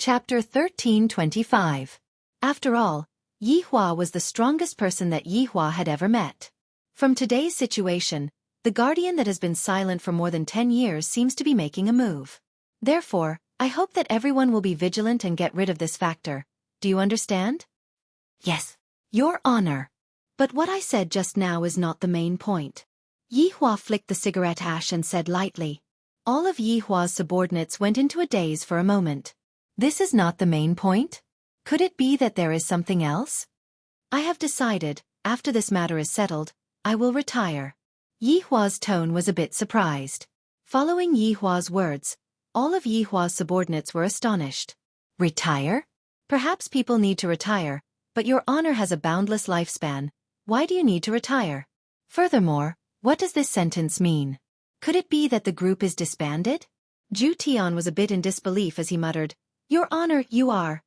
Chapter 1325. After all, Yi Hua was the strongest person that Yi Hua had ever met. From today's situation, the guardian that has been silent for more than 10 years seems to be making a move. Therefore, I hope that everyone will be vigilant and get rid of this factor. Do you understand? Yes, Your Honor. But what I said just now is not the main point. Yi Hua flicked the cigarette ash and said lightly. All of Yi Hua's subordinates went into a daze for a moment. This is not the main point? Could it be that there is something else? I have decided, after this matter is settled, I will retire. Yi Hua's tone was a bit surprised. Following Yi Hua's words, all of Yi Hua's subordinates were astonished. Retire? Perhaps people need to retire, but Your Honor has a boundless lifespan. Why do you need to retire? Furthermore, what does this sentence mean? Could it be that the group is disbanded? Zhu Tian was a bit in disbelief as he muttered, Your Honor, you are.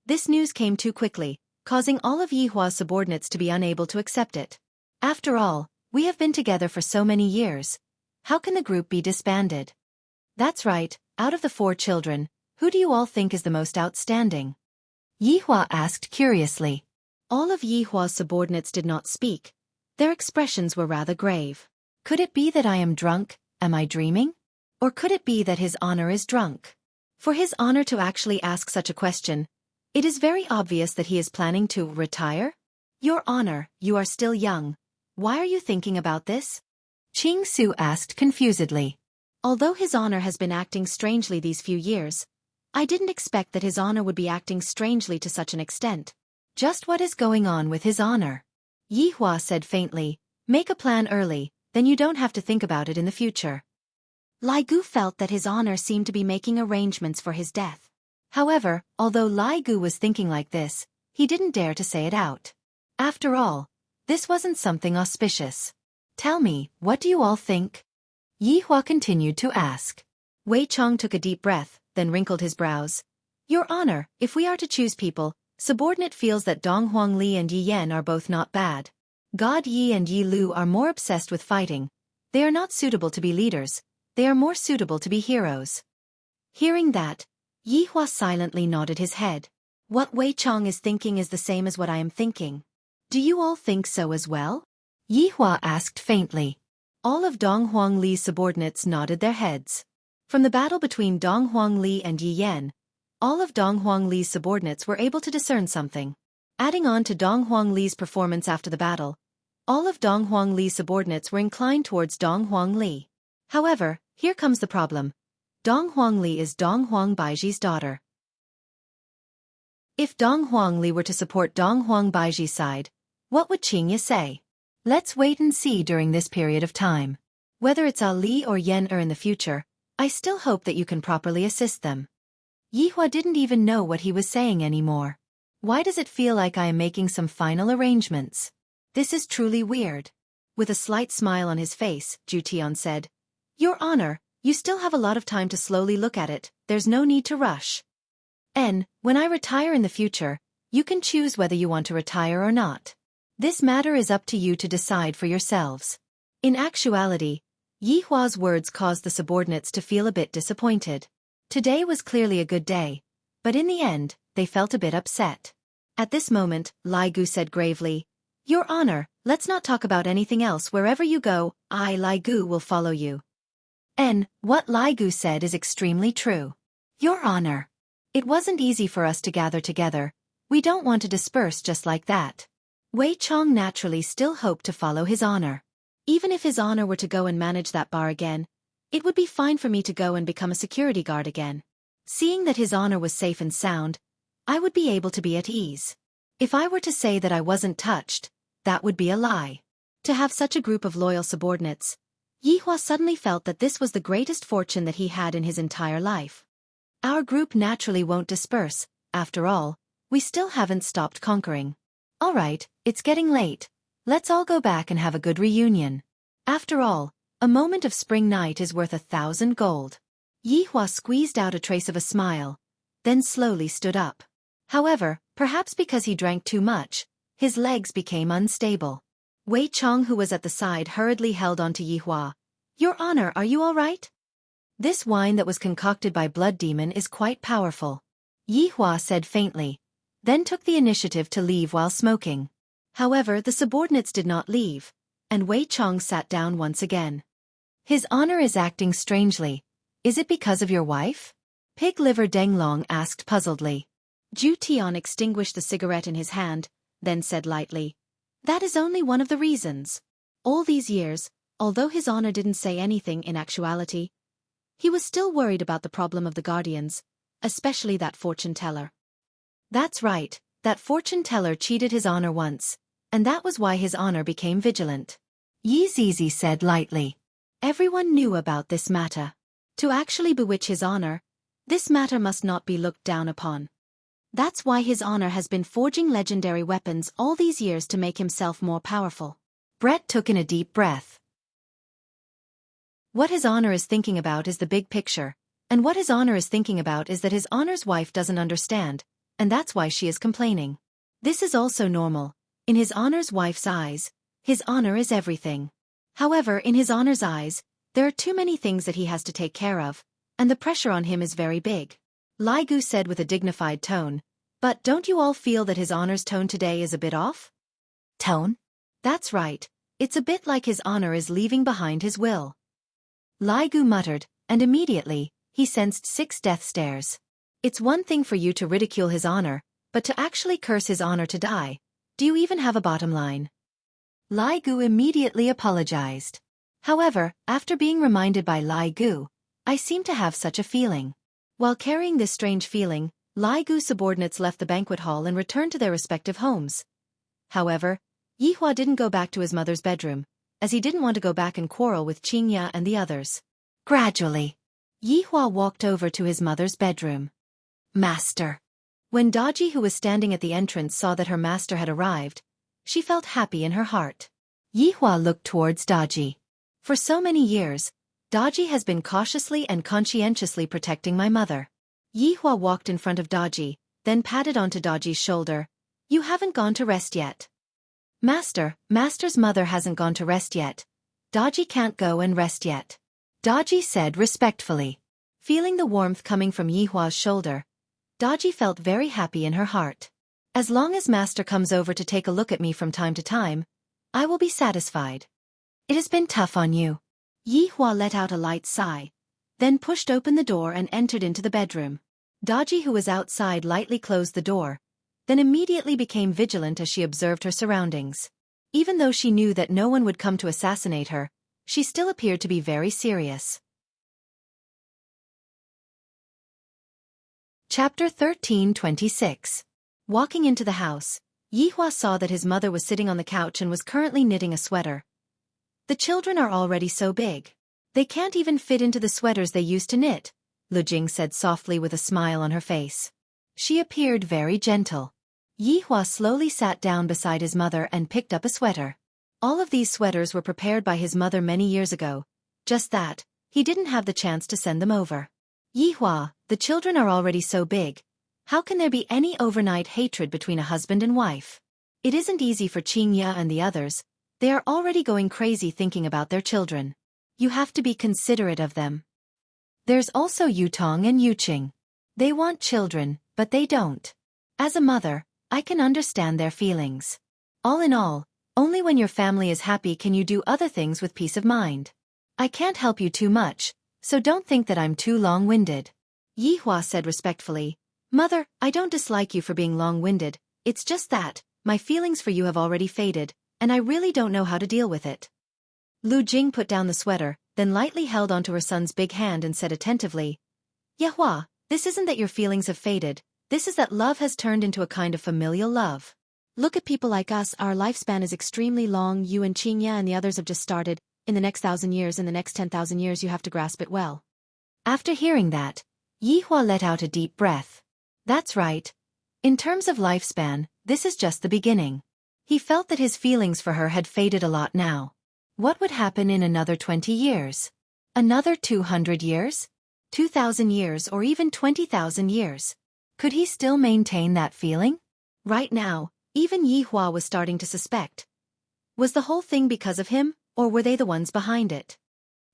This news came too quickly, causing all of Yi Hua's subordinates to be unable to accept it. After all, we have been together for so many years. How can the group be disbanded? That's right, out of the 4 children, who do you all think is the most outstanding? Yi Hua asked curiously. All of Yi Hua's subordinates did not speak. Their expressions were rather grave. Could it be that I am drunk? Am I dreaming? Or could it be that His Honor is drunk? For His Honor to actually ask such a question, it is very obvious that he is planning to retire. Your Honor, you are still young. Why are you thinking about this? Qing Su asked confusedly. Although His Honor has been acting strangely these few years, I didn't expect that His Honor would be acting strangely to such an extent. Just what is going on with His Honor? Yi Hua said faintly, make a plan early, then you don't have to think about it in the future. Lai Gu felt that His Honor seemed to be making arrangements for his death. However, although Lai Gu was thinking like this, he didn't dare to say it out. After all, this wasn't something auspicious. Tell me, what do you all think? Yi Hua continued to ask. Wei Chong took a deep breath, then wrinkled his brows. Your Honor, if we are to choose people, subordinate feels that Dong Huang Li and Yi Yan are both not bad. God Yi and Yi Lu are more obsessed with fighting. They are not suitable to be leaders. They are more suitable to be heroes. Hearing that, Yi Hua silently nodded his head. What Wei Chong is thinking is the same as what I am thinking. Do you all think so as well? Yi Hua asked faintly. All of Dong Huang Li's subordinates nodded their heads. From the battle between Dong Huang Li and Yi Yan, all of Dong Huang Li's subordinates were able to discern something. Adding on to Dong Huang Li's performance after the battle, all of Dong Huang Li's subordinates were inclined towards Dong Huang Li. However, here comes the problem. Dong Huang Li is Dong Huang Baiji's daughter. If Dong Huang Li were to support Dong Huang Baiji's side, what would Qing Ye say? Let's wait and see during this period of time. Whether it's Ali or Yen in the future, I still hope that you can properly assist them. Yi Hua didn't even know what he was saying anymore. Why does it feel like I am making some final arrangements? This is truly weird. With a slight smile on his face, Zhu Tian said, Your Honor, you still have a lot of time to slowly look at it, there's no need to rush. When I retire in the future, you can choose whether you want to retire or not. This matter is up to you to decide for yourselves. In actuality, Yi Hua's words caused the subordinates to feel a bit disappointed. Today was clearly a good day, but in the end, they felt a bit upset. At this moment, Lai Gu said gravely, Your Honor, let's not talk about anything else. Wherever you go, I, Lai Gu, will follow you. What Lai Gu said is extremely true. Your Honor, it wasn't easy for us to gather together. We don't want to disperse just like that. Wei Chong naturally still hoped to follow His Honor. Even if His Honor were to go and manage that bar again, it would be fine for me to go and become a security guard again. Seeing that His Honor was safe and sound, I would be able to be at ease. If I were to say that I wasn't touched, that would be a lie. To have such a group of loyal subordinates, Yi Hua suddenly felt that this was the greatest fortune that he had in his entire life. Our group naturally won't disperse. After all, we still haven't stopped conquering. All right, it's getting late. Let's all go back and have a good reunion. After all, a moment of spring night is worth 1,000 gold. Yi Hua squeezed out a trace of a smile, then slowly stood up. However, perhaps because he drank too much, his legs became unstable. Wei Chong, who was at the side, hurriedly held on to Yi Hua. Your Honor, are you all right? This wine that was concocted by Blood Demon is quite powerful. Yi Hua said faintly, then took the initiative to leave while smoking. However, the subordinates did not leave, and Wei Chong sat down once again. His honor is acting strangely. Is it because of your wife? Pig Liver Denglong asked puzzledly. Zhu Tian extinguished the cigarette in his hand, then said lightly, that is only one of the reasons. All these years, although his honor didn't say anything in actuality, he was still worried about the problem of the guardians, especially that fortune teller. That's right, that fortune teller cheated his honor once, and that was why his honor became vigilant. Yi Zizi said lightly. Everyone knew about this matter. To actually bewitch his honor, this matter must not be looked down upon. That's why his honor has been forging legendary weapons all these years to make himself more powerful. Brett took in a deep breath. What his honor is thinking about is the big picture, and what his honor is thinking about is that his honor's wife doesn't understand, and that's why she is complaining. This is also normal. In his honor's wife's eyes, his honor is everything. However, in his honor's eyes, there are too many things that he has to take care of, and the pressure on him is very big. Lai Gu said with a dignified tone, but don't you all feel that his honor's tone today is a bit off? Tone? That's right, it's a bit like his honor is leaving behind his will. Lai Gu muttered, and immediately, he sensed 6 death stares. It's one thing for you to ridicule his honor, but to actually curse his honor to die, do you even have a bottom line? Lai Gu immediately apologized. However, after being reminded by Lai Gu, I seem to have such a feeling. While carrying this strange feeling, Lai Gu's subordinates left the banquet hall and returned to their respective homes. However, Yi Hua didn't go back to his mother's bedroom, as he didn't want to go back and quarrel with Qingya and the others. Gradually, Yi Hua walked over to his mother's bedroom. Master. When Daji, who was standing at the entrance, saw that her master had arrived, she felt happy in her heart. Yi Hua looked towards Daji. For so many years, Daji has been cautiously and conscientiously protecting my mother. Yi Hua walked in front of Daji, then patted onto Daji's shoulder. You haven't gone to rest yet. Master's mother hasn't gone to rest yet. Daji can't go and rest yet. Daji said respectfully. Feeling the warmth coming from Yi Hua's shoulder, Daji felt very happy in her heart. As long as master comes over to take a look at me from time to time, I will be satisfied. It has been tough on you. Yi Hua let out a light sigh, then pushed open the door and entered into the bedroom. Daji, who was outside, lightly closed the door, then immediately became vigilant as she observed her surroundings. Even though she knew that no one would come to assassinate her, she still appeared to be very serious. Chapter 1326. Walking into the house, Yi Hua saw that his mother was sitting on the couch and was currently knitting a sweater. The children are already so big. They can't even fit into the sweaters they used to knit, Lu Jing said softly with a smile on her face. She appeared very gentle. Yi Hua slowly sat down beside his mother and picked up a sweater. All of these sweaters were prepared by his mother many years ago, just that, he didn't have the chance to send them over. Yi Hua, the children are already so big. How can there be any overnight hatred between a husband and wife? It isn't easy for Qingya and the others. They are already going crazy thinking about their children. You have to be considerate of them. There's also Yutong and Yuqing. They want children, but they don't. As a mother, I can understand their feelings. All in all, only when your family is happy can you do other things with peace of mind. I can't help you too much, so don't think that I'm too long-winded. Yi Hua said respectfully, Mother, I don't dislike you for being long-winded, it's just that, my feelings for you have already faded, and I really don't know how to deal with it. Lu Jing put down the sweater, then lightly held onto her son's big hand and said attentively, Yahua, this isn't that your feelings have faded, this is that love has turned into a kind of familial love. Look at people like us, our lifespan is extremely long, you and Qingya and the others have just started, in the next 1,000 years, in the next 10,000 years you have to grasp it well. After hearing that, Yi Hua let out a deep breath. That's right. In terms of lifespan, this is just the beginning. He felt that his feelings for her had faded a lot now. What would happen in another 20 years? Another 200 years? 2,000 years or even 20,000 years? Could he still maintain that feeling? Right now, even Yi Hua was starting to suspect. Was the whole thing because of him, or were they the ones behind it?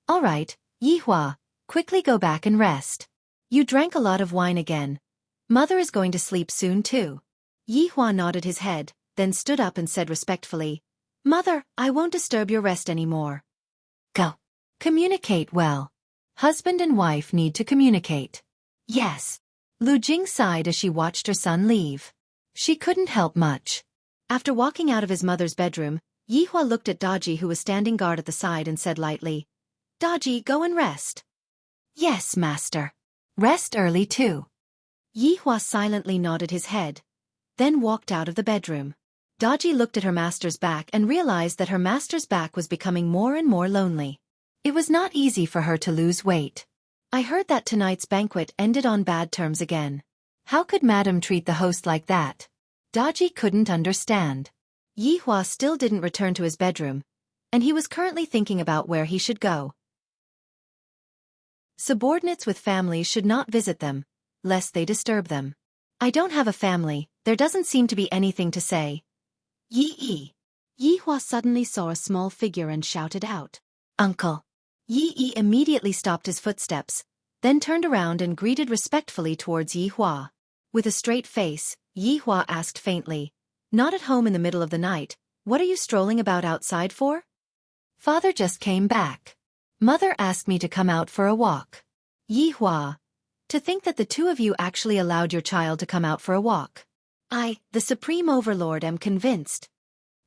All right, Yi Hua, quickly go back and rest. You drank a lot of wine again. Mother is going to sleep soon too. Yihua nodded his head, then stood up and said respectfully, Mother, I won't disturb your rest anymore. Go. Communicate well. Husband and wife need to communicate. Yes. Lu Jing sighed as she watched her son leave. She couldn't help much. After walking out of his mother's bedroom, Yihua looked at Daji who was standing guard at the side and said lightly, Daji, go and rest. Yes, master. Rest early too. Yihua silently nodded his head, then walked out of the bedroom. Daji looked at her master's back and realized that her master's back was becoming more and more lonely. It was not easy for her to lose weight. I heard that tonight's banquet ended on bad terms again. How could Madam treat the host like that? Daji couldn't understand. Yihua still didn't return to his bedroom, and he was currently thinking about where he should go. Subordinates with families should not visit them, lest they disturb them. I don't have a family, there doesn't seem to be anything to say. Yi. Yihua suddenly saw a small figure and shouted out, Uncle. Yi immediately stopped his footsteps, then turned around and greeted respectfully towards Yihua. With a straight face, Yihua asked faintly, Not at home in the middle of the night, what are you strolling about outside for? Father just came back. Mother asked me to come out for a walk. Yihua. To think that the two of you actually allowed your child to come out for a walk. I, the Supreme Overlord, am convinced.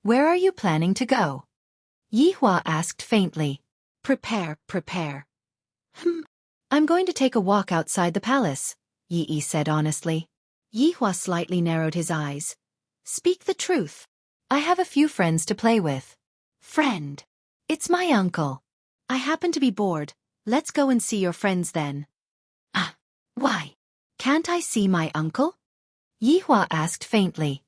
Where are you planning to go? Yihua asked faintly. Prepare. I'm going to take a walk outside the palace, Yi said honestly. Yihua slightly narrowed his eyes. Speak the truth. I have a few friends to play with. Friend. It's my uncle. I happen to be bored, let's go and see your friends then. Why? Can't I see my uncle? Yihua asked faintly.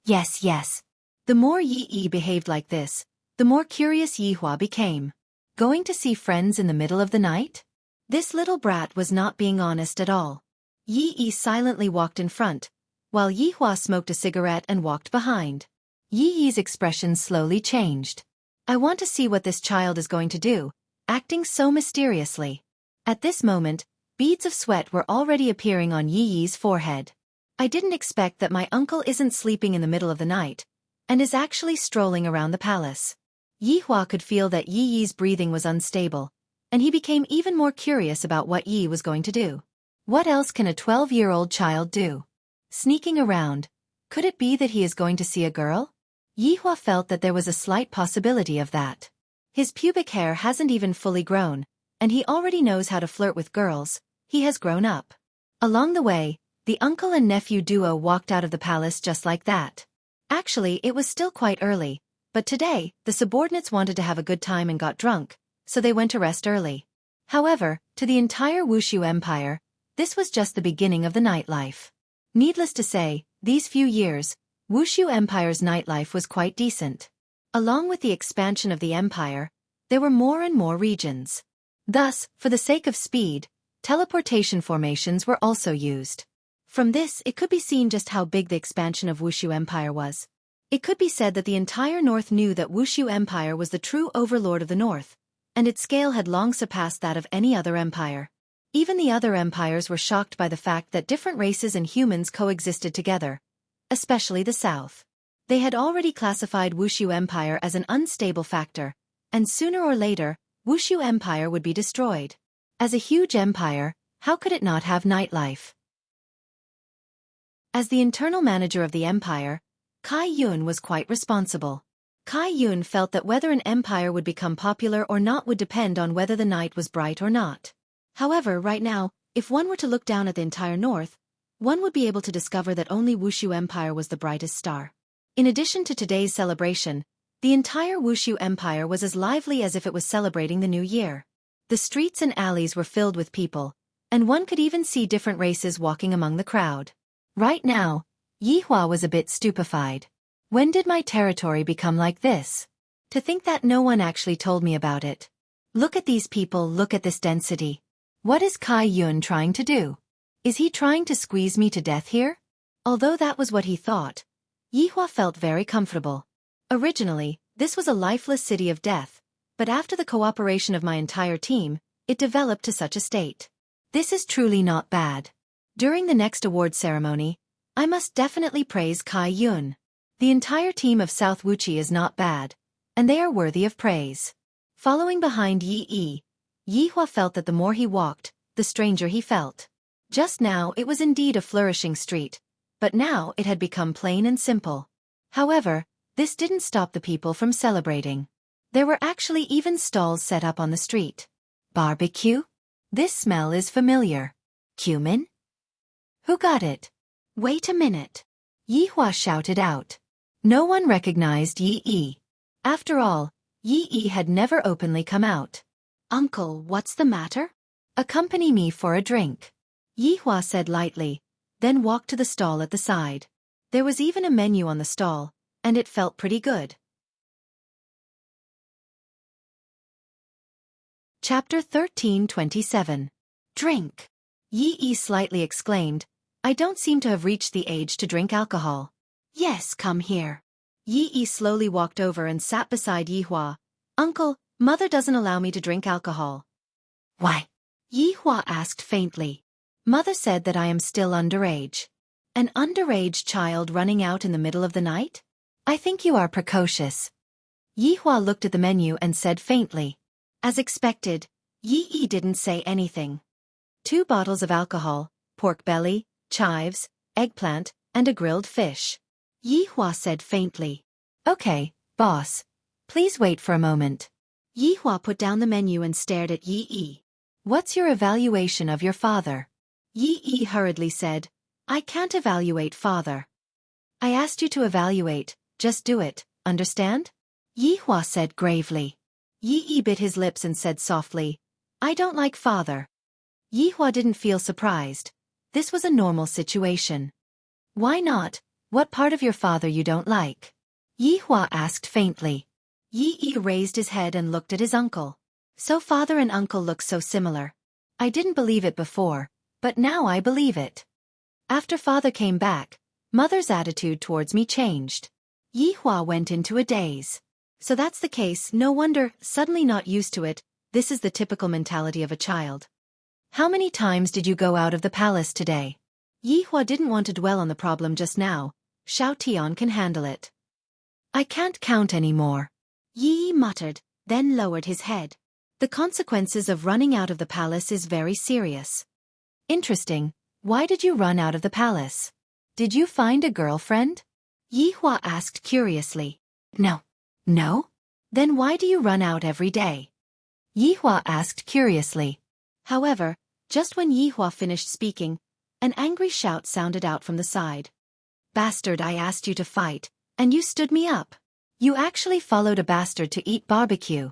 Yes. The more Yi behaved like this, the more curious Yihua became. Going to see friends in the middle of the night? This little brat was not being honest at all. Yi silently walked in front, while Yihua smoked a cigarette and walked behind. Yi's expression slowly changed. I want to see what this child is going to do, acting so mysteriously. At this moment, beads of sweat were already appearing on Yi's forehead. I didn't expect that my uncle isn't sleeping in the middle of the night, and is actually strolling around the palace. Yihua could feel that Yi's breathing was unstable, and he became even more curious about what Yi was going to do. What else can a 12-year-old child do? Sneaking around. Could it be that he is going to see a girl? Yihua felt that there was a slight possibility of that. His pubic hair hasn't even fully grown, and he already knows how to flirt with girls. He has grown up. Along the way, the uncle and nephew duo walked out of the palace just like that. Actually, it was still quite early, but today, the subordinates wanted to have a good time and got drunk, so they went to rest early. However, to the entire Wuxia Empire, this was just the beginning of the nightlife. Needless to say, these few years, Wuxia Empire's nightlife was quite decent. Along with the expansion of the empire, there were more and more regions. Thus, for the sake of speed, teleportation formations were also used. From this, it could be seen just how big the expansion of Wuxia Empire was. It could be said that the entire North knew that Wuxia Empire was the true overlord of the North, and its scale had long surpassed that of any other empire. Even the other empires were shocked by the fact that different races and humans coexisted together, especially the South. They had already classified Wuxia Empire as an unstable factor, and sooner or later, Wuxia Empire would be destroyed. As a huge empire, how could it not have nightlife? As the internal manager of the empire, Kai Yun was quite responsible. Kai Yun felt that whether an empire would become popular or not would depend on whether the night was bright or not. However, right now, if one were to look down at the entire North, one would be able to discover that only Wuxia Empire was the brightest star. In addition to today's celebration, the entire Wuxia Empire was as lively as if it was celebrating the new year. The streets and alleys were filled with people, and one could even see different races walking among the crowd. Right now, Yihua was a bit stupefied. When did my territory become like this? To think that no one actually told me about it. Look at these people, look at this density. What is Kai Yun trying to do? Is he trying to squeeze me to death here? Although that was what he thought, Yihua felt very comfortable. Originally, this was a lifeless city of death, but after the cooperation of my entire team, it developed to such a state. This is truly not bad. During the next award ceremony, I must definitely praise Kai Yun. The entire team of South Wuxia is not bad, and they are worthy of praise. Following behind Yi Yihua felt that the more he walked, the stranger he felt. Just now it was indeed a flourishing street, but now it had become plain and simple. However, this didn't stop the people from celebrating. There were actually even stalls set up on the street. Barbecue? This smell is familiar. Cumin? Who got it? Wait a minute. Yihua shouted out. No one recognized Yi. After all, Yi had never openly come out. Uncle, what's the matter? Accompany me for a drink. Yihua said lightly, then walked to the stall at the side. There was even a menu on the stall, and it felt pretty good. Chapter 13:27. Drink. Yi slightly exclaimed, I don't seem to have reached the age to drink alcohol. Yes, come here. Yi slowly walked over and sat beside Yihua. Uncle, mother doesn't allow me to drink alcohol. Why? Yihua asked faintly. Mother said that I am still underage. An underage child running out in the middle of the night? I think you are precocious. Yihua looked at the menu and said faintly. As expected, Yi didn't say anything. 2 bottles of alcohol, pork belly, chives, eggplant, and a grilled fish. Yihua said faintly. Okay, boss. Please wait for a moment. Yihua put down the menu and stared at Yi. What's your evaluation of your father? Yi hurriedly said, I can't evaluate father. I asked you to evaluate, just do it, understand? Yihua said gravely. Yi bit his lips and said softly, I don't like father. Yihua didn't feel surprised. This was a normal situation. Why not? What part of your father you don't like? Yihua asked faintly. Yi raised his head and looked at his uncle. So father and uncle look so similar. I didn't believe it before, but now I believe it. After father came back, mother's attitude towards me changed. Yihua went into a daze. So that's the case, no wonder, suddenly not used to it, this is the typical mentality of a child. How many times did you go out of the palace today? Yihua didn't want to dwell on the problem just now. Xiao Tian can handle it. I can't count anymore. Yi muttered, then lowered his head. The consequences of running out of the palace is very serious. Interesting. Why did you run out of the palace? Did you find a girlfriend? Yihua asked curiously. No. No? Then why do you run out every day? Yihua asked curiously. However, just when Yihua finished speaking, an angry shout sounded out from the side. Bastard, I asked you to fight, and you stood me up. You actually followed a bastard to eat barbecue.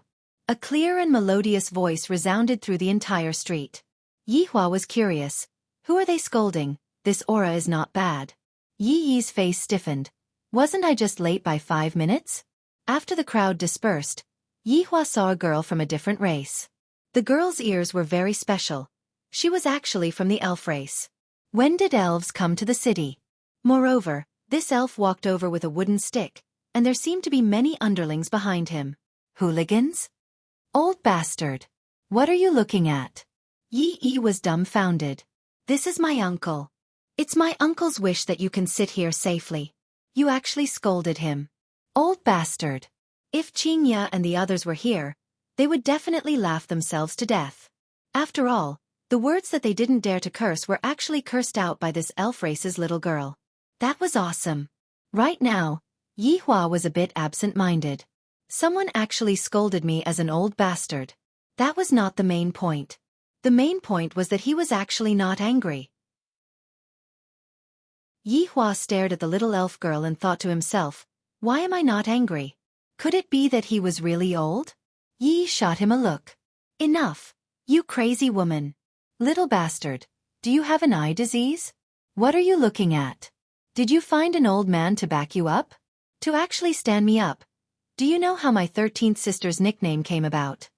A clear and melodious voice resounded through the entire street. Yihua was curious. Who are they scolding? This aura is not bad. Yi's face stiffened. Wasn't I just late by 5 minutes? After the crowd dispersed, Yihua saw a girl from a different race. The girl's ears were very special. She was actually from the elf race. When did elves come to the city? Moreover, this elf walked over with a wooden stick, and there seemed to be many underlings behind him. Hooligans? Old bastard. What are you looking at? Yi was dumbfounded. This is my uncle. It's my uncle's wish that you can sit here safely. You actually scolded him. Old bastard. If Qingya and the others were here, they would definitely laugh themselves to death. After all, the words that they didn't dare to curse were actually cursed out by this elf race's little girl. That was awesome. Right now, Yihua was a bit absent-minded. Someone actually scolded me as an old bastard. That was not the main point. The main point was that he was actually not angry. Yihua stared at the little elf girl and thought to himself, why am I not angry? Could it be that he was really old? Yi shot him a look. Enough. You crazy woman. Little bastard. Do you have an eye disease? What are you looking at? Did you find an old man to back you up? To actually stand me up. Do you know how my 13th sister's nickname came about?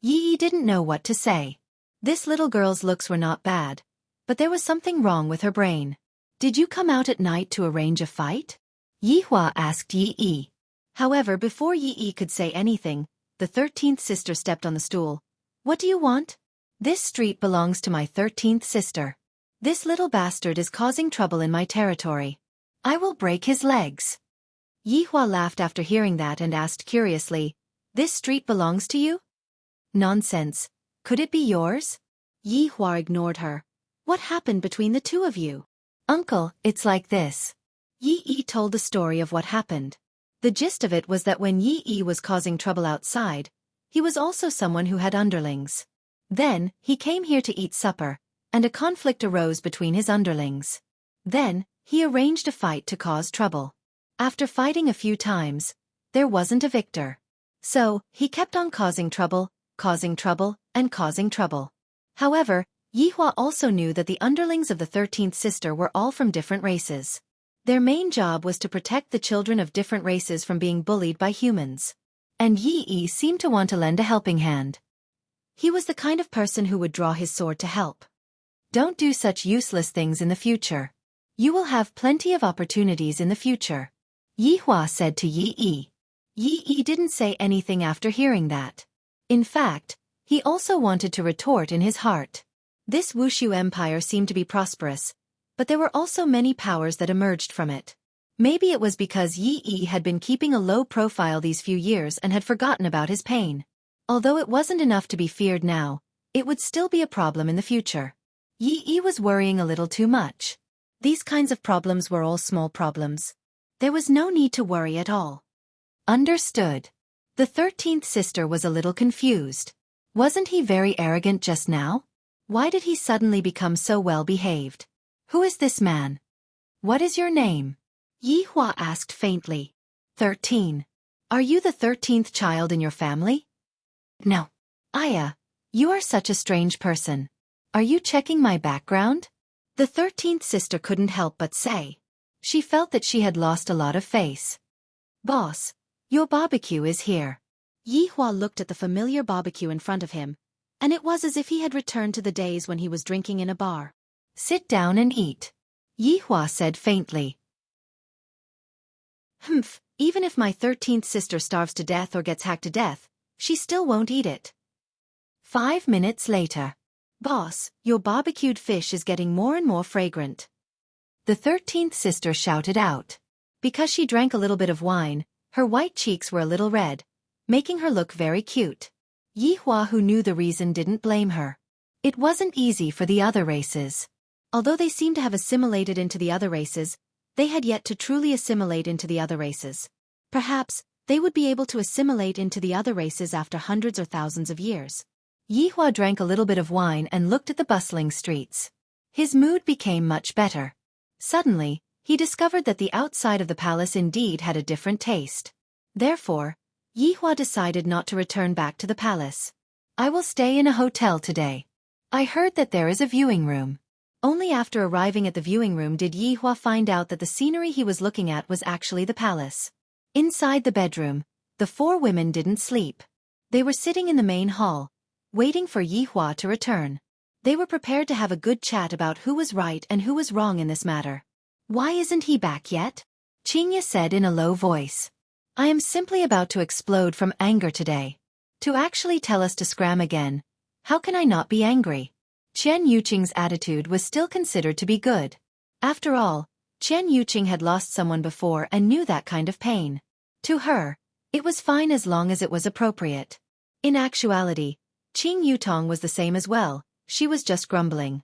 Yi didn't know what to say. This little girl's looks were not bad, but there was something wrong with her brain. Did you come out at night to arrange a fight? Yihua asked Yi. However, before Yi could say anything, the 13th sister stepped on the stool. What do you want? This street belongs to my 13th sister. This little bastard is causing trouble in my territory. I will break his legs. Yihua laughed after hearing that and asked curiously, "This street belongs to you?" "Nonsense. Could it be yours?" Yihua ignored her. "What happened between the two of you?" "Uncle, it's like this." Yi told the story of what happened. The gist of it was that when Yi was causing trouble outside, he was also someone who had underlings. Then, he came here to eat supper, and a conflict arose between his underlings. Then, he arranged a fight to cause trouble. After fighting a few times, there wasn't a victor. So, he kept on causing trouble, and causing trouble. However, Yihua also knew that the underlings of the 13th sister were all from different races. Their main job was to protect the children of different races from being bullied by humans. And Yi seemed to want to lend a helping hand. He was the kind of person who would draw his sword to help. Don't do such useless things in the future. You will have plenty of opportunities in the future, Yihua said to Yi. Yi didn't say anything after hearing that. In fact, he also wanted to retort in his heart. This Wuxia empire seemed to be prosperous, but there were also many powers that emerged from it. Maybe it was because Yi had been keeping a low profile these few years and had forgotten about his pain. Although it wasn't enough to be feared now, it would still be a problem in the future. Yi was worrying a little too much. These kinds of problems were all small problems. There was no need to worry at all. Understood. The 13th sister was a little confused. Wasn't he very arrogant just now? Why did he suddenly become so well-behaved? Who is this man? What is your name? Yihua asked faintly. 13. Are you the 13th child in your family? No. Aya, you are such a strange person. Are you checking my background? The 13th sister couldn't help but say. She felt that she had lost a lot of face. Boss, your barbecue is here. Yihua looked at the familiar barbecue in front of him, and it was as if he had returned to the days when he was drinking in a bar. Sit down and eat, Yihua said faintly. Humph, even if my 13th sister starves to death or gets hacked to death, she still won't eat it. 5 minutes later. Boss, your barbecued fish is getting more and more fragrant. The 13th sister shouted out. Because she drank a little bit of wine, her white cheeks were a little red, making her look very cute. Yihua, who knew the reason, didn't blame her. It wasn't easy for the other races. Although they seemed to have assimilated into the other races, they had yet to truly assimilate into the other races. Perhaps, they would be able to assimilate into the other races after hundreds or thousands of years. Yihua drank a little bit of wine and looked at the bustling streets. His mood became much better. Suddenly, he discovered that the outside of the palace indeed had a different taste. Therefore, Yihua decided not to return back to the palace. I will stay in a hotel today. I heard that there is a viewing room. Only after arriving at the viewing room did Yihua find out that the scenery he was looking at was actually the palace. Inside the bedroom, the 4 women didn't sleep. They were sitting in the main hall, waiting for Yihua to return. They were prepared to have a good chat about who was right and who was wrong in this matter. Why isn't he back yet? Qingya said in a low voice. I am simply about to explode from anger today. To actually tell us to scram again, how can I not be angry? Qian Yuqing's attitude was still considered to be good. After all, Qian Yuqing had lost someone before and knew that kind of pain. To her, it was fine as long as it was appropriate. In actuality, Qing Yutong was the same as well, she was just grumbling.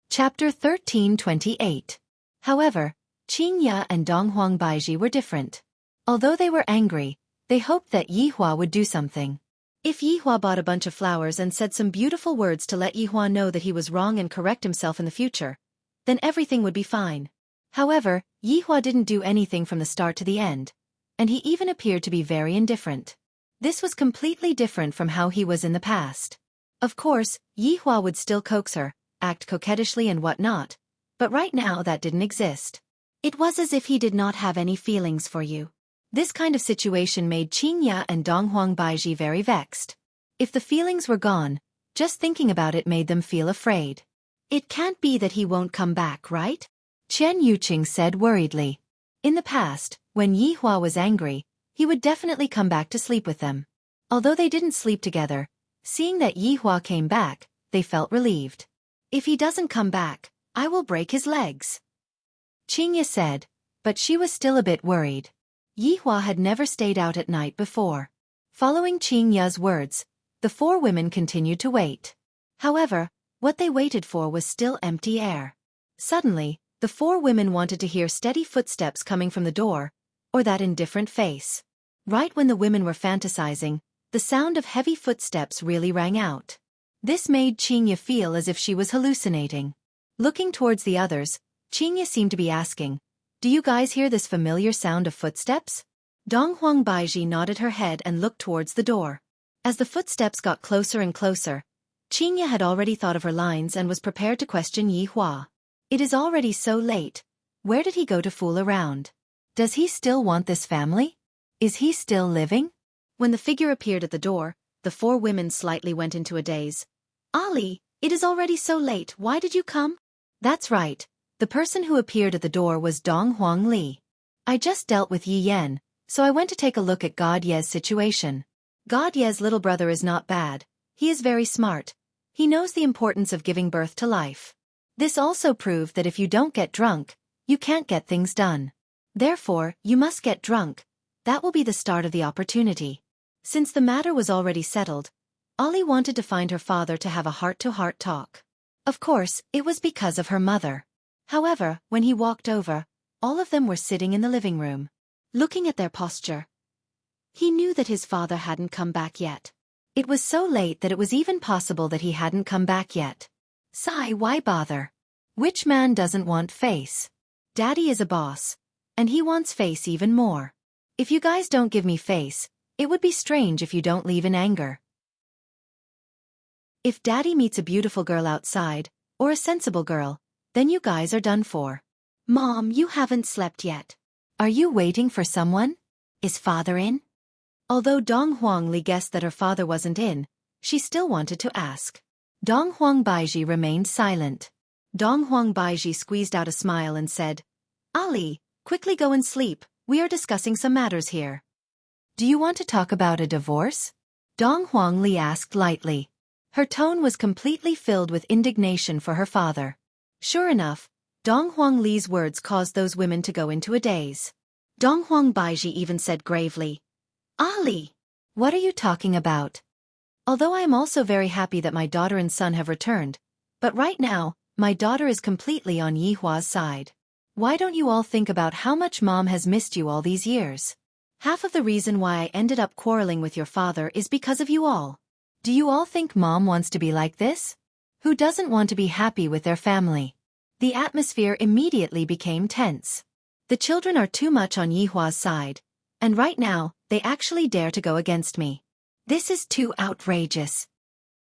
Chapter 1328. However, Qingya and Donghuang Baiji were different. Although they were angry, they hoped that Yihua would do something. If Yihua bought a bunch of flowers and said some beautiful words to let Yihua know that he was wrong and correct himself in the future, then everything would be fine. However, Yihua didn't do anything from the start to the end, and he even appeared to be very indifferent. This was completely different from how he was in the past. Of course, Yihua would still coax her, act coquettishly and whatnot, but right now that didn't exist. It was as if he did not have any feelings for you. This kind of situation made Qingya and Donghuang Baiji very vexed. If the feelings were gone, just thinking about it made them feel afraid. It can't be that he won't come back, right? Qian Yuqing said worriedly. In the past, when Yihua was angry, he would definitely come back to sleep with them. Although they didn't sleep together, Seeing that Yihua came back, they felt relieved. If he doesn't come back, I will break his legs, Qingye said, but she was still a bit worried. Yihua had never stayed out at night before. Following Qingye's words, the four women continued to wait. However, what they waited for was still empty air. Suddenly, the four women wanted to hear steady footsteps coming from the door, or that indifferent face. Right when the women were fantasizing, the sound of heavy footsteps really rang out. This made Qingye feel as if she was hallucinating. Looking towards the others, Qingye seemed to be asking, "Do you guys hear this familiar sound of footsteps?" Donghuang Baiji nodded her head and looked towards the door. As the footsteps got closer and closer, Qingye had already thought of her lines and was prepared to question Yihua. It is already so late. Where did he go to fool around? Does he still want this family? Is he still living? When the figure appeared at the door, the four women slightly went into a daze. "Ali, it is already so late, why did you come?" That's right. The person who appeared at the door was Dong Huang Li. "I just dealt with Yi Yan, so I went to take a look at God Ye's situation. God Ye's little brother is not bad. He is very smart. He knows the importance of giving birth to life. This also proved that if you don't get drunk, you can't get things done. Therefore, you must get drunk. That will be the start of the opportunity." Since the matter was already settled, Ali wanted to find her father to have a heart-to-heart talk. Of course, it was because of her mother. However, when he walked over, all of them were sitting in the living room. Looking at their posture, he knew that his father hadn't come back yet. It was so late that it was even possible that he hadn't come back yet. Sigh, why bother? Which man doesn't want face? Daddy is a boss, and he wants face even more. If you guys don't give me face, it would be strange if you don't leave in anger. If Daddy meets a beautiful girl outside, or a sensible girl, then you guys are done for. Mom, you haven't slept yet. Are you waiting for someone? Is father in? Although Dong Huang Li guessed that her father wasn't in, she still wanted to ask. Dong Huang Baiji remained silent. Dong Huang Baiji squeezed out a smile and said, "Ali, quickly go and sleep, we are discussing some matters here." "Do you want to talk about a divorce?" Dong Huang Li asked lightly. Her tone was completely filled with indignation for her father. Sure enough, Dong Huang Li's words caused those women to go into a daze. Dong Huang Baiji even said gravely, "Ali, what are you talking about? Although I am also very happy that my daughter and son have returned, but right now, my daughter is completely on Yihua's side. Why don't you all think about how much Mom has missed you all these years? Half of the reason why I ended up quarreling with your father is because of you all. Do you all think Mom wants to be like this? Who doesn't want to be happy with their family?" The atmosphere immediately became tense. The children are too much on Yihua's side, and right now, they actually dare to go against me. This is too outrageous.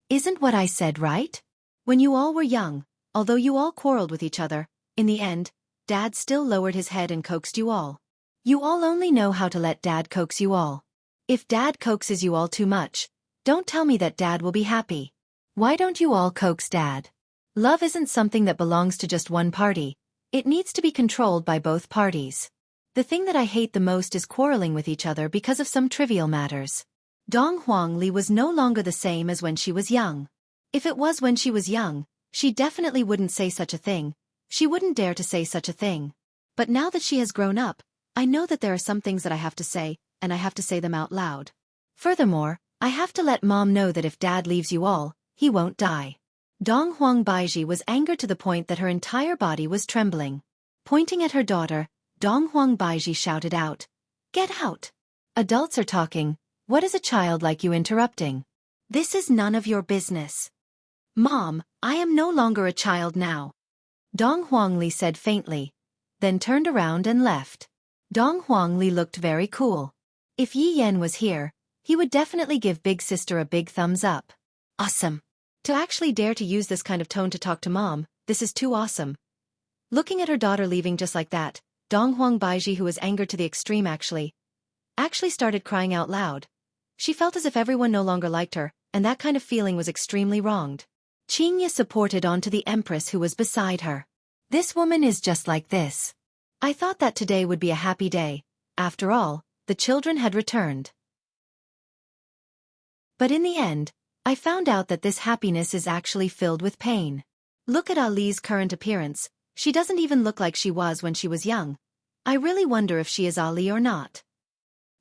Isn't what I said right? When you all were young, although you all quarreled with each other, in the end, Dad still lowered his head and coaxed you all. You all only know how to let Dad coax you all. If Dad coaxes you all too much, don't tell me that Dad will be happy. Why don't you all coax Dad? Love isn't something that belongs to just one party. It needs to be controlled by both parties. The thing that I hate the most is quarreling with each other because of some trivial matters. Dong Huang Li was no longer the same as when she was young. If it was when she was young, she definitely wouldn't say such a thing. She wouldn't dare to say such a thing. But now that she has grown up, I know that there are some things that I have to say, and I have to say them out loud. Furthermore, I have to let Mom know that if Dad leaves you all, he won't die. Dong Huang Baiji was angered to the point that her entire body was trembling. Pointing at her daughter, Dong Huang Baiji shouted out, "Get out! Adults are talking, what is a child like you interrupting? This is none of your business." "Mom, I am no longer a child now," Dong Huang Li said faintly, then turned around and left. Dong Huang Li looked very cool. If Yi Yan was here, he would definitely give big sister a big thumbs up. Awesome. To actually dare to use this kind of tone to talk to Mom, this is too awesome. Looking at her daughter leaving just like that, Dong Huang Baiji, who was angered to the extreme actually started crying out loud. She felt as if everyone no longer liked her, and that kind of feeling was extremely wronged. Qingye supported onto the Empress who was beside her. This woman is just like this. I thought that today would be a happy day. After all, the children had returned. But in the end, I found out that this happiness is actually filled with pain. Look at Ali's current appearance, she doesn't even look like she was when she was young. I really wonder if she is Ali or not.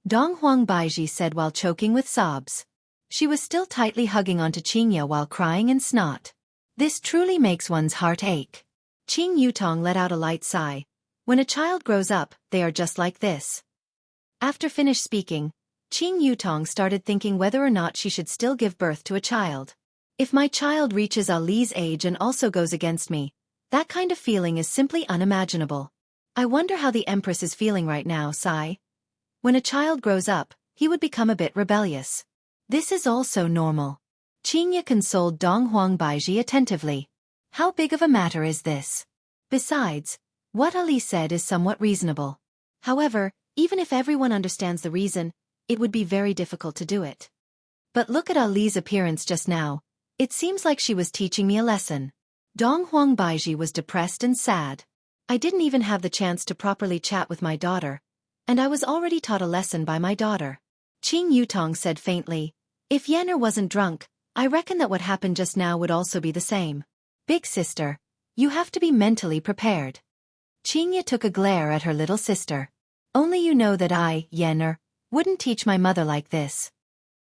Dong Huang Baiji said while choking with sobs. She was still tightly hugging onto Qingya while crying and snot. This truly makes one's heart ache. Qing Yutong let out a light sigh. When a child grows up, they are just like this. After finished speaking, Qing Yutong started thinking whether or not she should still give birth to a child. If my child reaches Ali's age and also goes against me, that kind of feeling is simply unimaginable. I wonder how the Empress is feeling right now, sigh. When a child grows up, he would become a bit rebellious. This is also normal. Qingya consoled Dong Huang Baiji attentively. How big of a matter is this? Besides, what Ali said is somewhat reasonable. However, even if everyone understands the reason, it would be very difficult to do it. But look at Ali's appearance just now. It seems like she was teaching me a lesson. Dong Huang Baiji was depressed and sad. I didn't even have the chance to properly chat with my daughter, and I was already taught a lesson by my daughter. Qing Yutong said faintly, if Yenner wasn't drunk, I reckon that what happened just now would also be the same. Big sister, you have to be mentally prepared. Qingya took a glare at her little sister. Only you know that I, Yenner, wouldn't teach my mother like this.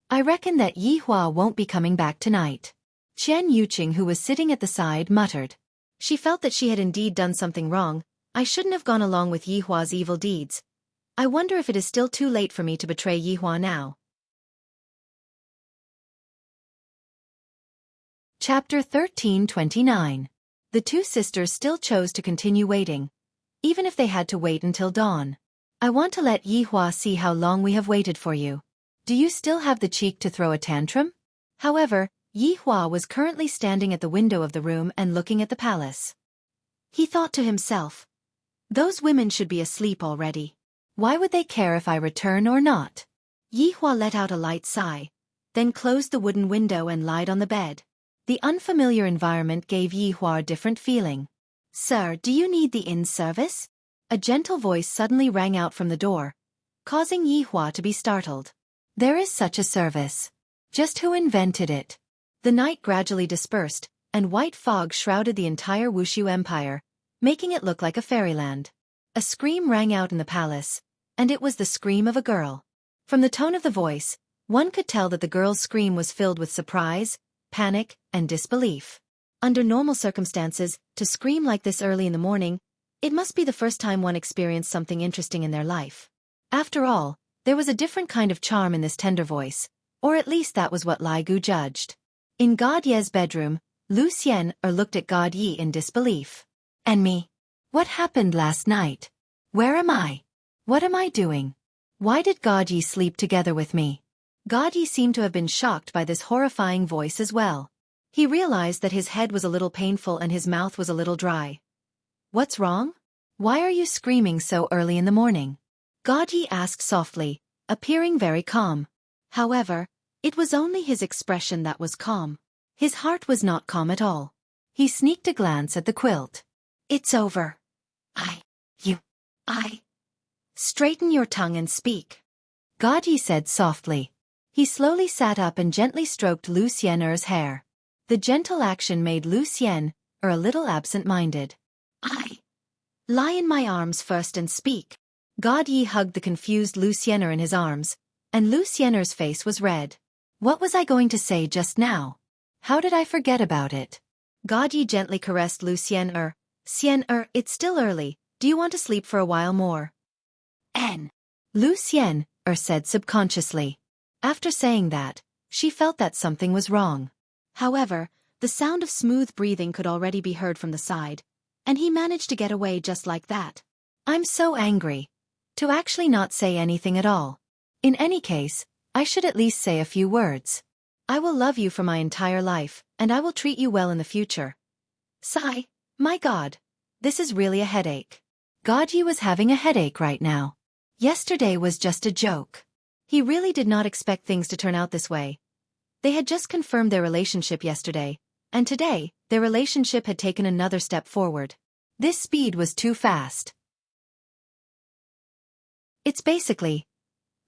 I reckon that Yi Hua won't be coming back tonight. Chen Yuqing, who was sitting at the side, muttered. She felt that she had indeed done something wrong. I shouldn't have gone along with Yi Hua's evil deeds. I wonder if it is still too late for me to betray Yi Hua now. Chapter 1329. The two sisters still chose to continue waiting, even if they had to wait until dawn. I want to let Yi Hua see how long we have waited for you. Do you still have the cheek to throw a tantrum? However, Yi Hua was currently standing at the window of the room and looking at the palace. He thought to himself, those women should be asleep already. Why would they care if I return or not? Yi Hua let out a light sigh, then closed the wooden window and lied on the bed. The unfamiliar environment gave Yi Hua a different feeling. Sir, do you need the inn service? A gentle voice suddenly rang out from the door, causing Yi Hua to be startled. There is such a service. Just who invented it? The night gradually dispersed, and white fog shrouded the entire Wuxia Empire, making it look like a fairyland. A scream rang out in the palace, and it was the scream of a girl. From the tone of the voice, one could tell that the girl's scream was filled with surprise, panic, and disbelief. Under normal circumstances, to scream like this early in the morning, it must be the first time one experienced something interesting in their life. After all, there was a different kind of charm in this tender voice, or at least that was what Lai Gu judged. In God Ye's bedroom, Lu Xian looked at God Yi in disbelief. And me? What happened last night? Where am I? What am I doing? Why did God Yi sleep together with me? God Yi seemed to have been shocked by this horrifying voice as well. He realized that his head was a little painful and his mouth was a little dry. What's wrong? Why are you screaming so early in the morning? God Yi asked softly, appearing very calm. However, it was only his expression that was calm. His heart was not calm at all. He sneaked a glance at the quilt. It's over. Straighten your tongue and speak. God Yi said softly. He slowly sat up and gently stroked Lu Xian's hair. The gentle action made Lu Xian a little absent-minded. Lie in my arms first and speak. God Yi hugged the confused Lu Xian in his arms, and Lu Xian's face was red. What was I going to say just now? How did I forget about it? God Yi gently caressed Lu Xian. Xian, it's still early. Do you want to sleep for a while more? Lu Xian said subconsciously. After saying that, she felt that something was wrong. However, the sound of smooth breathing could already be heard from the side, and he managed to get away just like that. I'm so angry. To actually not say anything at all. In any case, I should at least say a few words. I will love you for my entire life, and I will treat you well in the future. Sigh. My God. This is really a headache. God Yi was having a headache right now. Yesterday was just a joke. He really did not expect things to turn out this way. They had just confirmed their relationship yesterday, and today, their relationship had taken another step forward. This speed was too fast. It's basically.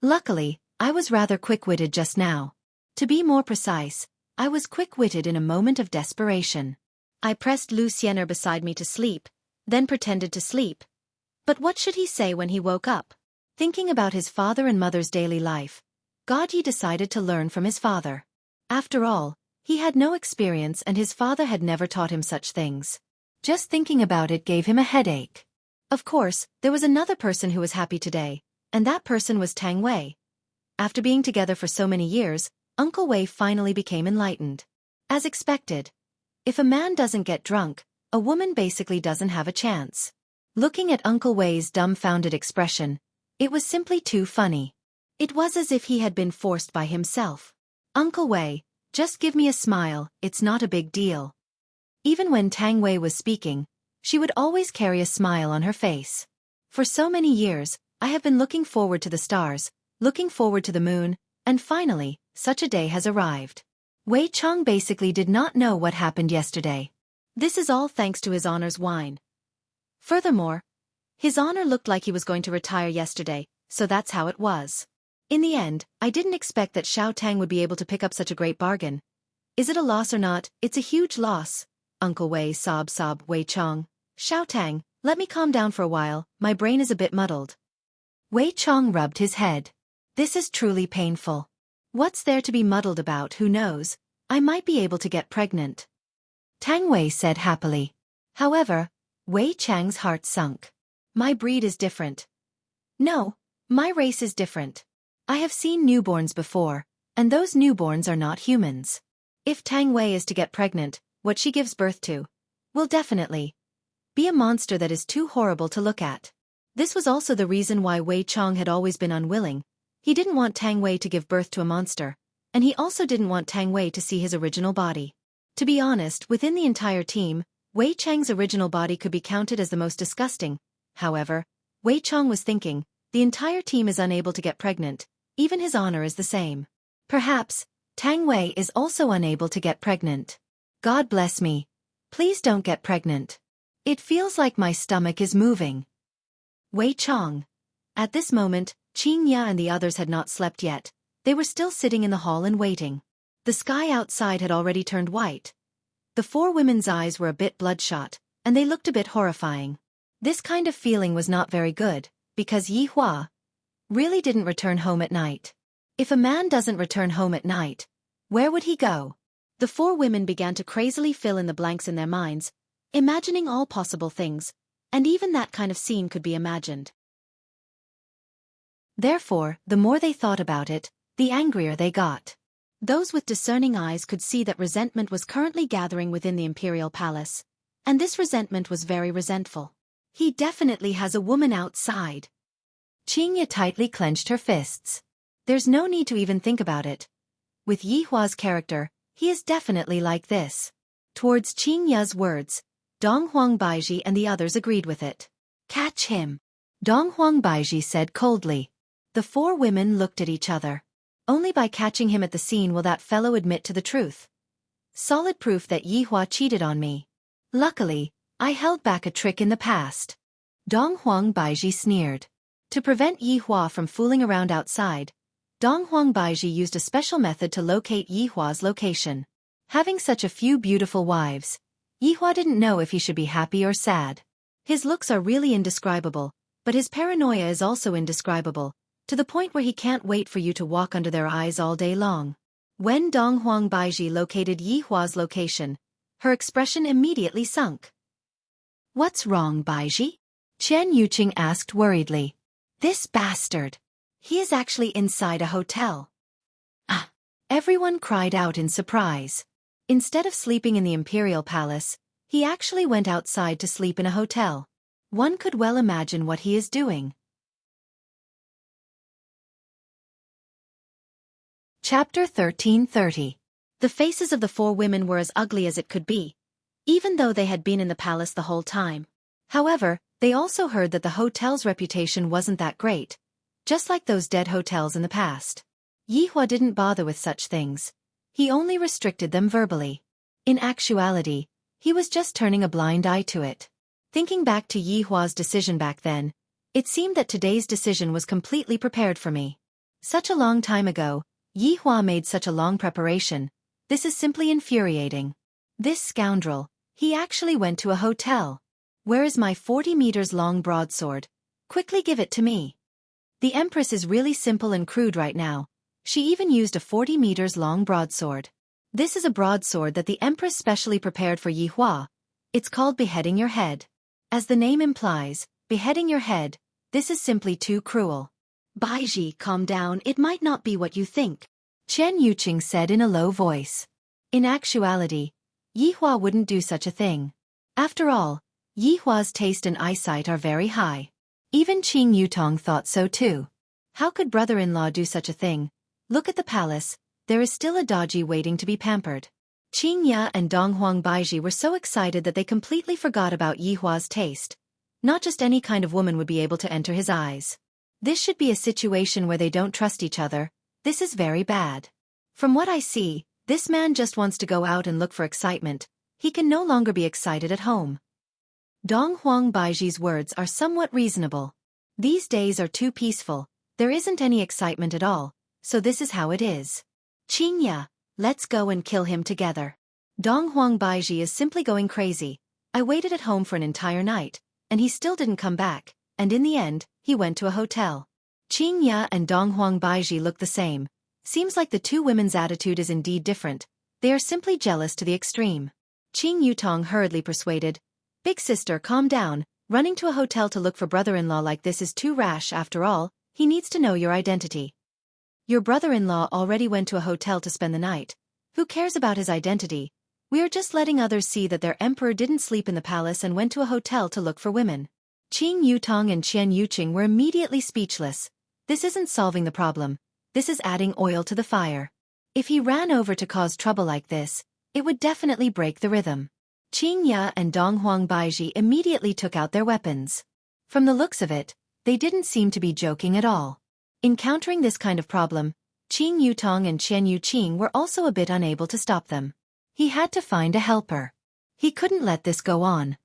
Luckily, I was rather quick-witted just now. To be more precise, I was quick-witted in a moment of desperation. I pressed Lucien beside me to sleep, then pretended to sleep. But what should he say when he woke up? Thinking about his father and mother's daily life, Gaudi decided to learn from his father. After all, he had no experience and his father had never taught him such things. Just thinking about it gave him a headache. Of course, there was another person who was happy today, and that person was Tang Wei. After being together for so many years, Uncle Wei finally became enlightened. As expected, if a man doesn't get drunk, a woman basically doesn't have a chance. Looking at Uncle Wei's dumbfounded expression, it was simply too funny. It was as if he had been forced by himself. Uncle Wei, just give me a smile, it's not a big deal. Even when Tang Wei was speaking, she would always carry a smile on her face. For so many years, I have been looking forward to the stars, looking forward to the moon, and finally, such a day has arrived. Wei Chong basically did not know what happened yesterday. This is all thanks to His Honor's wine. Furthermore, His Honor looked like he was going to retire yesterday, so that's how it was. In the end, I didn't expect that Xiao Tang would be able to pick up such a great bargain. Is it a loss or not? It's a huge loss. Uncle Wei sob Wei Chong. Xiao Tang, let me calm down for a while, my brain is a bit muddled. Wei Chong rubbed his head. This is truly painful. What's there to be muddled about, who knows? I might be able to get pregnant. Tang Wei said happily. However, Wei Chang's heart sunk. My breed is different. No, my race is different. I have seen newborns before, and those newborns are not humans. If Tang Wei is to get pregnant, what she gives birth to will definitely be a monster that is too horrible to look at. This was also the reason why Wei Chong had always been unwilling. He didn't want Tang Wei to give birth to a monster, and he also didn't want Tang Wei to see his original body. To be honest, within the entire team, Wei Chang's original body could be counted as the most disgusting. However, Wei Chong was thinking, the entire team is unable to get pregnant, even His Honor is the same. Perhaps, Tang Wei is also unable to get pregnant. God bless me. Please don't get pregnant. It feels like my stomach is moving. Wei Chong. At this moment, Qing Ya and the others had not slept yet. They were still sitting in the hall and waiting. The sky outside had already turned white. The four women's eyes were a bit bloodshot, and they looked a bit horrifying. This kind of feeling was not very good, because Yi Hua really didn't return home at night. If a man doesn't return home at night, where would he go? The four women began to crazily fill in the blanks in their minds, imagining all possible things, and even that kind of scene could be imagined. Therefore, the more they thought about it, the angrier they got. Those with discerning eyes could see that resentment was currently gathering within the imperial palace, and this resentment was very resentful. He definitely has a woman outside. Qing Ya tightly clenched her fists. There's no need to even think about it. With Yi Hua's character, he is definitely like this. Towards Qing Ya's words, Dong Huang Baiji and the others agreed with it. Catch him, Dong Huang Baiji said coldly. The four women looked at each other. Only by catching him at the scene will that fellow admit to the truth. Solid proof that Yi Hua cheated on me. Luckily, I held back a trick in the past. Dong Huang Baiji sneered. To prevent Yi Hua from fooling around outside, Dong Huang Baiji used a special method to locate Yi Hua's location. Having such a few beautiful wives, Yi Hua didn't know if he should be happy or sad. His looks are really indescribable, but his paranoia is also indescribable, to the point where he can't wait for you to walk under their eyes all day long. When Dong Huang Baiji located Yi Hua's location, her expression immediately sunk. What's wrong, Baiji? Chen Yuqing asked worriedly. This bastard. He is actually inside a hotel. Ah! Everyone cried out in surprise. Instead of sleeping in the imperial palace, he actually went outside to sleep in a hotel. One could well imagine what he is doing. Chapter 1330. The faces of the four women were as ugly as it could be, even though they had been in the palace the whole time. However, they also heard that the hotel's reputation wasn't that great, just like those dead hotels in the past. Yi Hua didn't bother with such things. He only restricted them verbally. In actuality, he was just turning a blind eye to it. Thinking back to Yi Hua's decision back then, it seemed that today's decision was completely prepared for me. Such a long time ago, Yi Hua made such a long preparation, This is simply infuriating. This scoundrel, he actually went to a hotel. Where is my 40 meters long broadsword? Quickly give it to me. The Empress is really simple and crude right now. She even used a 40 meters long broadsword. This is a broadsword that the Empress specially prepared for Yi Hua. It's called beheading your head. As the name implies, beheading your head, this is simply too cruel. Baiji, calm down, it might not be what you think, Chen Yuqing said in a low voice. In actuality, Yi Hua wouldn't do such a thing. After all, Yi Hua's taste and eyesight are very high. Even Qing Yutong thought so too. How could brother-in-law do such a thing? Look at the palace, there is still a Daji waiting to be pampered. Qing Ya and Donghuang Baiji were so excited that they completely forgot about Yi Hua's taste. Not just any kind of woman would be able to enter his eyes. This should be a situation where they don't trust each other. This is very bad. From what I see, this man just wants to go out and look for excitement. He can no longer be excited at home. Donghuang Baiji's words are somewhat reasonable. These days are too peaceful, there isn't any excitement at all, so this is how it is. Qing Ya, let's go and kill him together. Donghuang Baiji is simply going crazy. I waited at home for an entire night, and he still didn't come back, and in the end, he went to a hotel. Qing Ya and Donghuang Baiji look the same. Seems like the two women's attitude is indeed different. They are simply jealous to the extreme. Qing Yutong hurriedly persuaded, "Big sister, calm down. Running to a hotel to look for brother-in-law like this is too rash. After all, he needs to know your identity. Your brother-in-law already went to a hotel to spend the night. Who cares about his identity? We are just letting others see that their emperor didn't sleep in the palace and went to a hotel to look for women." Qing Yutong and Chen Yuqing were immediately speechless. This isn't solving the problem. This is adding oil to the fire. If he ran over to cause trouble like this, it would definitely break the rhythm. Qing Ya and Donghuang Baiji immediately took out their weapons. From the looks of it, they didn't seem to be joking at all. Encountering this kind of problem, Qing Yutong and Chen Yuqing were also a bit unable to stop them. He had to find a helper. He couldn't let this go on.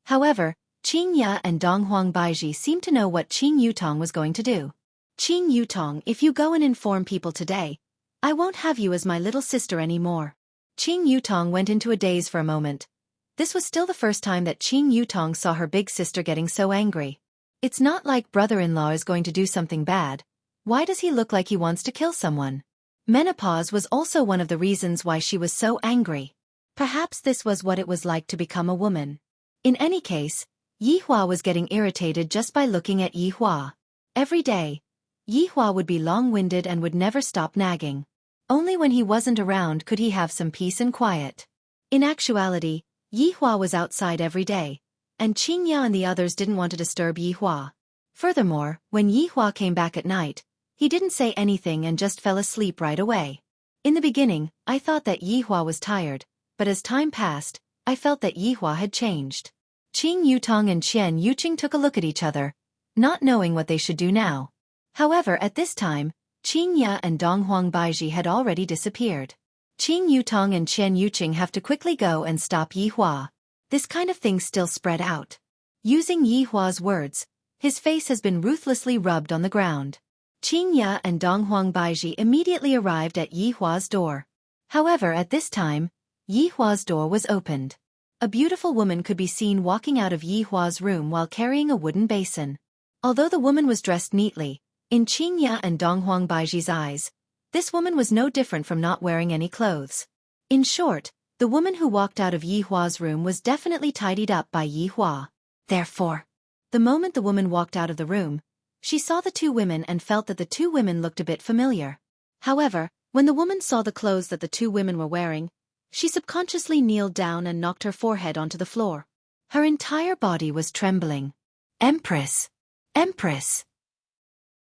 However, Qing Ya and Donghuang Baiji seemed to know what Qing Yutong was going to do. "Qing Yutong, if you go and inform people today, I won't have you as my little sister anymore." Qing Yutong went into a daze for a moment. This was still the first time that Qing Yutong saw her big sister getting so angry. It's not like brother-in-law is going to do something bad. Why does he look like he wants to kill someone? Menopause was also one of the reasons why she was so angry. Perhaps this was what it was like to become a woman. In any case, Yi Hua was getting irritated just by looking at Yi Hua. Every day, Yi Hua would be long-winded and would never stop nagging. Only when he wasn't around could he have some peace and quiet. In actuality, Yi Hua was outside every day, and Qing Ya and the others didn't want to disturb Yi Hua. Furthermore, when Yi Hua came back at night, he didn't say anything and just fell asleep right away. In the beginning, I thought that Yi Hua was tired, but as time passed, I felt that Yi Hua had changed. Qing Yutong and Chen Yuqing took a look at each other, not knowing what they should do now. However, at this time, Qing Ya and Donghuang Baiji had already disappeared. Qing Yutong and Chen Yuqing have to quickly go and stop Yi Hua. This kind of thing still spread out. Using Yi Hua's words, his face has been ruthlessly rubbed on the ground. Qing Ya and Donghuang Baiji immediately arrived at Yi Hua's door. However, at this time, Yi Hua's door was opened. A beautiful woman could be seen walking out of Yi Hua's room while carrying a wooden basin. Although the woman was dressed neatly, in Qing Ya and Donghuang Baiji's eyes, this woman was no different from not wearing any clothes. In short, the woman who walked out of Yi Hua's room was definitely tidied up by Yi Hua. Therefore, the moment the woman walked out of the room, she saw the two women and felt that the two women looked a bit familiar. However, when the woman saw the clothes that the two women were wearing, she subconsciously kneeled down and knocked her forehead onto the floor. Her entire body was trembling. "Empress! Empress!"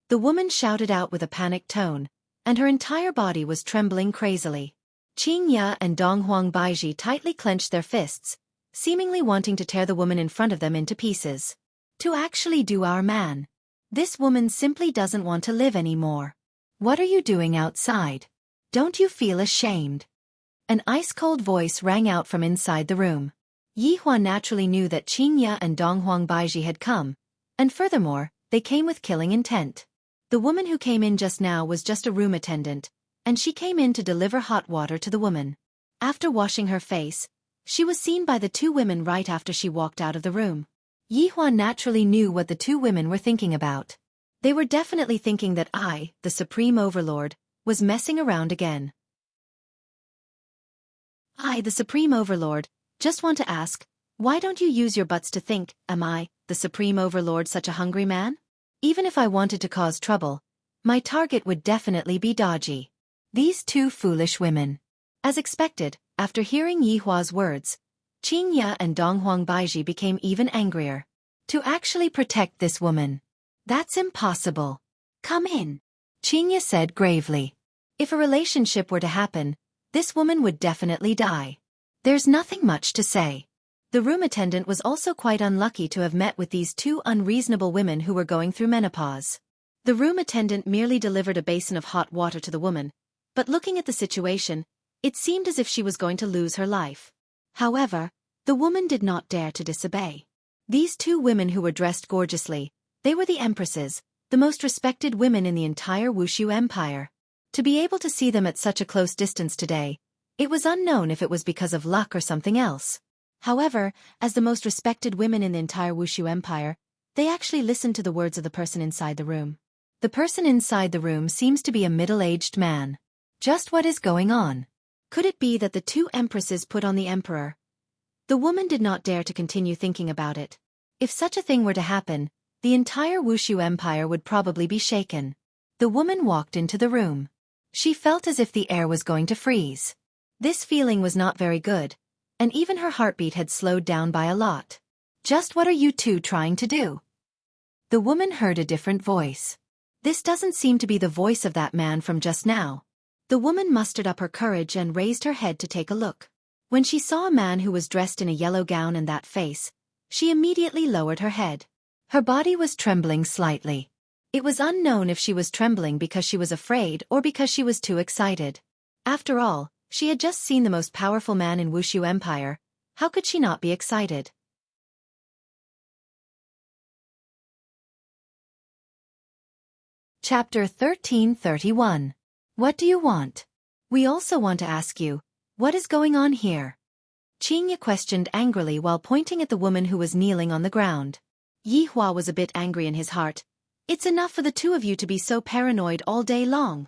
The woman shouted out with a panicked tone, and her entire body was trembling crazily. Qing Ya and Donghuang Baiji tightly clenched their fists, seemingly wanting to tear the woman in front of them into pieces. To actually do our man. This woman simply doesn't want to live anymore. What are you doing outside? Don't you feel ashamed? An ice-cold voice rang out from inside the room. Yi Hua naturally knew that Qing Ya and Donghuang Baiji had come, and furthermore, they came with killing intent. The woman who came in just now was just a room attendant. and she came in to deliver hot water to the woman. After washing her face, she was seen by the two women right after she walked out of the room. Yihua naturally knew what the two women were thinking about. They were definitely thinking that I, the Supreme Overlord, was messing around again. I, the Supreme Overlord, just want to ask, why don't you use your butts to think, am I, the Supreme Overlord, such a hungry man? Even if I wanted to cause trouble, my target would definitely be dodgy. These two foolish women. As expected, after hearing Yihua's words, Qingya and Donghuang Baiji became even angrier. To actually protect this woman. That's impossible. Come in. Qingya said gravely. If a relationship were to happen, this woman would definitely die. There's nothing much to say. The room attendant was also quite unlucky to have met with these two unreasonable women who were going through menopause. The room attendant merely delivered a basin of hot water to the woman, but looking at the situation, it seemed as if she was going to lose her life. However, the woman did not dare to disobey. These two women who were dressed gorgeously, they were the empresses, the most respected women in the entire Wuxia Empire. To be able to see them at such a close distance today, it was unknown if it was because of luck or something else. However, as the most respected women in the entire Wuxia Empire, they actually listened to the words of the person inside the room. The person inside the room seems to be a middle-aged man. Just what is going on? Could it be that the two empresses put on the emperor? The woman did not dare to continue thinking about it. If such a thing were to happen, the entire Wuxia Empire would probably be shaken. The woman walked into the room. She felt as if the air was going to freeze. This feeling was not very good, and even her heartbeat had slowed down by a lot. Just what are you two trying to do? The woman heard a different voice. This doesn't seem to be the voice of that man from just now. The woman mustered up her courage and raised her head to take a look. When she saw a man who was dressed in a yellow gown and that face, she immediately lowered her head. Her body was trembling slightly. It was unknown if she was trembling because she was afraid or because she was too excited. After all, she had just seen the most powerful man in Wuxia Empire. How could she not be excited? Chapter 1331. What do you want? We also want to ask you, what is going on here? Qingya questioned angrily while pointing at the woman who was kneeling on the ground. Yihua was a bit angry in his heart. It's enough for the two of you to be so paranoid all day long.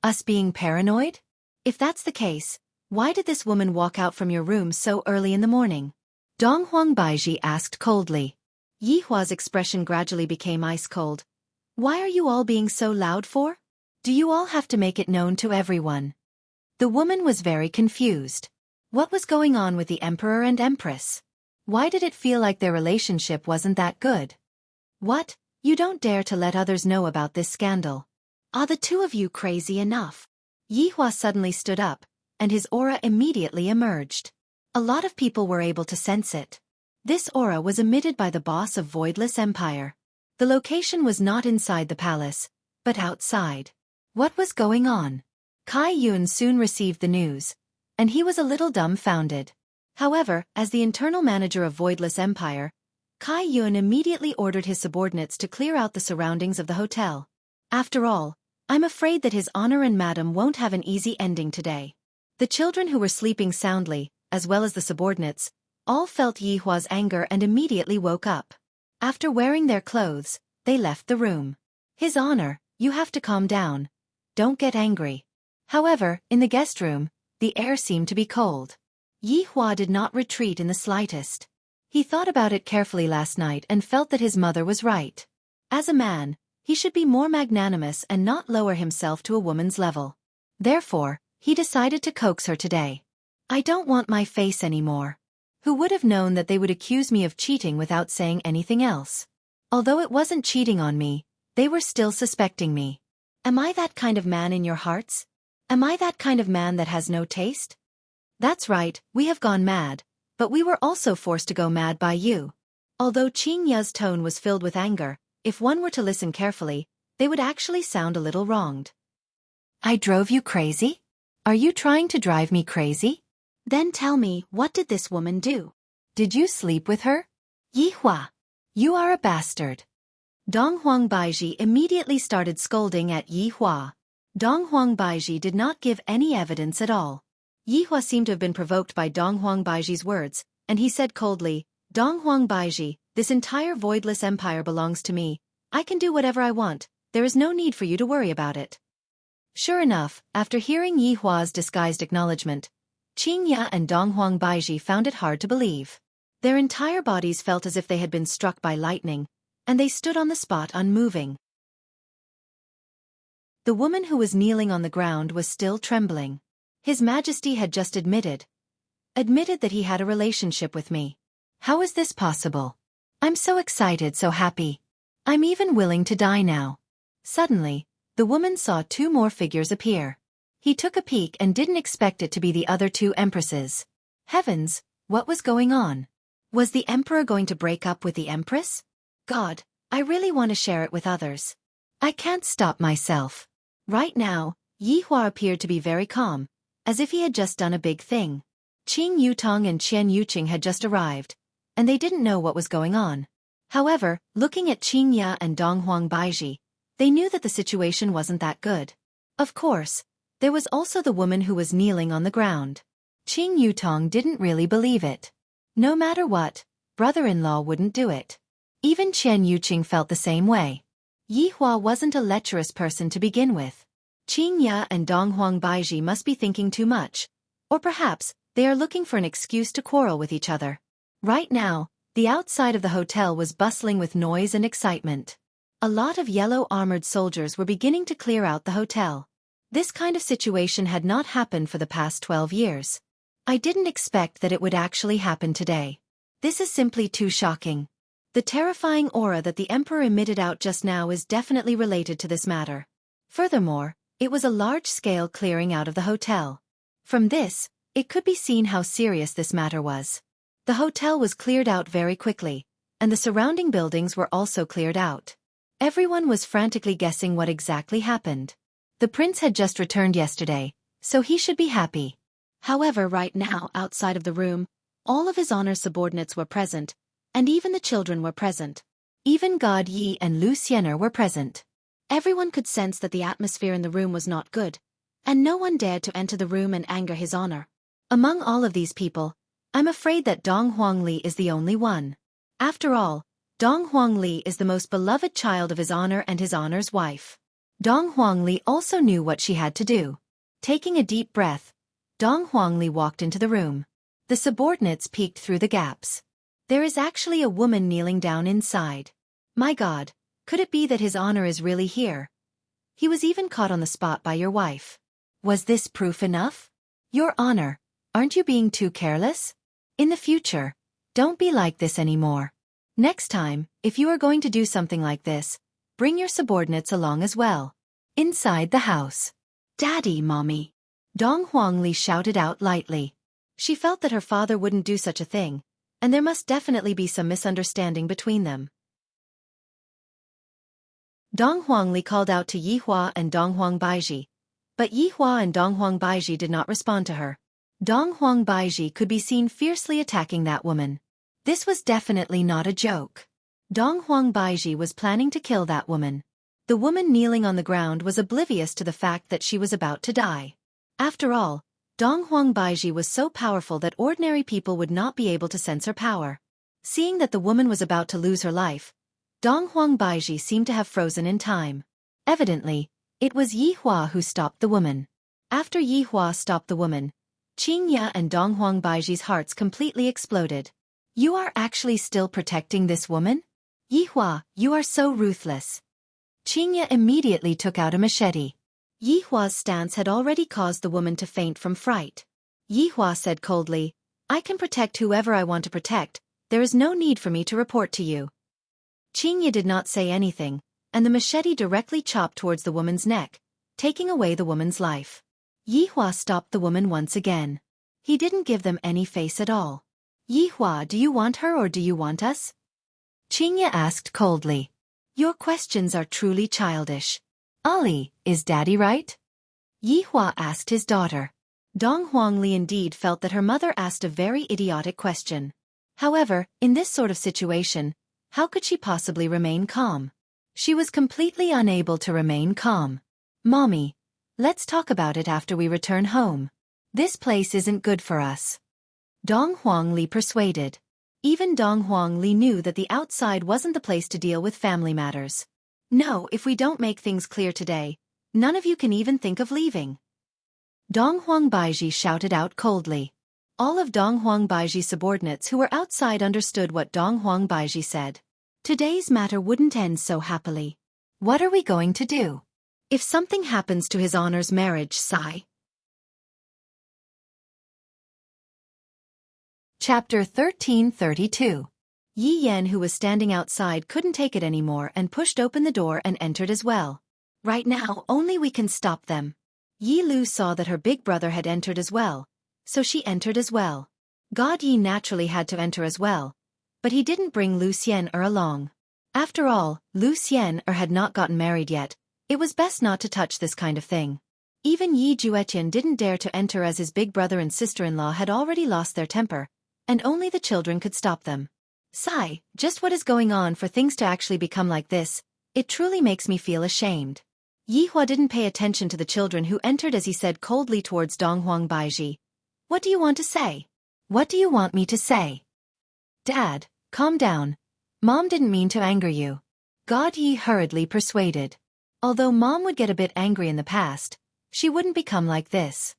Us being paranoid? If that's the case, why did this woman walk out from your room so early in the morning? Donghuang Baiji asked coldly. Yihua's expression gradually became ice cold. Why are you all being so loud for? Do you all have to make it known to everyone? The woman was very confused. What was going on with the emperor and empress? Why did it feel like their relationship wasn't that good? What? You don't dare to let others know about this scandal. Are the two of you crazy enough? Yihua suddenly stood up, and his aura immediately emerged. A lot of people were able to sense it. This aura was emitted by the boss of Voidless Empire. The location was not inside the palace, but outside. What was going on? Kai Yun soon received the news, and he was a little dumbfounded. However, as the internal manager of Voidless Empire, Kai Yun immediately ordered his subordinates to clear out the surroundings of the hotel. After all, I'm afraid that his honor and madam won't have an easy ending today. The children who were sleeping soundly, as well as the subordinates, all felt Yihua's anger and immediately woke up. After wearing their clothes, they left the room. His honor, you have to calm down. Don't get angry. However, in the guest room, the air seemed to be cold. Yihua did not retreat in the slightest. He thought about it carefully last night and felt that his mother was right. As a man, he should be more magnanimous and not lower himself to a woman's level. Therefore, he decided to coax her today. I don't want my face anymore. Who would have known that they would accuse me of cheating without saying anything else? Although it wasn't cheating on me, they were still suspecting me. Am I that kind of man in your hearts? Am I that kind of man that has no taste? That's right, we have gone mad, but we were also forced to go mad by you. Although Qingya's tone was filled with anger, if one were to listen carefully, they would actually sound a little wronged. I drove you crazy? Are you trying to drive me crazy? Then tell me, what did this woman do? Did you sleep with her? Yihua, you are a bastard. Donghuang Baiji immediately started scolding at Yihua. Dong Huang Baiji did not give any evidence at all. Yi Hua seemed to have been provoked by Dong Huang Baiji's words, and he said coldly, Dong Huang Baiji, this entire voidless empire belongs to me. I can do whatever I want, there is no need for you to worry about it. Sure enough, after hearing Yi Hua's disguised acknowledgement, Qing Ya and Dong Huang Baiji found it hard to believe. Their entire bodies felt as if they had been struck by lightning, and they stood on the spot unmoving. The woman who was kneeling on the ground was still trembling. His Majesty had just admitted that he had a relationship with me. How is this possible? I'm so excited, so happy. I'm even willing to die now. Suddenly, the woman saw two more figures appear. He took a peek and didn't expect it to be the other two empresses. Heavens, what was going on? Was the emperor going to break up with the empress? God, I really want to share it with others. I can't stop myself. Right now, Yi Hua appeared to be very calm, as if he had just done a big thing. Qing Yutong and Qian Yuqing had just arrived, and they didn't know what was going on. However, looking at Qing Ya and Dong Huang Baiji, they knew that the situation wasn't that good. Of course, there was also the woman who was kneeling on the ground. Qing Yutong didn't really believe it. No matter what, brother-in-law wouldn't do it. Even Qian Yuqing felt the same way. Yi Hua wasn't a lecherous person to begin with. Qing Ya and Dong Huang Baiji must be thinking too much, or perhaps they are looking for an excuse to quarrel with each other. Right now, the outside of the hotel was bustling with noise and excitement. A lot of yellow armored soldiers were beginning to clear out the hotel. This kind of situation had not happened for the past 12 years. I didn't expect that it would actually happen today. This is simply too shocking. The terrifying aura that the emperor emitted out just now is definitely related to this matter. Furthermore, it was a large-scale clearing out of the hotel. From this, it could be seen how serious this matter was. The hotel was cleared out very quickly, and the surrounding buildings were also cleared out. Everyone was frantically guessing what exactly happened. The prince had just returned yesterday, so he should be happy. However, right now, outside of the room, all of his honor subordinates were present, and even the children were present. Even God Yi and Lu Xiener were present. Everyone could sense that the atmosphere in the room was not good, and no one dared to enter the room and anger his honor. Among all of these people, I'm afraid that Dong Huang Li is the only one. After all, Dong Huang Li is the most beloved child of his honor and his honor's wife. Dong Huang Li also knew what she had to do. Taking a deep breath, Dong Huang Li walked into the room. The subordinates peeked through the gaps. There is actually a woman kneeling down inside. My God, could it be that his honor is really here? He was even caught on the spot by your wife. Was this proof enough? Your honor, aren't you being too careless? In the future, don't be like this anymore. Next time, if you are going to do something like this, bring your subordinates along as well. Inside the house. Daddy, Mommy. Dong Huang Li shouted out lightly. She felt that her father wouldn't do such a thing, and there must definitely be some misunderstanding between them. Dong Huang Li called out to Yi Hua and Dong Huang Baiji, but Yi Hua and Dong Huang Baiji did not respond to her. Dong Huang Baiji could be seen fiercely attacking that woman. This was definitely not a joke. Dong Huang Baiji was planning to kill that woman. The woman kneeling on the ground was oblivious to the fact that she was about to die. After all, Dong Huang Baiji was so powerful that ordinary people would not be able to sense her power. Seeing that the woman was about to lose her life, Dong Huang Baiji seemed to have frozen in time. Evidently, it was Yi Hua who stopped the woman. After Yi Hua stopped the woman, Qing Ya and Dong Huang Baiji's hearts completely exploded. You are actually still protecting this woman? Yi Hua, you are so ruthless. Qing Ya immediately took out a machete. Yi Hua's stance had already caused the woman to faint from fright. Yi Hua said coldly, I can protect whoever I want to protect, there is no need for me to report to you. Qing Ya did not say anything, and the machete directly chopped towards the woman's neck, taking away the woman's life. Yi Hua stopped the woman once again. He didn't give them any face at all. Yi Hua, do you want her or do you want us? Qing Ya asked coldly. Your questions are truly childish. Ali, is Daddy right? Yi Hua asked his daughter. Dong Huang Li indeed felt that her mother asked a very idiotic question. However, in this sort of situation, how could she possibly remain calm? She was completely unable to remain calm. Mommy, Let's talk about it after we return home. This place isn't good for us. Dong Huangli persuaded. Even Dong Huangli knew that the outside wasn't the place to deal with family matters. No, if we don't make things clear today, none of you can even think of leaving. Dong Huangbaiji shouted out coldly. All of Dong Huangbaiji's subordinates who were outside understood what Dong Huangbaiji said. Today's matter wouldn't end so happily. What are we going to do? If something happens to his honor's marriage, sigh. Chapter 1332. Yi Yan, who was standing outside, couldn't take it anymore and pushed open the door and entered as well. Right now, only we can stop them. Yi Lu saw that her big brother had entered as well, so she entered as well. God Yi naturally had to enter as well, but he didn't bring Lu Xian along. After all, Lu Xian had not gotten married yet. It was best not to touch this kind of thing. Even Yi Juetian didn't dare to enter as his big brother and sister-in-law had already lost their temper, and only the children could stop them. Sigh, just what is going on for things to actually become like this? It truly makes me feel ashamed. Yi Hua didn't pay attention to the children who entered as he said coldly towards Dong Huangbaiji. What do you want to say? What do you want me to say? Dad, calm down. Mom didn't mean to anger you. God Yi hurriedly persuaded. Although Mom would get a bit angry in the past, she wouldn't become like this.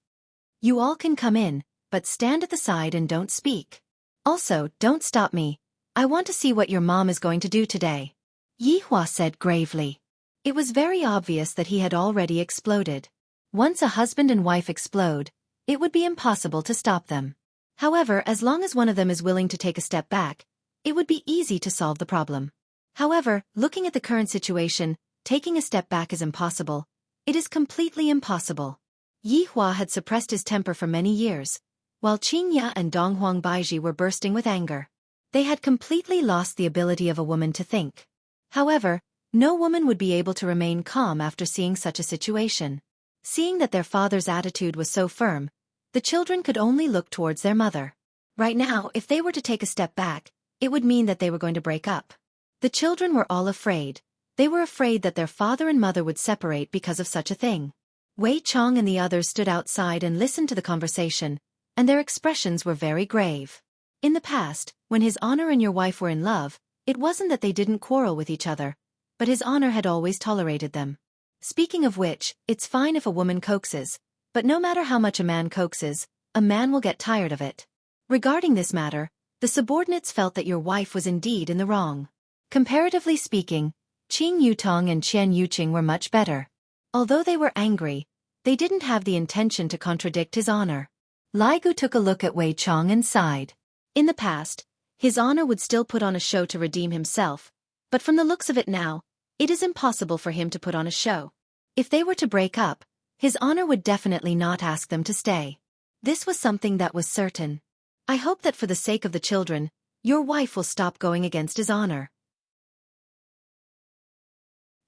You all can come in, but stand at the side and don't speak. Also, don't stop me. I want to see what your mom is going to do today. Yi Hua said gravely. It was very obvious that he had already exploded. Once a husband and wife explode, it would be impossible to stop them. However, as long as one of them is willing to take a step back, it would be easy to solve the problem. However, looking at the current situation, taking a step back is impossible. It is completely impossible. Yi Hua had suppressed his temper for many years, while Qing Ya and Dong Huangbaiji were bursting with anger. They had completely lost the ability of a woman to think. However, no woman would be able to remain calm after seeing such a situation. Seeing that their father's attitude was so firm, the children could only look towards their mother. Right now, if they were to take a step back, it would mean that they were going to break up. The children were all afraid. They were afraid that their father and mother would separate because of such a thing. Wei Chong and the others stood outside and listened to the conversation, and their expressions were very grave. In the past, when his honor and your wife were in love, it wasn't that they didn't quarrel with each other, but his honor had always tolerated them. Speaking of which, it's fine if a woman coaxes, but no matter how much a man coaxes, a man will get tired of it. Regarding this matter, the subordinates felt that your wife was indeed in the wrong. Comparatively speaking, Qing Yutong and Qian Yuqing were much better. Although they were angry, they didn't have the intention to contradict his honor. Lai Gu took a look at Wei Chong and sighed. In the past, his honor would still put on a show to redeem himself, but from the looks of it now, it is impossible for him to put on a show. If they were to break up, his honor would definitely not ask them to stay. This was something that was certain. I hope that for the sake of the children, your wife will stop going against his honor.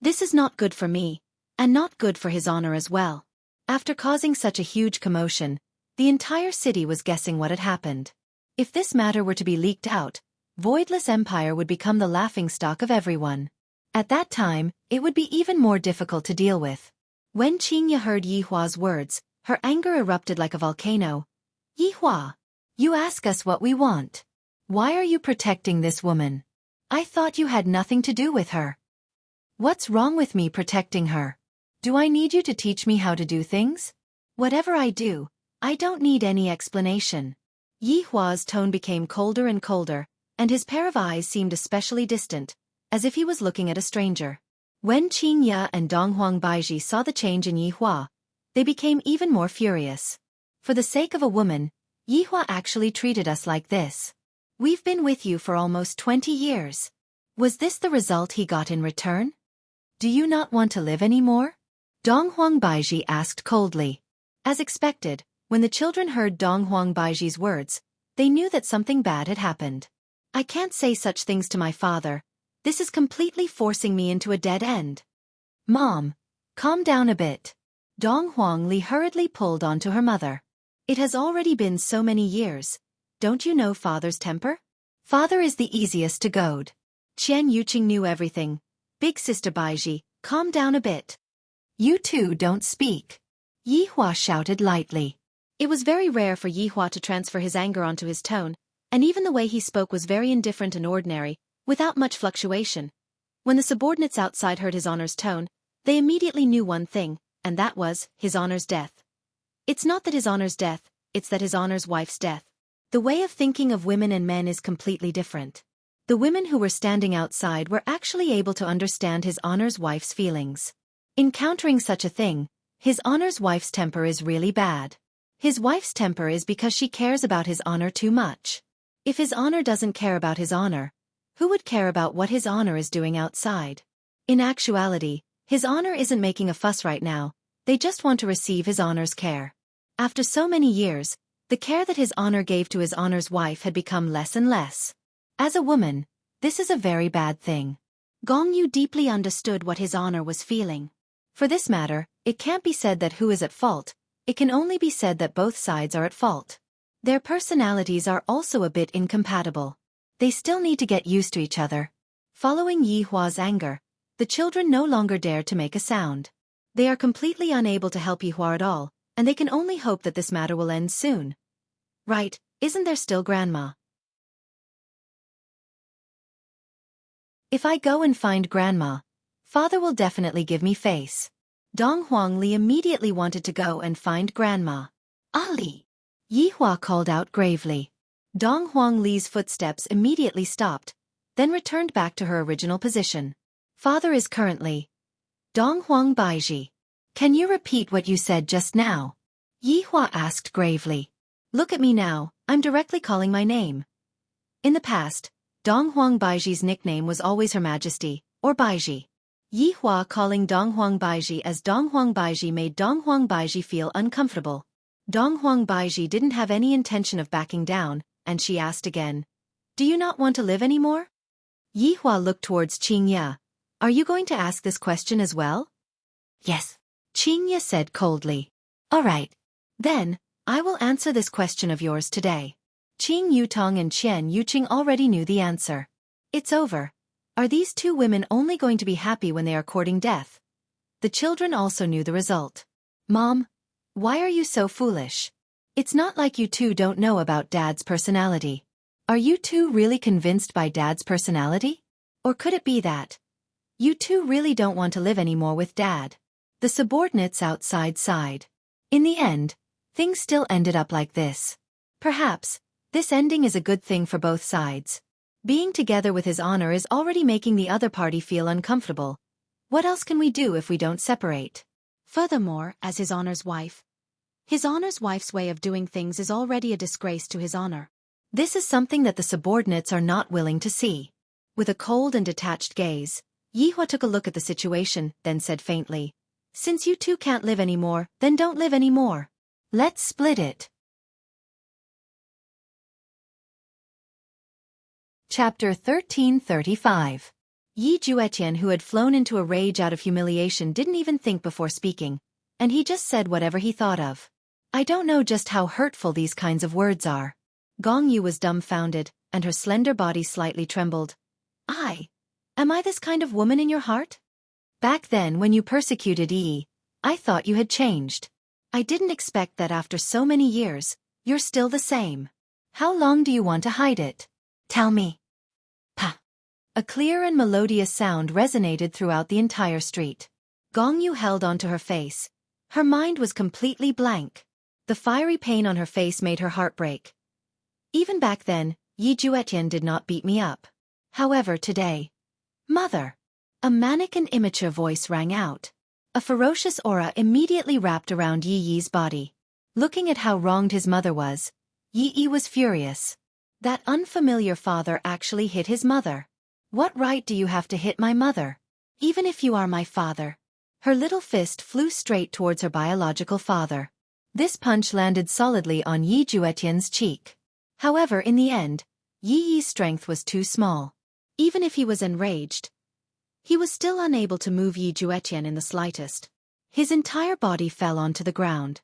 This is not good for me, and not good for his honor as well. After causing such a huge commotion, the entire city was guessing what had happened. If this matter were to be leaked out, Voidless Empire would become the laughingstock of everyone. At that time, it would be even more difficult to deal with. When Qingya heard Yi Hua's words, her anger erupted like a volcano. Yi Hua, you ask us what we want. Why are you protecting this woman? I thought you had nothing to do with her. What's wrong with me protecting her? Do I need you to teach me how to do things? Whatever I do, I don't need any explanation. Yi Hua's tone became colder and colder, and his pair of eyes seemed especially distant, as if he was looking at a stranger. When Qing Ya and Dong Huangbaiji saw the change in Yi Hua, they became even more furious. For the sake of a woman, Yi Hua actually treated us like this. We've been with you for almost 20 years. Was this the result he got in return? Do you not want to live anymore? Dong Huangbaiji asked coldly. As expected, when the children heard Dong Huangbaiji's words, they knew that something bad had happened. I can't say such things to my father. This is completely forcing me into a dead end. Mom, calm down a bit. Dong Huangli hurriedly pulled onto her mother. It has already been so many years. Don't you know father's temper? Father is the easiest to goad. Qian Yuqing knew everything. Big sister Baiji, calm down a bit. You two don't speak. Yi Hua shouted lightly. It was very rare for Yi Hua to transfer his anger onto his tone, and even the way he spoke was very indifferent and ordinary, without much fluctuation. When the subordinates outside heard His Honor's tone, they immediately knew one thing, and that was His Honor's death. It's not that His Honor's death, it's that His Honor's wife's death. The way of thinking of women and men is completely different. The women who were standing outside were actually able to understand His Honor's wife's feelings. Encountering such a thing, His Honor's wife's temper is really bad. His wife's temper is because she cares about His Honor too much. If His Honor doesn't care about His Honor, who would care about what His Honor is doing outside? In actuality, His Honor isn't making a fuss right now, they just want to receive His Honor's care. After so many years, the care that His Honor gave to His Honor's wife had become less and less. As a woman, this is a very bad thing. Gong Yu deeply understood what His Honor was feeling. For this matter, it can't be said that who is at fault, it can only be said that both sides are at fault. Their personalities are also a bit incompatible. They still need to get used to each other. Following Yi Hua's anger, the children no longer dare to make a sound. They are completely unable to help Yi Hua at all, and they can only hope that this matter will end soon. Right, isn't there still Grandma? If I go and find Grandma, Father will definitely give me face. Dong Huangli immediately wanted to go and find Grandma. Ali! Yi Hua called out gravely. Dong Huangli's footsteps immediately stopped, then returned back to her original position. Father is currently Dong Huang Baiji. Can you repeat what you said just now? Yi Hua asked gravely. Look at me now, I'm directly calling my name. In the past, Dong Huang Baiji's nickname was always Her Majesty, or Baiji. Yi Hua calling Dong Huang Baiji as Dong Huang Baiji made Dong Huang Baiji feel uncomfortable. Dong Huang Baiji didn't have any intention of backing down, and she asked again. Do you not want to live anymore? Yi Hua looked towards Qing Ya. Are you going to ask this question as well? Yes, Qing Ya said coldly. All right. Then, I will answer this question of yours today. Qing Yutong and Qian Yuqing already knew the answer. It's over. Are these two women only going to be happy when they are courting death? The children also knew the result. Mom, why are you so foolish? It's not like you two don't know about Dad's personality. Are you two really convinced by Dad's personality? Or could it be that you two really don't want to live anymore with Dad? The subordinates outside sighed. In the end, things still ended up like this. Perhaps, this ending is a good thing for both sides. Being together with His Honor is already making the other party feel uncomfortable. What else can we do if we don't separate? Furthermore, as His Honor's wife, His Honor's wife's way of doing things is already a disgrace to His Honor. This is something that the subordinates are not willing to see. With a cold and detached gaze, Yi Hua took a look at the situation, then said faintly, Since you two can't live anymore, then don't live anymore. Let's split it. Chapter 1335. Yi Juetian, who had flown into a rage out of humiliation, didn't even think before speaking, and he just said whatever he thought of. I don't know just how hurtful these kinds of words are. Gong Yu was dumbfounded, and her slender body slightly trembled. Am I this kind of woman in your heart? Back then when you persecuted Yi, I thought you had changed. I didn't expect that after so many years, you're still the same. How long do you want to hide it? Tell me. Pa. A clear and melodious sound resonated throughout the entire street. Gong Yu held onto her face. Her mind was completely blank. The fiery pain on her face made her heart break. Even back then, Yi Juetian did not beat me up. However, today... Mother! A manic and immature voice rang out. A ferocious aura immediately wrapped around Yi Yi's body. Looking at how wronged his mother was, Yi Yi was furious. That unfamiliar father actually hit his mother. What right do you have to hit my mother? Even if you are my father. Her little fist flew straight towards her biological father. This punch landed solidly on Yi Juetian's cheek. However, in the end, Yi Yi's strength was too small. Even if he was enraged, he was still unable to move Yi Juetian in the slightest. His entire body fell onto the ground.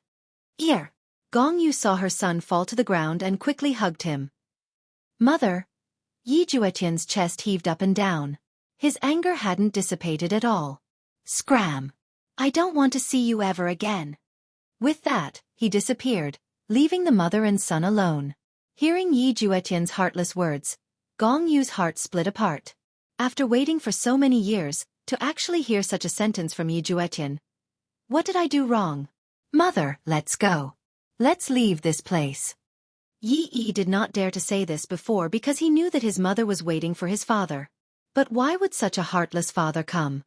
Here! Gong Yu saw her son fall to the ground and quickly hugged him. Mother! Yi Juetian's chest heaved up and down. His anger hadn't dissipated at all. Scram! I don't want to see you ever again. With that, he disappeared, leaving the mother and son alone. Hearing Yi Juetian's heartless words, Gong Yu's heart split apart. After waiting for so many years, to actually hear such a sentence from Yi Juetian. What did I do wrong? Mother, let's go. Let's leave this place. Yi did not dare to say this before because he knew that his mother was waiting for his father. But why would such a heartless father come?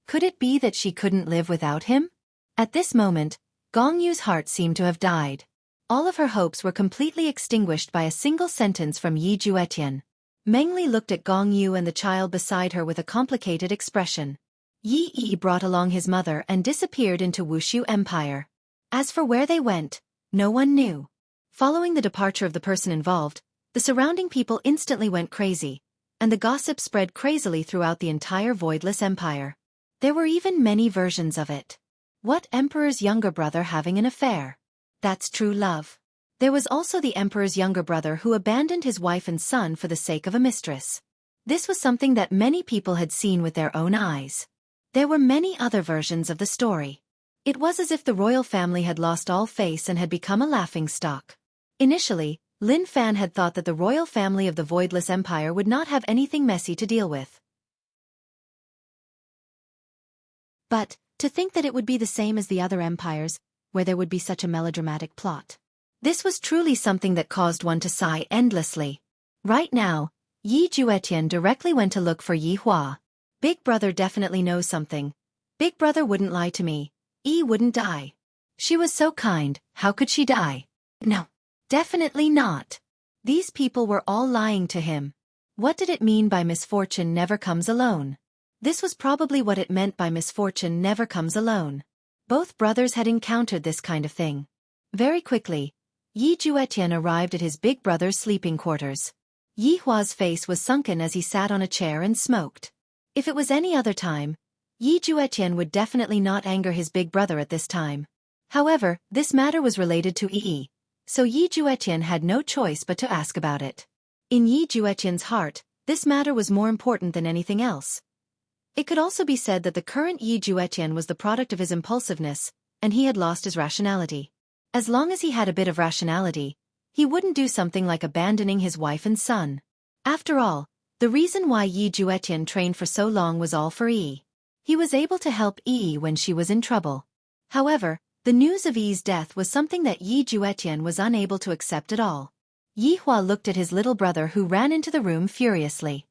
Could it be that she couldn't live without him? At this moment, Gong Yu's heart seemed to have died. All of her hopes were completely extinguished by a single sentence from Yi Juetian. Meng Li looked at Gong Yu and the child beside her with a complicated expression. Yi brought along his mother and disappeared into Wuxia Empire. As for where they went, no one knew. Following the departure of the person involved, the surrounding people instantly went crazy, and the gossip spread crazily throughout the entire Voidless Empire. There were even many versions of it. What Emperor's younger brother having an affair? That's true love. There was also the Emperor's younger brother who abandoned his wife and son for the sake of a mistress. This was something that many people had seen with their own eyes. There were many other versions of the story. It was as if the royal family had lost all face and had become a laughingstock. Initially, Lin Fan had thought that the royal family of the Voidless Empire would not have anything messy to deal with. But, to think that it would be the same as the other empires, where there would be such a melodramatic plot. This was truly something that caused one to sigh endlessly. Right now, Yi Juetian directly went to look for Yi Hua. Big brother definitely knows something. Big brother wouldn't lie to me. Yi wouldn't die. She was so kind, how could she die? No. Definitely not. These people were all lying to him. What did it mean by misfortune never comes alone? This was probably what it meant by misfortune never comes alone. Both brothers had encountered this kind of thing. Very quickly, Yi Juetian arrived at his big brother's sleeping quarters. Yi Hua's face was sunken as he sat on a chair and smoked. If it was any other time, Yi Juetian would definitely not anger his big brother at this time. However, this matter was related to Yi. So Yi Juetian had no choice but to ask about it. In Yi Juetian's heart, this matter was more important than anything else. It could also be said that the current Yi Juetian was the product of his impulsiveness, and he had lost his rationality. As long as he had a bit of rationality, he wouldn't do something like abandoning his wife and son. After all, the reason why Yi Juetian trained for so long was all for Yi. He was able to help Yi when she was in trouble. However, the news of Yi's death was something that Yi Juetian was unable to accept at all. Yi Hua looked at his little brother who ran into the room furiously.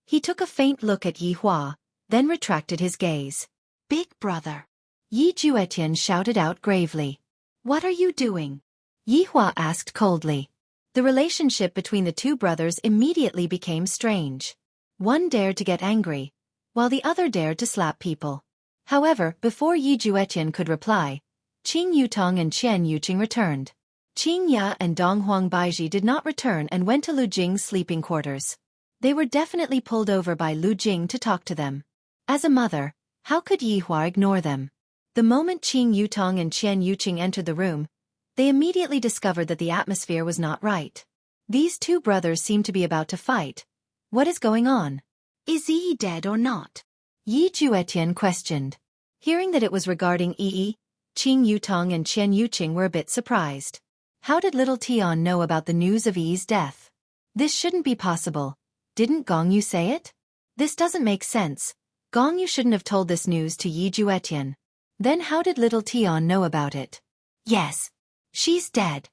He took a faint look at Yi Hua, then retracted his gaze. Big brother. Yi Juetian shouted out gravely. What are you doing? Yi Hua asked coldly. The relationship between the two brothers immediately became strange. One dared to get angry, while the other dared to slap people. However, before Yi Juetian could reply, Qing Yutong and Qian Yuqing returned. Qing Ya and Dong Huang Baiji did not return and went to Lu Jing's sleeping quarters. They were definitely pulled over by Lu Jing to talk to them. As a mother, how could Yi Hua ignore them? The moment Qing Yutong and Qian Yuqing entered the room, they immediately discovered that the atmosphere was not right. These two brothers seemed to be about to fight. What is going on? Is Yi dead or not? Yi Juetian questioned. Hearing that it was regarding Yi, Qing Yutong and Qian Yuqing were a bit surprised. How did little Tian know about the news of Yi's death? This shouldn't be possible. Didn't Gong Yu say it? This doesn't make sense. Gong Yu shouldn't have told this news to Yi Juetian. Then how did little Tian know about it? Yes. She's dead.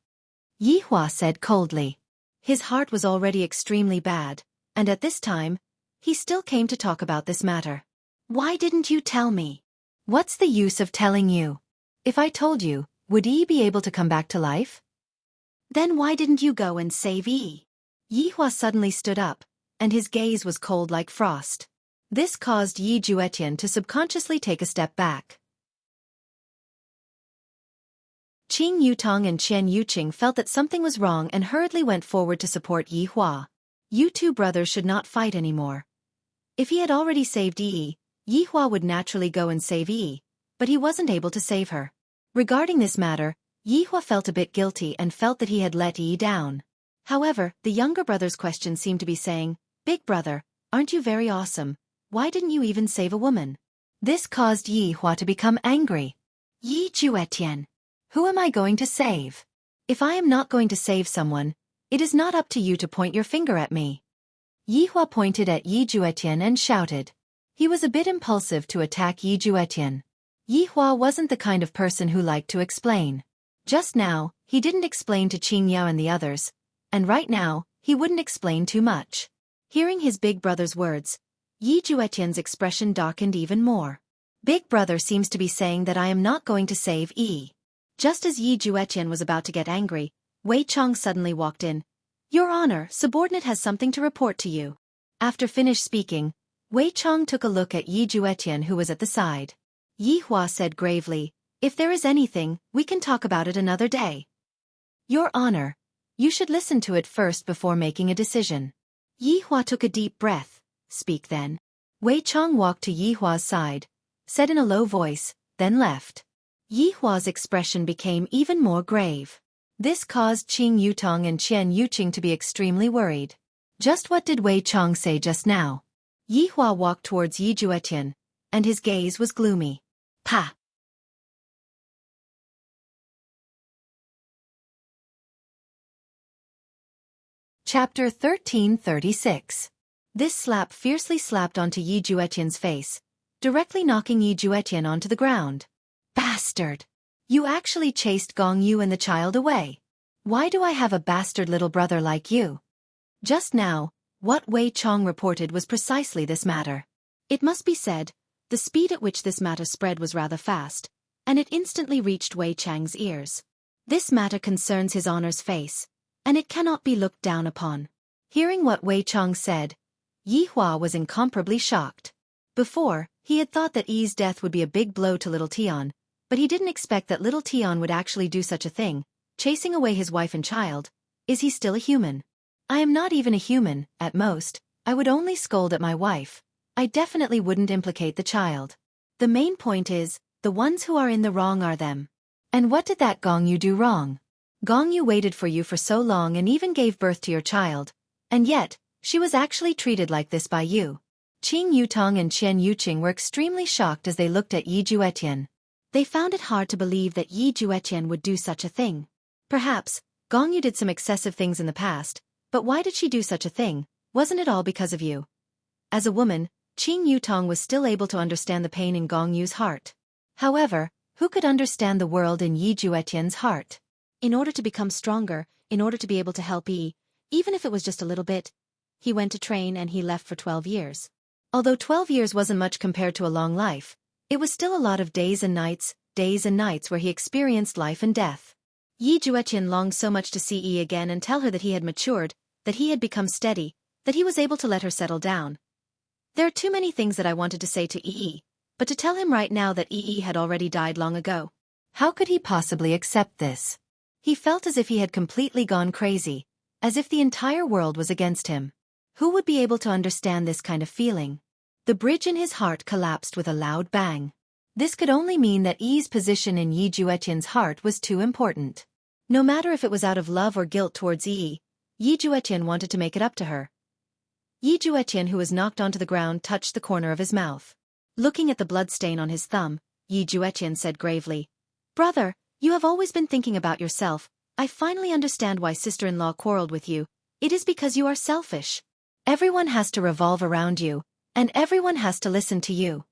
Yi Hua said coldly. His heart was already extremely bad, and at this time, he still came to talk about this matter. Why didn't you tell me? What's the use of telling you? If I told you, would Yi be able to come back to life? Then why didn't you go and save Yi? Yi Hua suddenly stood up, and his gaze was cold like frost. This caused Yi Juetian to subconsciously take a step back. Qing Yutong and Qian Yuqing felt that something was wrong and hurriedly went forward to support Yi Hua. You two brothers should not fight anymore. If he had already saved Yi, Yi Hua would naturally go and save Yi, but he wasn't able to save her. Regarding this matter, Yi Hua felt a bit guilty and felt that he had let Yi down. However, the younger brother's question seemed to be saying, Big brother, aren't you very awesome? Why didn't you even save a woman? This caused Yi Hua to become angry. Yi Juetian, Who am I going to save? If I am not going to save someone, it is not up to you to point your finger at me. Yihua pointed at Yi Juetian and shouted. He was a bit impulsive to attack Yi Juetian. Yihua wasn't the kind of person who liked to explain. Just now, he didn't explain to Qing Yao and the others, and right now, he wouldn't explain too much. Hearing his big brother's words, Yi Juetian's expression darkened even more. Big brother seems to be saying that I am not going to save Yi. Just as Yi Juetian was about to get angry, Wei Chong suddenly walked in. Your Honor, subordinate has something to report to you. After finished speaking, Wei Chong took a look at Yi Juetian who was at the side. Yihua said gravely, if there is anything, we can talk about it another day. Your Honor, you should listen to it first before making a decision. Yihua took a deep breath. Speak then. Wei Chong walked to Yihua's side, said in a low voice, then left. Yihua's expression became even more grave. This caused Qing Yutong and Qian Yuqing to be extremely worried. Just what did Wei Chong say just now? Yihua walked towards Yi Juetian, and his gaze was gloomy. Pa! Chapter 1336. This slap fiercely slapped onto Yi Juetian's face, directly knocking Yi Juetian onto the ground. Bastard! You actually chased Gong Yu and the child away. Why do I have a bastard little brother like you? Just now, what Wei Chong reported was precisely this matter. It must be said, the speed at which this matter spread was rather fast, and it instantly reached Wei Chang's ears. This matter concerns his honor's face, and it cannot be looked down upon. Hearing what Wei Chong said, Yihua was incomparably shocked. Before, he had thought that Yi's death would be a big blow to little Tian, but he didn't expect that little Tian would actually do such a thing, chasing away his wife and child. Is he still a human? I am not even a human, at most. I would only scold at my wife. I definitely wouldn't implicate the child. The main point is, the ones who are in the wrong are them. And what did that Gong Yu do wrong? Gong Yu waited for you for so long and even gave birth to your child, and yet, she was actually treated like this by you. Qing Yutong and Qian Yuqing were extremely shocked as they looked at Yi Juetian. They found it hard to believe that Yi Juetian would do such a thing. Perhaps, Gong Yu did some excessive things in the past, but why did she do such a thing? Wasn't it all because of you? As a woman, Qing Yutong was still able to understand the pain in Gong Yu's heart. However, who could understand the world in Yi Juetian's heart? In order to become stronger, in order to be able to help Yi, even if it was just a little bit, he went to train and he left for 12 years. Although 12 years wasn't much compared to a long life, it was still a lot of days and nights where he experienced life and death. Yi Juetian longed so much to see Yi again and tell her that he had matured, that he had become steady, that he was able to let her settle down. There are too many things that I wanted to say to Yi, but to tell him right now that Yi had already died long ago. How could he possibly accept this? He felt as if he had completely gone crazy, as if the entire world was against him. Who would be able to understand this kind of feeling? The bridge in his heart collapsed with a loud bang. This could only mean that Yi's position in Yi Juetian's heart was too important. No matter if it was out of love or guilt towards Yi, Yi Juetian wanted to make it up to her. Yi Juetian, who was knocked onto the ground, touched the corner of his mouth. Looking at the bloodstain on his thumb, Yi Juetian said gravely, "Brother, you have always been thinking about yourself. I finally understand why sister-in-law quarreled with you. It is because you are selfish. Everyone has to revolve around you, and everyone has to listen to you.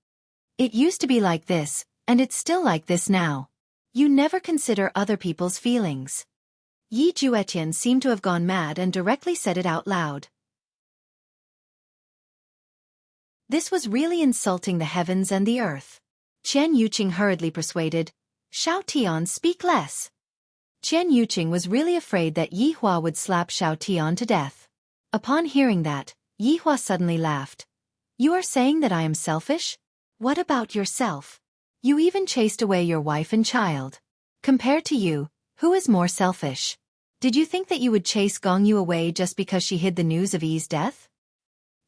It used to be like this, and it's still like this now. You never consider other people's feelings." Yi Juetian seemed to have gone mad and directly said it out loud. This was really insulting the heavens and the earth. Qian Yuqing hurriedly persuaded, "Xiao Tian, speak less." Qian Yuqing was really afraid that Yihua would slap Xiao Tian to death. Upon hearing that, Yihua suddenly laughed. "You are saying that I am selfish? What about yourself? You even chased away your wife and child. Compared to you, who is more selfish? Did you think that you would chase Gong Yu away just because she hid the news of Yi's death?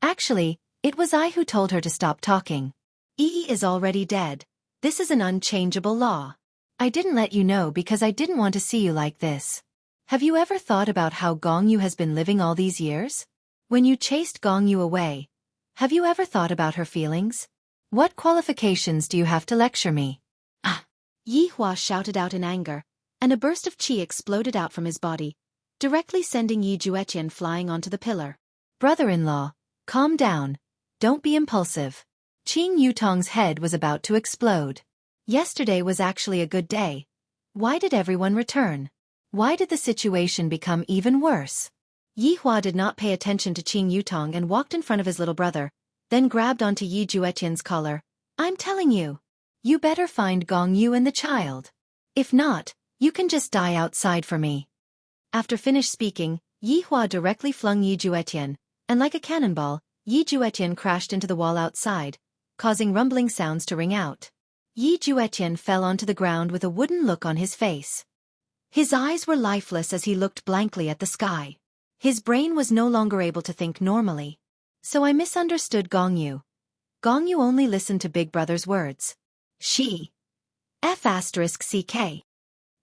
Actually, it was I who told her to stop talking. Yi is already dead. This is an unchangeable law. I didn't let you know because I didn't want to see you like this. Have you ever thought about how Gong Yu has been living all these years? When you chased Gong Yu away, have you ever thought about her feelings? What qualifications do you have to lecture me?" "Ah!" Yihua shouted out in anger, and a burst of qi exploded out from his body, directly sending Yi Juetian flying onto the pillar. Brother-in-law, calm down. Don't be impulsive. Qing Yutong's head was about to explode. Yesterday was actually a good day. Why did everyone return? Why did the situation become even worse? Yi Hua did not pay attention to Qing Yutong and walked in front of his little brother, then grabbed onto Yi Juetian's collar. I'm telling you. You better find Gong Yu and the child. If not, you can just die outside for me. After finished speaking, Yi Hua directly flung Yi Juetian, and like a cannonball, Yi Juetian crashed into the wall outside, causing rumbling sounds to ring out. Yi Juetian fell onto the ground with a wooden look on his face. His eyes were lifeless as he looked blankly at the sky. His brain was no longer able to think normally. So I misunderstood Gong Yu. Gong Yu only listened to Big Brother's words. She. F***ck.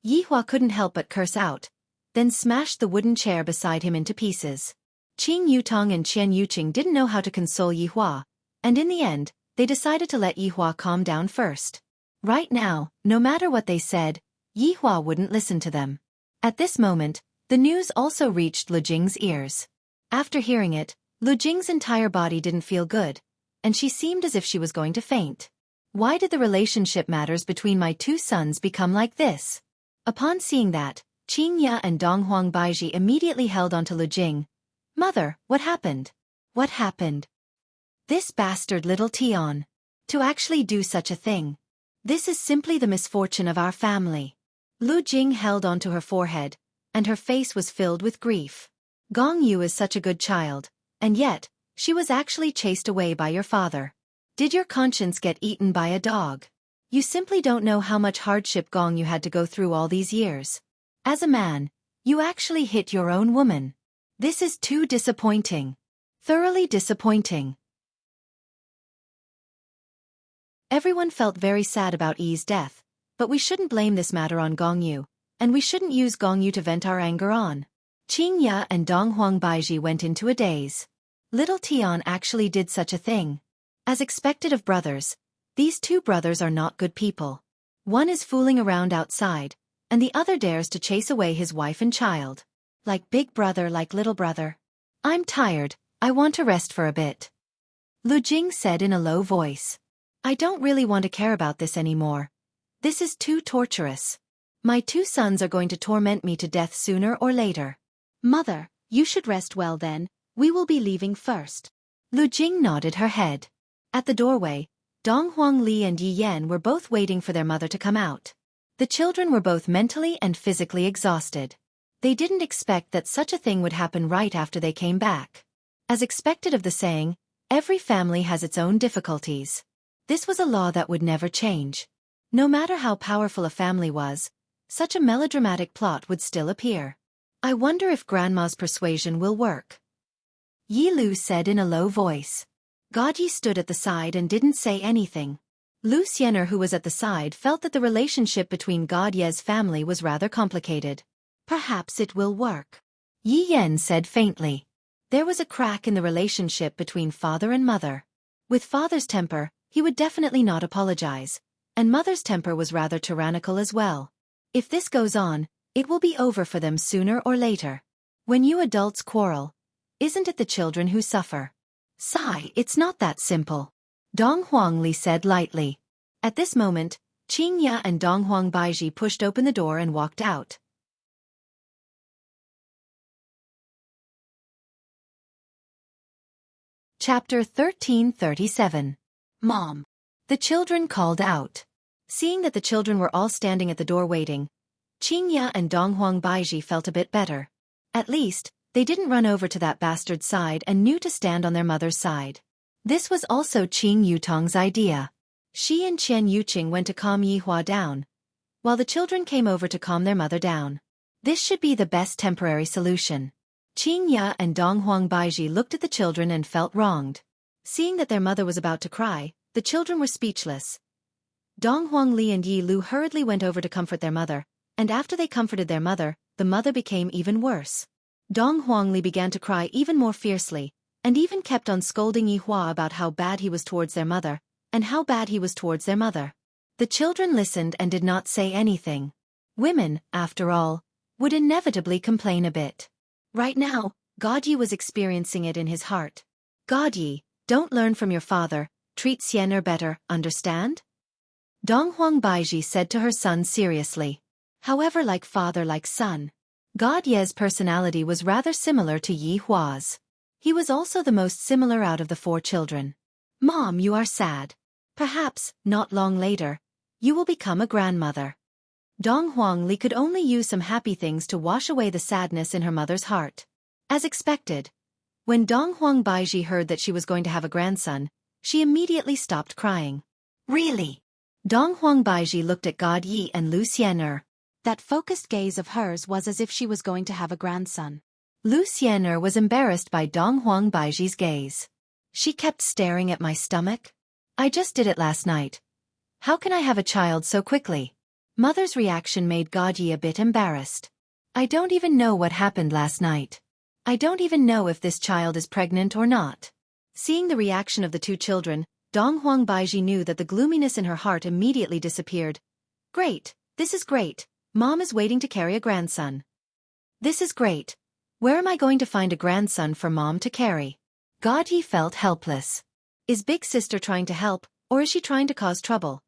Yi Hua couldn't help but curse out, then smashed the wooden chair beside him into pieces. Qing Yutong and Qian Yuqing didn't know how to console Yi Hua, and in the end, they decided to let Yi Hua calm down first. Right now, no matter what they said, Yi Hua wouldn't listen to them. At this moment, the news also reached Lu Jing's ears. After hearing it, Lu Jing's entire body didn't feel good, and she seemed as if she was going to faint. Why did the relationship matters between my two sons become like this? Upon seeing that, Qing Ya and Donghuang Baiji immediately held onto Lu Jing. Mother, what happened? What happened? This bastard little Tian. To actually do such a thing. This is simply the misfortune of our family. Lu Jing held onto her forehead, and her face was filled with grief. Gong Yu is such a good child, and yet, she was actually chased away by your father. Did your conscience get eaten by a dog? You simply don't know how much hardship Gong Yu had to go through all these years. As a man, you actually hit your own woman. This is too disappointing. Thoroughly disappointing. Everyone felt very sad about Yi's death, but we shouldn't blame this matter on Gong Yu, and we shouldn't use Gong Yu to vent our anger on. Qing Ya and Donghuang Baiji went into a daze. Little Tian actually did such a thing. As expected of brothers, these two brothers are not good people. One is fooling around outside, and the other dares to chase away his wife and child. Like big brother, like little brother. I'm tired, I want to rest for a bit. Lu Jing said in a low voice. I don't really want to care about this anymore. This is too torturous. My two sons are going to torment me to death sooner or later. Mother, you should rest well then, we will be leaving first. Lu Jing nodded her head. At the doorway, Donghuang Li and Yi Yan were both waiting for their mother to come out. The children were both mentally and physically exhausted. They didn't expect that such a thing would happen right after they came back. As expected of the saying, every family has its own difficulties. This was a law that would never change. No matter how powerful a family was, such a melodramatic plot would still appear. I wonder if Grandma's persuasion will work. Yi Lu said in a low voice. God Yi stood at the side and didn't say anything. Lu Xiener, who was at the side, felt that the relationship between God Ye's family was rather complicated. Perhaps it will work. Yi Yan said faintly. There was a crack in the relationship between father and mother. With father's temper, he would definitely not apologize, and mother's temper was rather tyrannical as well. If this goes on, it will be over for them sooner or later. When you adults quarrel, isn't it the children who suffer? Sigh, it's not that simple. Donghuang Li said lightly. At this moment, Qing Ya and Donghuang Baiji pushed open the door and walked out. Chapter 1337. Mom. The children called out. Seeing that the children were all standing at the door waiting, Qing Ya and Donghuang Baiji felt a bit better. At least, they didn't run over to that bastard's side and knew to stand on their mother's side. This was also Qing Yutong's idea. She and Qian Yuqing went to calm Yi Hua down, while the children came over to calm their mother down. This should be the best temporary solution. Qing Ya and Donghuang Baiji looked at the children and felt wronged. Seeing that their mother was about to cry, the children were speechless. Donghuang Li and Yi Lu hurriedly went over to comfort their mother, and after they comforted their mother, the mother became even worse. Donghuang Li began to cry even more fiercely, and even kept on scolding Yi Hua about how bad he was towards their mother, and how bad he was towards their mother. The children listened and did not say anything. Women, after all, would inevitably complain a bit. Right now, God Yi was experiencing it in his heart. God Yi, don't learn from your father, treat Xian'er better, understand? Dong Huang Baiji said to her son seriously. However, like father like son, God Ye's personality was rather similar to Yi Hua's. He was also the most similar out of the 4 children. Mom, you are sad. Perhaps, not long later, you will become a grandmother. Dong Huang Li could only use some happy things to wash away the sadness in her mother's heart. As expected, when Dong Huang Baiji heard that she was going to have a grandson, she immediately stopped crying. Really? Dong Huang Baiji looked at God Yi and Lu Xian'er. That focused gaze of hers was as if she was going to have a grandson. Lu Xian'er was embarrassed by Dong Huang Baiji's gaze. She kept staring at my stomach. I just did it last night. How can I have a child so quickly? Mother's reaction made God Yi a bit embarrassed. I don't even know what happened last night. I don't even know if this child is pregnant or not. Seeing the reaction of the 2 children, Dong Huang Baiji knew that the gloominess in her heart immediately disappeared. Great, this is great. Mom is waiting to carry a grandson. This is great. Where am I going to find a grandson for Mom to carry? God Yi felt helpless. Is big sister trying to help, or is she trying to cause trouble?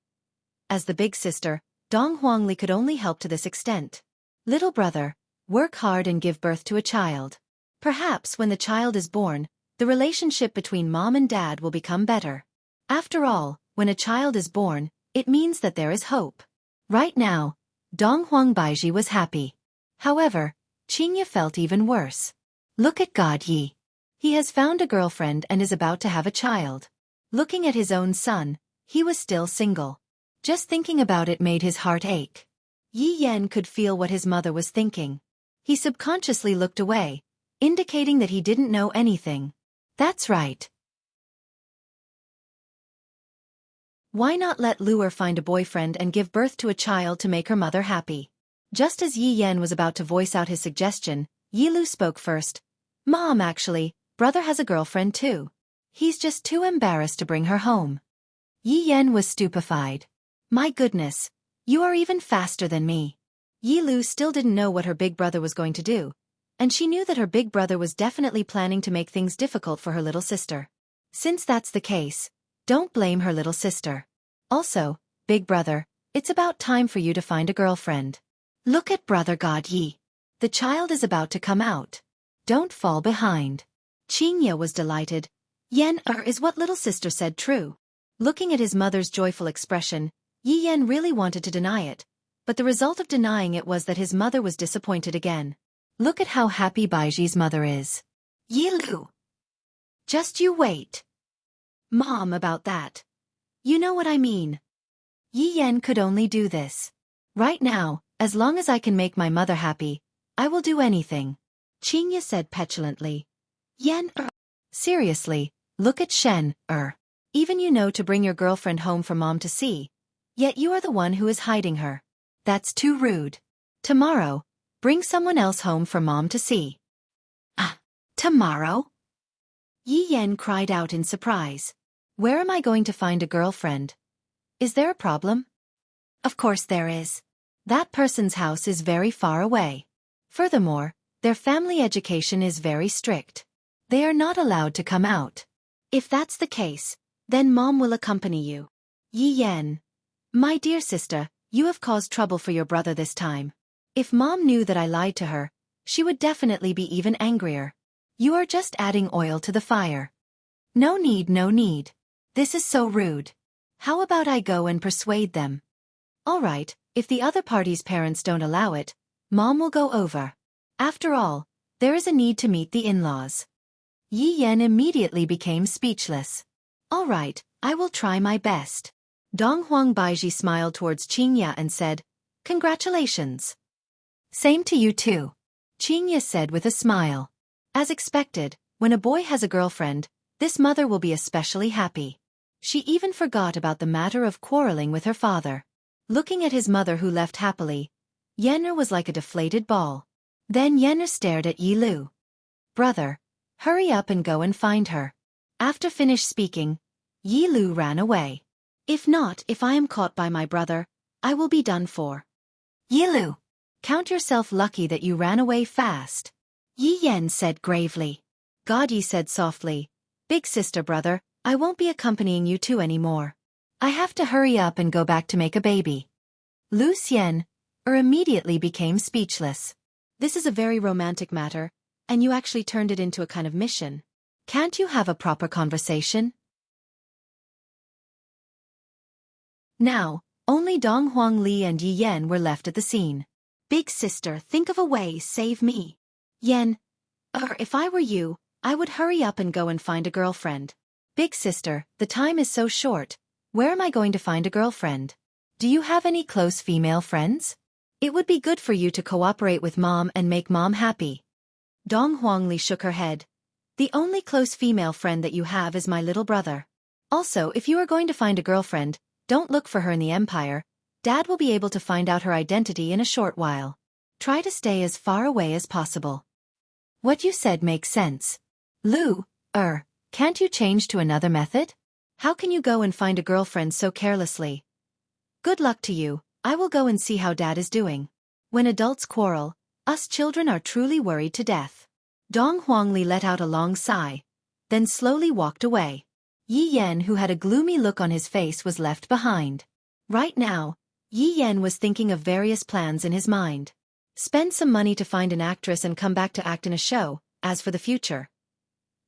As the big sister, Dong Huang Li could only help to this extent. Little brother, work hard and give birth to a child. Perhaps when the child is born, the relationship between mom and dad will become better. After all, when a child is born, it means that there is hope. Right now, Dong Huang Baiji was happy. However, Qingye felt even worse. Look at God Yi. He has found a girlfriend and is about to have a child. Looking at his own son, he was still single. Just thinking about it made his heart ache. Yi Yan could feel what his mother was thinking. He subconsciously looked away, indicating that he didn't know anything. That's right. Why not let Luer find a boyfriend and give birth to a child to make her mother happy? Just as Yi Yan was about to voice out his suggestion, Yi Lu spoke first. Mom, actually, brother has a girlfriend too. He's just too embarrassed to bring her home. Yi Yan was stupefied. My goodness, you are even faster than me. Yi Lu still didn't know what her big brother was going to do, and she knew that her big brother was definitely planning to make things difficult for her little sister. Since that's the case, don't blame her little sister. Also, big brother, it's about time for you to find a girlfriend. Look at brother God Yi. The child is about to come out. Don't fall behind. Qingye was delighted. Is what little sister said true? Looking at his mother's joyful expression, Yi Yan really wanted to deny it, but the result of denying it was that his mother was disappointed again. Look at how happy Baiji's mother is. Yi Lu. Just you wait. Mom, about that. You know what I mean. Yi Yan could only do this. Right now, as long as I can make my mother happy, I will do anything. Qingye said petulantly. Seriously, look at Shen. Even you know to bring your girlfriend home for Mom to see. Yet you are the one who is hiding her. That's too rude. Tomorrow, bring someone else home for Mom to see. Tomorrow? Yi Yan cried out in surprise. Where am I going to find a girlfriend? Is there a problem? Of course there is. That person's house is very far away. Furthermore, their family education is very strict. They are not allowed to come out. If that's the case, then Mom will accompany you. Yi Yan. My dear sister, you have caused trouble for your brother this time. If Mom knew that I lied to her, she would definitely be even angrier. You are just adding oil to the fire. No need, no need. This is so rude. How about I go and persuade them? All right, if the other party's parents don't allow it, Mom will go over. After all, there is a need to meet the in-laws. Yi Yan immediately became speechless. All right, I will try my best. Dong Huang Baiji smiled towards Qingye and said, Congratulations. Same to you too. Qingye said with a smile. As expected, when a boy has a girlfriend, this mother will be especially happy. She even forgot about the matter of quarreling with her father. Looking at his mother who left happily, Yenner was like a deflated ball. Then Yenner stared at Yi Lu. Brother, hurry up and go and find her. After finished speaking, Yi Lu ran away. If I am caught by my brother, I will be done for. Yi Lu. Count yourself lucky that you ran away fast. Yi Yan said gravely. God, Yi said softly. Big sister brother, I won't be accompanying you two anymore. I have to hurry up and go back to make a baby. Lu Xian immediately became speechless. This is a very romantic matter, and you actually turned it into a kind of mission. Can't you have a proper conversation? Now, only Dong Huang Li and Yi Yan were left at the scene. Big sister, think of a way, save me. Yan, if I were you, I would hurry up and go and find a girlfriend. Big sister, the time is so short. Where am I going to find a girlfriend? Do you have any close female friends? It would be good for you to cooperate with mom and make mom happy. Dong Huang Li shook her head. The only close female friend that you have is my little brother. Also, if you are going to find a girlfriend, don't look for her in the empire. Dad will be able to find out her identity in a short while. Try to stay as far away as possible. What you said makes sense. Lu, can't you change to another method? How can you go and find a girlfriend so carelessly? Good luck to you, I will go and see how Dad is doing. When adults quarrel, us children are truly worried to death. Dong Huangli let out a long sigh, then slowly walked away. Yi Yan, who had a gloomy look on his face, was left behind. Right now, Yi Yan was thinking of various plans in his mind. Spend some money to find an actress and come back to act in a show. As for the future,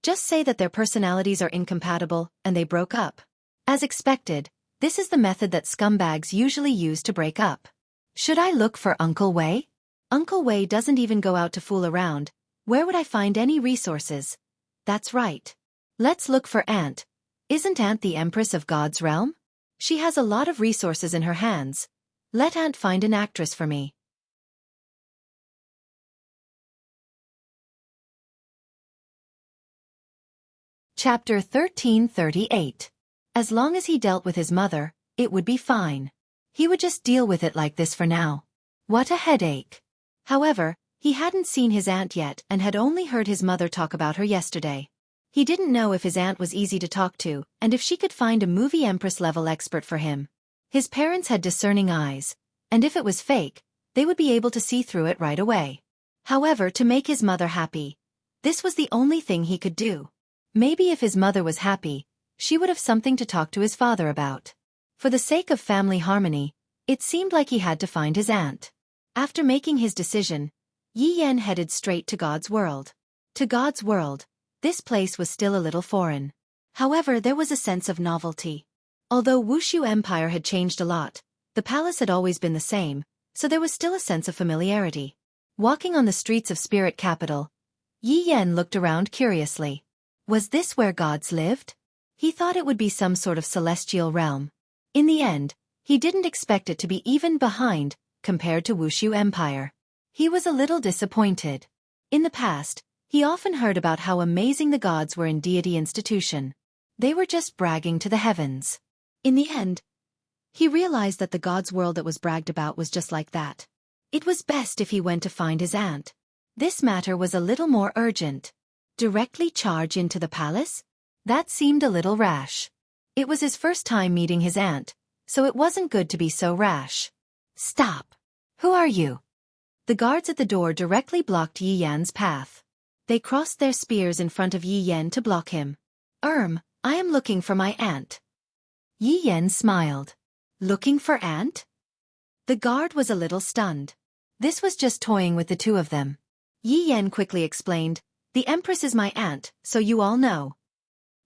just say that their personalities are incompatible and they broke up. As expected, this is the method that scumbags usually use to break up. Should I look for Uncle Wei? Uncle Wei doesn't even go out to fool around. Where would I find any resources? That's right. Let's look for Aunt. Isn't Aunt the Empress of God's realm? She has a lot of resources in her hands. Let Aunt find an actress for me. Chapter 1338. As long as he dealt with his mother, it would be fine. He would just deal with it like this for now. What a headache. However, he hadn't seen his aunt yet and had only heard his mother talk about her yesterday. He didn't know if his aunt was easy to talk to and if she could find a movie Empress-level expert for him. His parents had discerning eyes, and if it was fake, they would be able to see through it right away. However, to make his mother happy, this was the only thing he could do. Maybe if his mother was happy, she would have something to talk to his father about. For the sake of family harmony, it seemed like he had to find his aunt. After making his decision, Yi Yan headed straight to God's world. To God's world, this place was still a little foreign. However, there was a sense of novelty. Although Wuxia Empire had changed a lot, the palace had always been the same, so there was still a sense of familiarity. Walking on the streets of Spirit Capital, Yi Yan looked around curiously. Was this where gods lived? He thought it would be some sort of celestial realm. In the end, he didn't expect it to be even behind, compared to Wuxia Empire. He was a little disappointed. In the past, he often heard about how amazing the gods were in deity institution. They were just bragging to the heavens. In the end, he realized that the gods' world that was bragged about was just like that. It was best if he went to find his aunt. This matter was a little more urgent. Directly charge into the palace? That seemed a little rash. It was his first time meeting his aunt, so it wasn't good to be so rash. Stop! Who are you? The guards at the door directly blocked Yi Yan's path. They crossed their spears in front of Yi Yan to block him. I am looking for my aunt. Yi Yan smiled. Looking for aunt? The guard was a little stunned. This was just toying with the two of them. Yi Yan quickly explained, the Empress is my aunt, so you all know.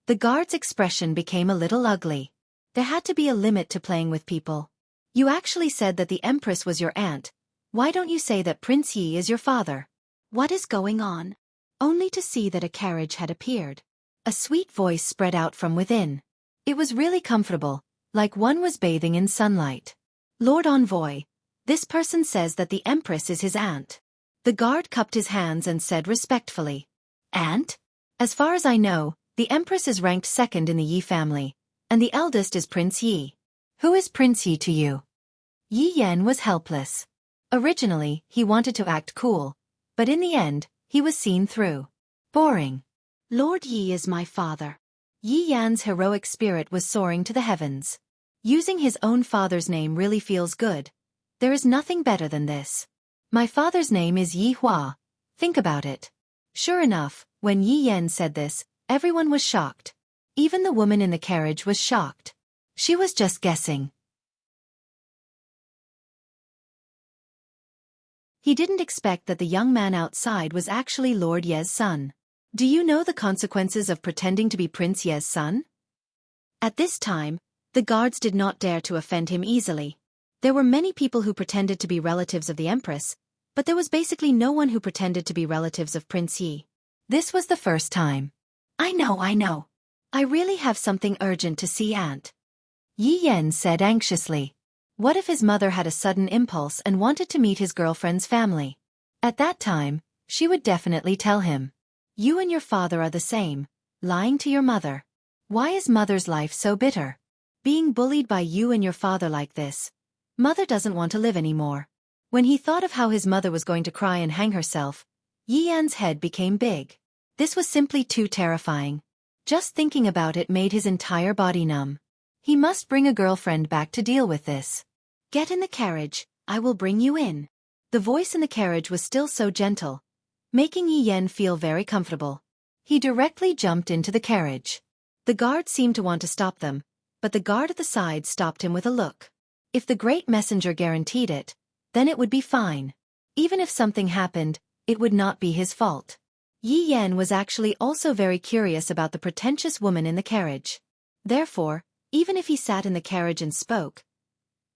The guard's expression became a little ugly. There had to be a limit to playing with people. You actually said that the Empress was your aunt. Why don't you say that Prince Yi is your father? What is going on? Only to see that a carriage had appeared. A sweet voice spread out from within. It was really comfortable, like one was bathing in sunlight. Lord Envoy, this person says that the Empress is his aunt. The guard cupped his hands and said respectfully. Aunt? As far as I know, the Empress is ranked second in the Yi family, and the eldest is Prince Yi. Who is Prince Yi to you? Yi Yan was helpless. Originally, he wanted to act cool, but in the end, he was seen through. Boring. Lord Yi is my father. Yi Yan's heroic spirit was soaring to the heavens. Using his own father's name really feels good. There is nothing better than this. My father's name is Yi Hua. Think about it. Sure enough, when Yi Yan said this, everyone was shocked. Even the woman in the carriage was shocked. She was just guessing. He didn't expect that the young man outside was actually Lord Ye's son. Do you know the consequences of pretending to be Prince Ye's son? At this time, the guards did not dare to offend him easily. There were many people who pretended to be relatives of the Empress, but there was basically no one who pretended to be relatives of Prince Yi. This was the first time. I know. I really have something urgent to see Aunt. Yi Yan said anxiously. What if his mother had a sudden impulse and wanted to meet his girlfriend's family? At that time, she would definitely tell him. You and your father are the same, lying to your mother. Why is mother's life so bitter? Being bullied by you and your father like this. Mother doesn't want to live anymore. When he thought of how his mother was going to cry and hang herself, Yi Yan's head became big. This was simply too terrifying. Just thinking about it made his entire body numb. He must bring a girlfriend back to deal with this. Get in the carriage, I will bring you in. The voice in the carriage was still so gentle, making Yi Yan feel very comfortable. He directly jumped into the carriage. The guard seemed to want to stop them, but the guard at the side stopped him with a look. If the great messenger guaranteed it, then it would be fine. Even if something happened, it would not be his fault. Yi Yan was actually also very curious about the pretentious woman in the carriage. Therefore, even if he sat in the carriage and spoke,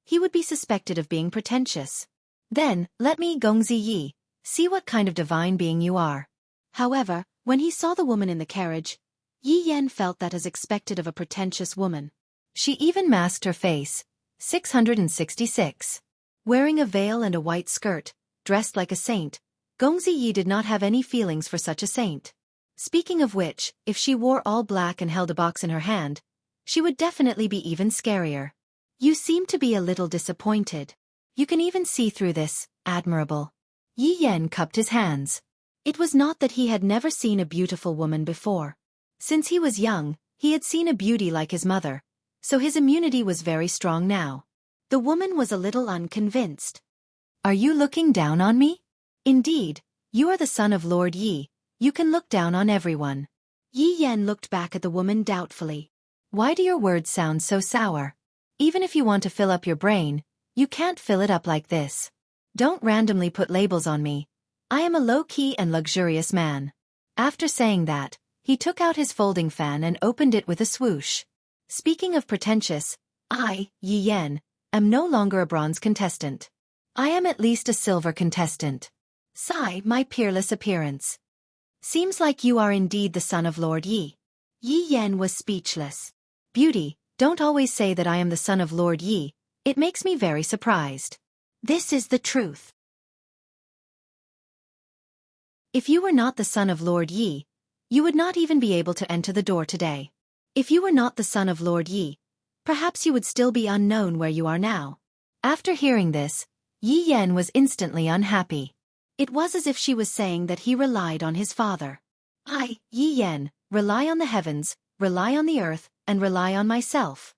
he would be suspected of being pretentious. Then, let me, Gongzi Yi, see what kind of divine being you are. However, when he saw the woman in the carriage, Yi Yan felt that as expected of a pretentious woman. She even masked her face. 666. Wearing a veil and a white skirt, dressed like a saint, Gongzi Yi did not have any feelings for such a saint. Speaking of which, if she wore all black and held a box in her hand, she would definitely be even scarier. You seem to be a little disappointed. You can even see through this, admirable. Yi Yan cupped his hands. It was not that he had never seen a beautiful woman before. Since he was young, he had seen a beauty like his mother, so his immunity was very strong now. The woman was a little unconvinced. Are you looking down on me? Indeed, you are the son of Lord Yi. You can look down on everyone. Yi Yan looked back at the woman doubtfully. Why do your words sound so sour? Even if you want to fill up your brain, you can't fill it up like this. Don't randomly put labels on me. I am a low-key and luxurious man. After saying that, he took out his folding fan and opened it with a swoosh. Speaking of pretentious, I, Yi Yan, am no longer a bronze contestant. I am at least a silver contestant. Sigh, my peerless appearance. Seems like you are indeed the son of Lord Yi. Yi Yan was speechless. Beauty, don't always say that I am the son of Lord Yi. It makes me very surprised. This is the truth. If you were not the son of Lord Yi, you would not even be able to enter the door today. If you were not the son of Lord Yi, perhaps you would still be unknown where you are now. After hearing this, Yi Yan was instantly unhappy. It was as if she was saying that he relied on his father. I, Yi Yan, rely on the heavens, rely on the earth, and rely on myself.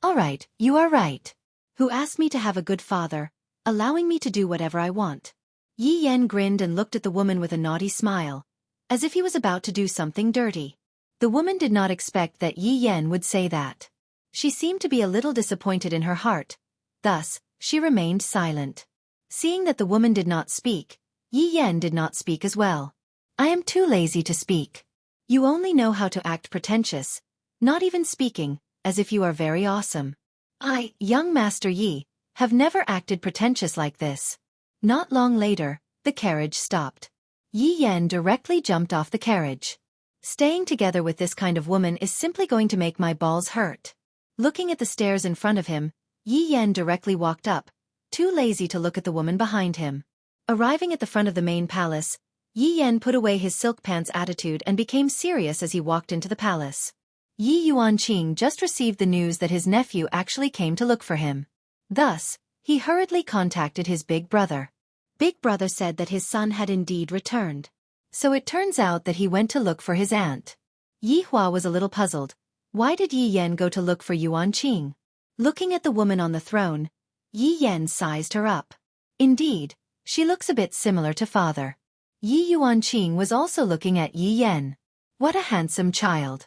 All right, you are right. Who asked me to have a good father, allowing me to do whatever I want? Yi Yan grinned and looked at the woman with a naughty smile, as if he was about to do something dirty. The woman did not expect that Yi Yan would say that. She seemed to be a little disappointed in her heart. Thus, she remained silent. Seeing that the woman did not speak, Yi Yan did not speak as well. I am too lazy to speak. You only know how to act pretentious, not even speaking, as if you are very awesome. I, young Master Yi, have never acted pretentious like this. Not long later, the carriage stopped. Yi Yan directly jumped off the carriage. Staying together with this kind of woman is simply going to make my balls hurt. Looking at the stairs in front of him, Yi Yan directly walked up, too lazy to look at the woman behind him. Arriving at the front of the main palace, Yi Yan put away his silk pants attitude and became serious as he walked into the palace. Yi Yuanqing just received the news that his nephew actually came to look for him. Thus, he hurriedly contacted his big brother. Big brother said that his son had indeed returned. So it turns out that he went to look for his aunt. Yi Hua was a little puzzled. Why did Yi Yan go to look for Yuanqing? Looking at the woman on the throne, Yi Yan sized her up. Indeed, She looks a bit similar to father. Yi Yuanqing was also looking at Yi Yan. What a handsome child.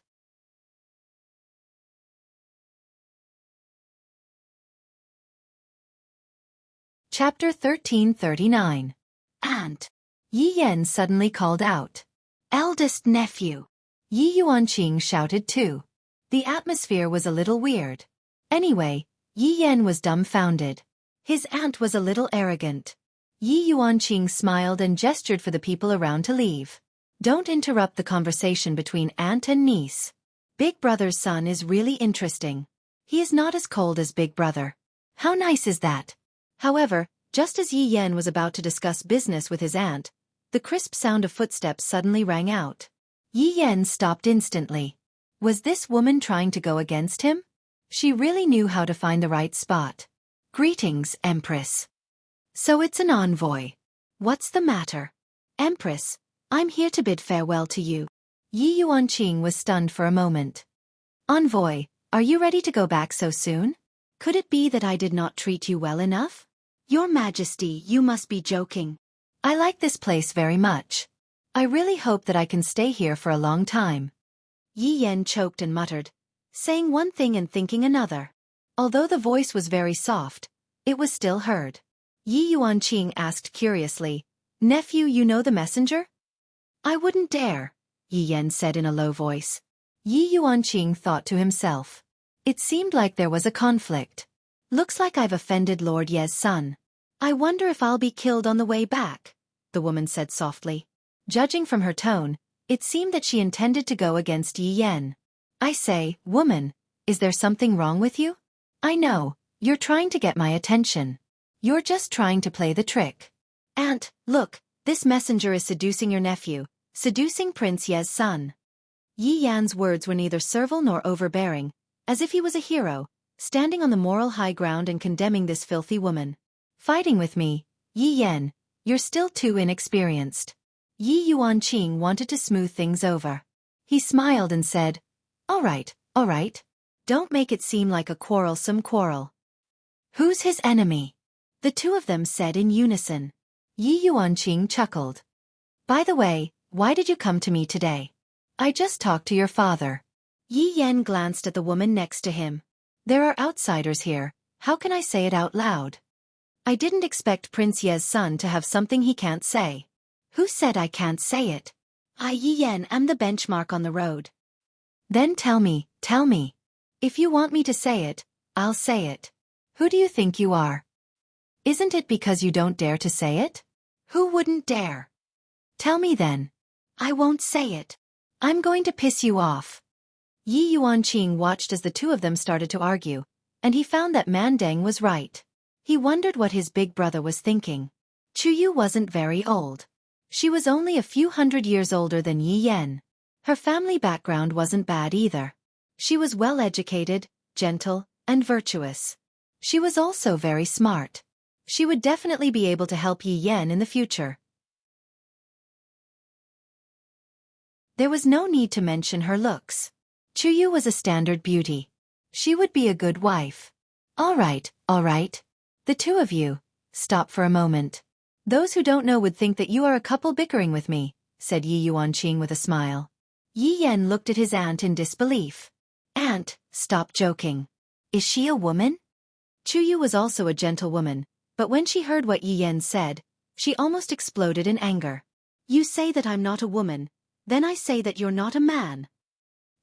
Chapter 1339. Aunt. Yi Yan suddenly called out. Eldest nephew. Yi Yuanqing shouted too. The atmosphere was a little weird. Anyway, Yi Yan was dumbfounded. His aunt was a little arrogant. Yi Yuanqing smiled and gestured for the people around to leave. Don't interrupt the conversation between aunt and niece. Big brother's son is really interesting. He is not as cold as big brother. How nice is that? However, just as Yi Yan was about to discuss business with his aunt, the crisp sound of footsteps suddenly rang out. Yi Yan stopped instantly. Was this woman trying to go against him? She really knew how to find the right spot. Greetings, Empress. So it's an envoy. What's the matter? Empress, I'm here to bid farewell to you. Yi Yuanqing was stunned for a moment. Envoy, are you ready to go back so soon? Could it be that I did not treat you well enough? Your Majesty, you must be joking. I like this place very much. I really hope that I can stay here for a long time. Yi Yan choked and muttered, saying one thing and thinking another. Although the voice was very soft, it was still heard. Yi Yuanqing asked curiously, Nephew, you know the messenger? I wouldn't dare, Yi Yan said in a low voice. Yi Yuanqing thought to himself. It seemed like there was a conflict. Looks like I've offended Lord Ye's son. I wonder if I'll be killed on the way back, the woman said softly. Judging from her tone, it seemed that she intended to go against Yi Yan. I say, woman, is there something wrong with you? I know, you're trying to get my attention. You're just trying to play the trick. Aunt, look, this messenger is seducing your nephew, seducing Prince Ye's son. Yi Yan's words were neither servile nor overbearing, as if he was a hero, standing on the moral high ground and condemning this filthy woman. Fighting with me, Yi Yan, you're still too inexperienced. Yi Yuanqing wanted to smooth things over. He smiled and said, all right. Don't make it seem like a quarrelsome quarrel. Who's his enemy? The two of them said in unison. Yi Yuanqing chuckled. By the way, why did you come to me today? I just talked to your father. Yi Yan glanced at the woman next to him. There are outsiders here, how can I say it out loud? I didn't expect Prince Ye's son to have something he can't say. Who said I can't say it? I Yi Yan am the benchmark on the road. Then tell me. If you want me to say it, I'll say it. Who do you think you are? Isn't it because you don't dare to say it? Who wouldn't dare? Tell me then. I won't say it. I'm going to piss you off. Yi Yuanqing watched as the two of them started to argue, and he found that Mandeng was right. He wondered what his big brother was thinking. Chuyu wasn't very old. She was only a few hundred years older than Yi Yan. Her family background wasn't bad either. She was well educated, gentle, and virtuous. She was also very smart. She would definitely be able to help Yi Yan in the future. There was no need to mention her looks. Chuyu was a standard beauty. She would be a good wife. All right. The two of you, stop for a moment. Those who don't know would think that you are a couple bickering with me, said Yi Yuanqing with a smile. Yi Yan looked at his aunt in disbelief. Aunt, stop joking. Is she a woman? Chuyu was also a gentle woman, but when she heard what Yi Yan said, she almost exploded in anger. You say that I'm not a woman, then I say that you're not a man.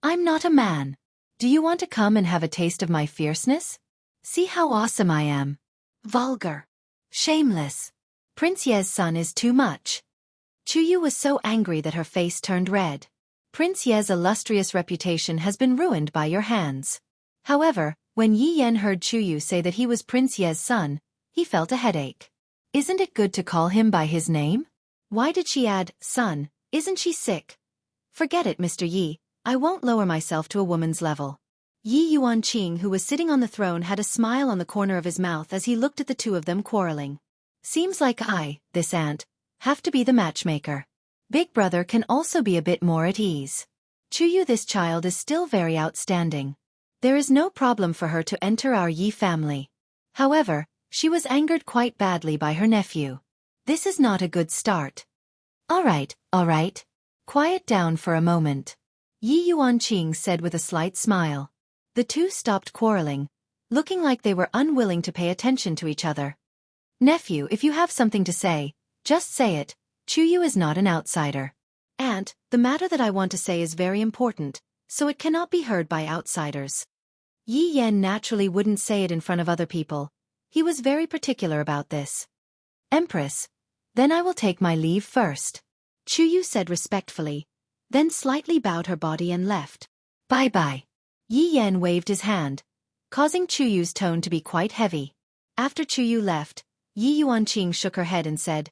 I'm not a man. Do you want to come and have a taste of my fierceness? See how awesome I am. Vulgar. Shameless. Prince Ye's son is too much. Chuyu was so angry that her face turned red. Prince Ye's illustrious reputation has been ruined by your hands. However, when Yi Yan heard Chuyu say that he was Prince Ye's son, he felt a headache. Isn't it good to call him by his name? Why did she add, son? Isn't she sick? Forget it, Mr. Yi. I won't lower myself to a woman's level. Yi Yuanqing, who was sitting on the throne, had a smile on the corner of his mouth as he looked at the two of them quarreling. Seems like this aunt, have to be the matchmaker. Big brother can also be a bit more at ease. Chuyu, this child is still very outstanding. There is no problem for her to enter our Yi family. However, she was angered quite badly by her nephew. This is not a good start. All right. Quiet down for a moment. Yi Yuanqing said with a slight smile. The two stopped quarreling, looking like they were unwilling to pay attention to each other. Nephew, if you have something to say, just say it. Chuyu is not an outsider. Aunt, the matter that I want to say is very important, so it cannot be heard by outsiders. Yi Yan naturally wouldn't say it in front of other people. He was very particular about this. Empress, then I will take my leave first. Chuyu said respectfully, then slightly bowed her body and left. Bye-bye. Yi Yan waved his hand, causing Chuyu's tone to be quite heavy. After Chuyu left, Yi Yuanqing shook her head and said,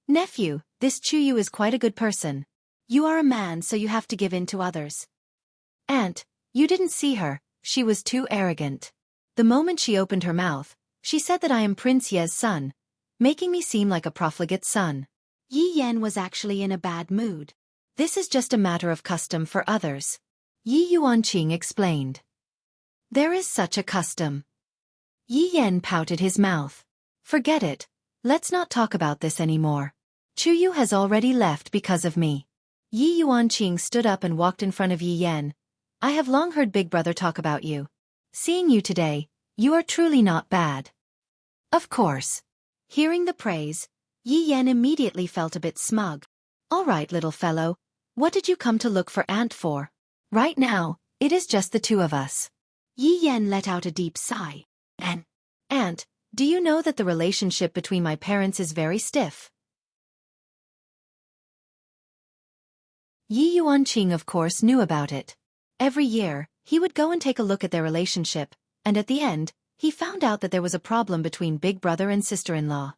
Nephew, this Chuyu is quite a good person. You are a man, so you have to give in to others. Aunt, you didn't see her, she was too arrogant. The moment she opened her mouth, she said that I am Prince Ye's son, making me seem like a profligate son. Yi Yan was actually in a bad mood. This is just a matter of custom for others. Yi Yuanqing explained. There is such a custom. Yi Yan pouted his mouth. Forget it. Let's not talk about this anymore. Chuyu has already left because of me. Yi Yuanqing stood up and walked in front of Yi Yan. I have long heard Big Brother talk about you. Seeing you today, you are truly not bad. Of course. Hearing the praise, Yi Yan immediately felt a bit smug. All right, little fellow, what did you come to look for Aunt for? Right now, it is just the two of us. Yi Yan let out a deep sigh. Aunt, do you know that the relationship between my parents is very stiff? Yi Yuanqing of course knew about it. Every year, he would go and take a look at their relationship, and at the end, he found out that there was a problem between big brother and sister-in-law.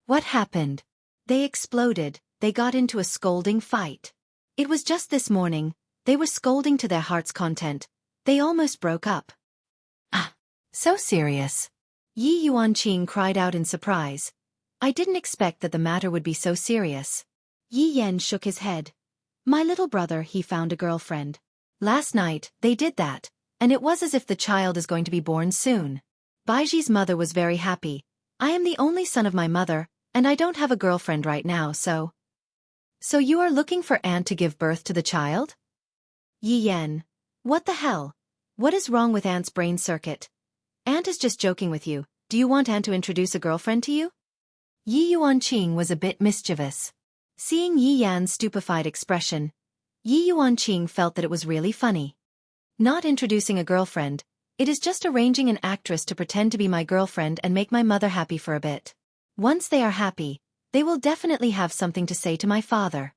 What happened? They exploded, they got into a scolding fight. It was just this morning, they were scolding to their heart's content. They almost broke up. Ah, so serious. Yi Yuanqing cried out in surprise. I didn't expect that the matter would be so serious. Yi Yan shook his head. My little brother, he found a girlfriend. Last night, they did that, and it was as if the child is going to be born soon. Baiji's mother was very happy. I am the only son of my mother, and I don't have a girlfriend right now, so... So you are looking for Aunt to give birth to the child? Yi Yan. What the hell? What is wrong with Aunt's brain circuit? Aunt is just joking with you. Do you want Aunt to introduce a girlfriend to you? Yi Yuanqing was a bit mischievous. Seeing Yi Yan's stupefied expression, Yi Yuanqing felt that it was really funny. Not introducing a girlfriend, it is just arranging an actress to pretend to be my girlfriend and make my mother happy for a bit. Once they are happy, they will definitely have something to say to my father.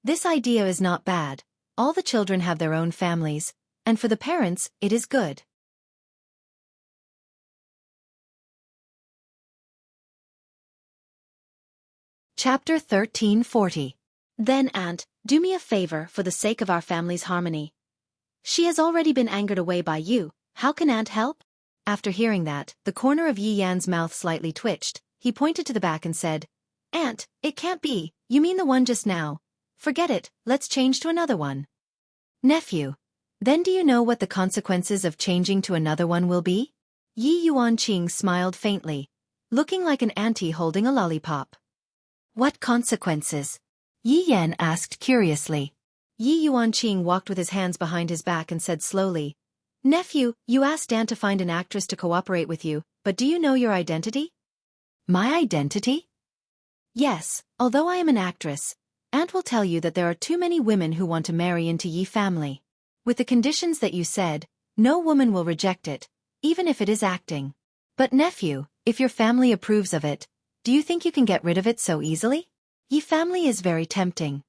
This idea is not bad. All the children have their own families, and for the parents, it is good. Chapter 1340. Then Aunt, do me a favor for the sake of our family's harmony. She has already been angered away by you, how can Aunt help? After hearing that, the corner of Yi Yan's mouth slightly twitched. He pointed to the back and said, Aunt, it can't be, you mean the one just now. Forget it, let's change to another one. Nephew, then do you know what the consequences of changing to another one will be? Yi Yuanqing smiled faintly, looking like an auntie holding a lollipop. What consequences? Yi Yan asked curiously. Yi Yuanqing walked with his hands behind his back and said slowly, Nephew, you asked Aunt to find an actress to cooperate with you, but do you know your identity? My identity? Yes, although I am an actress, Aunt will tell you that there are too many women who want to marry into Yi family. With the conditions that you said, no woman will reject it, even if it is acting. But nephew, if your family approves of it, do you think you can get rid of it so easily? Yi family is very tempting.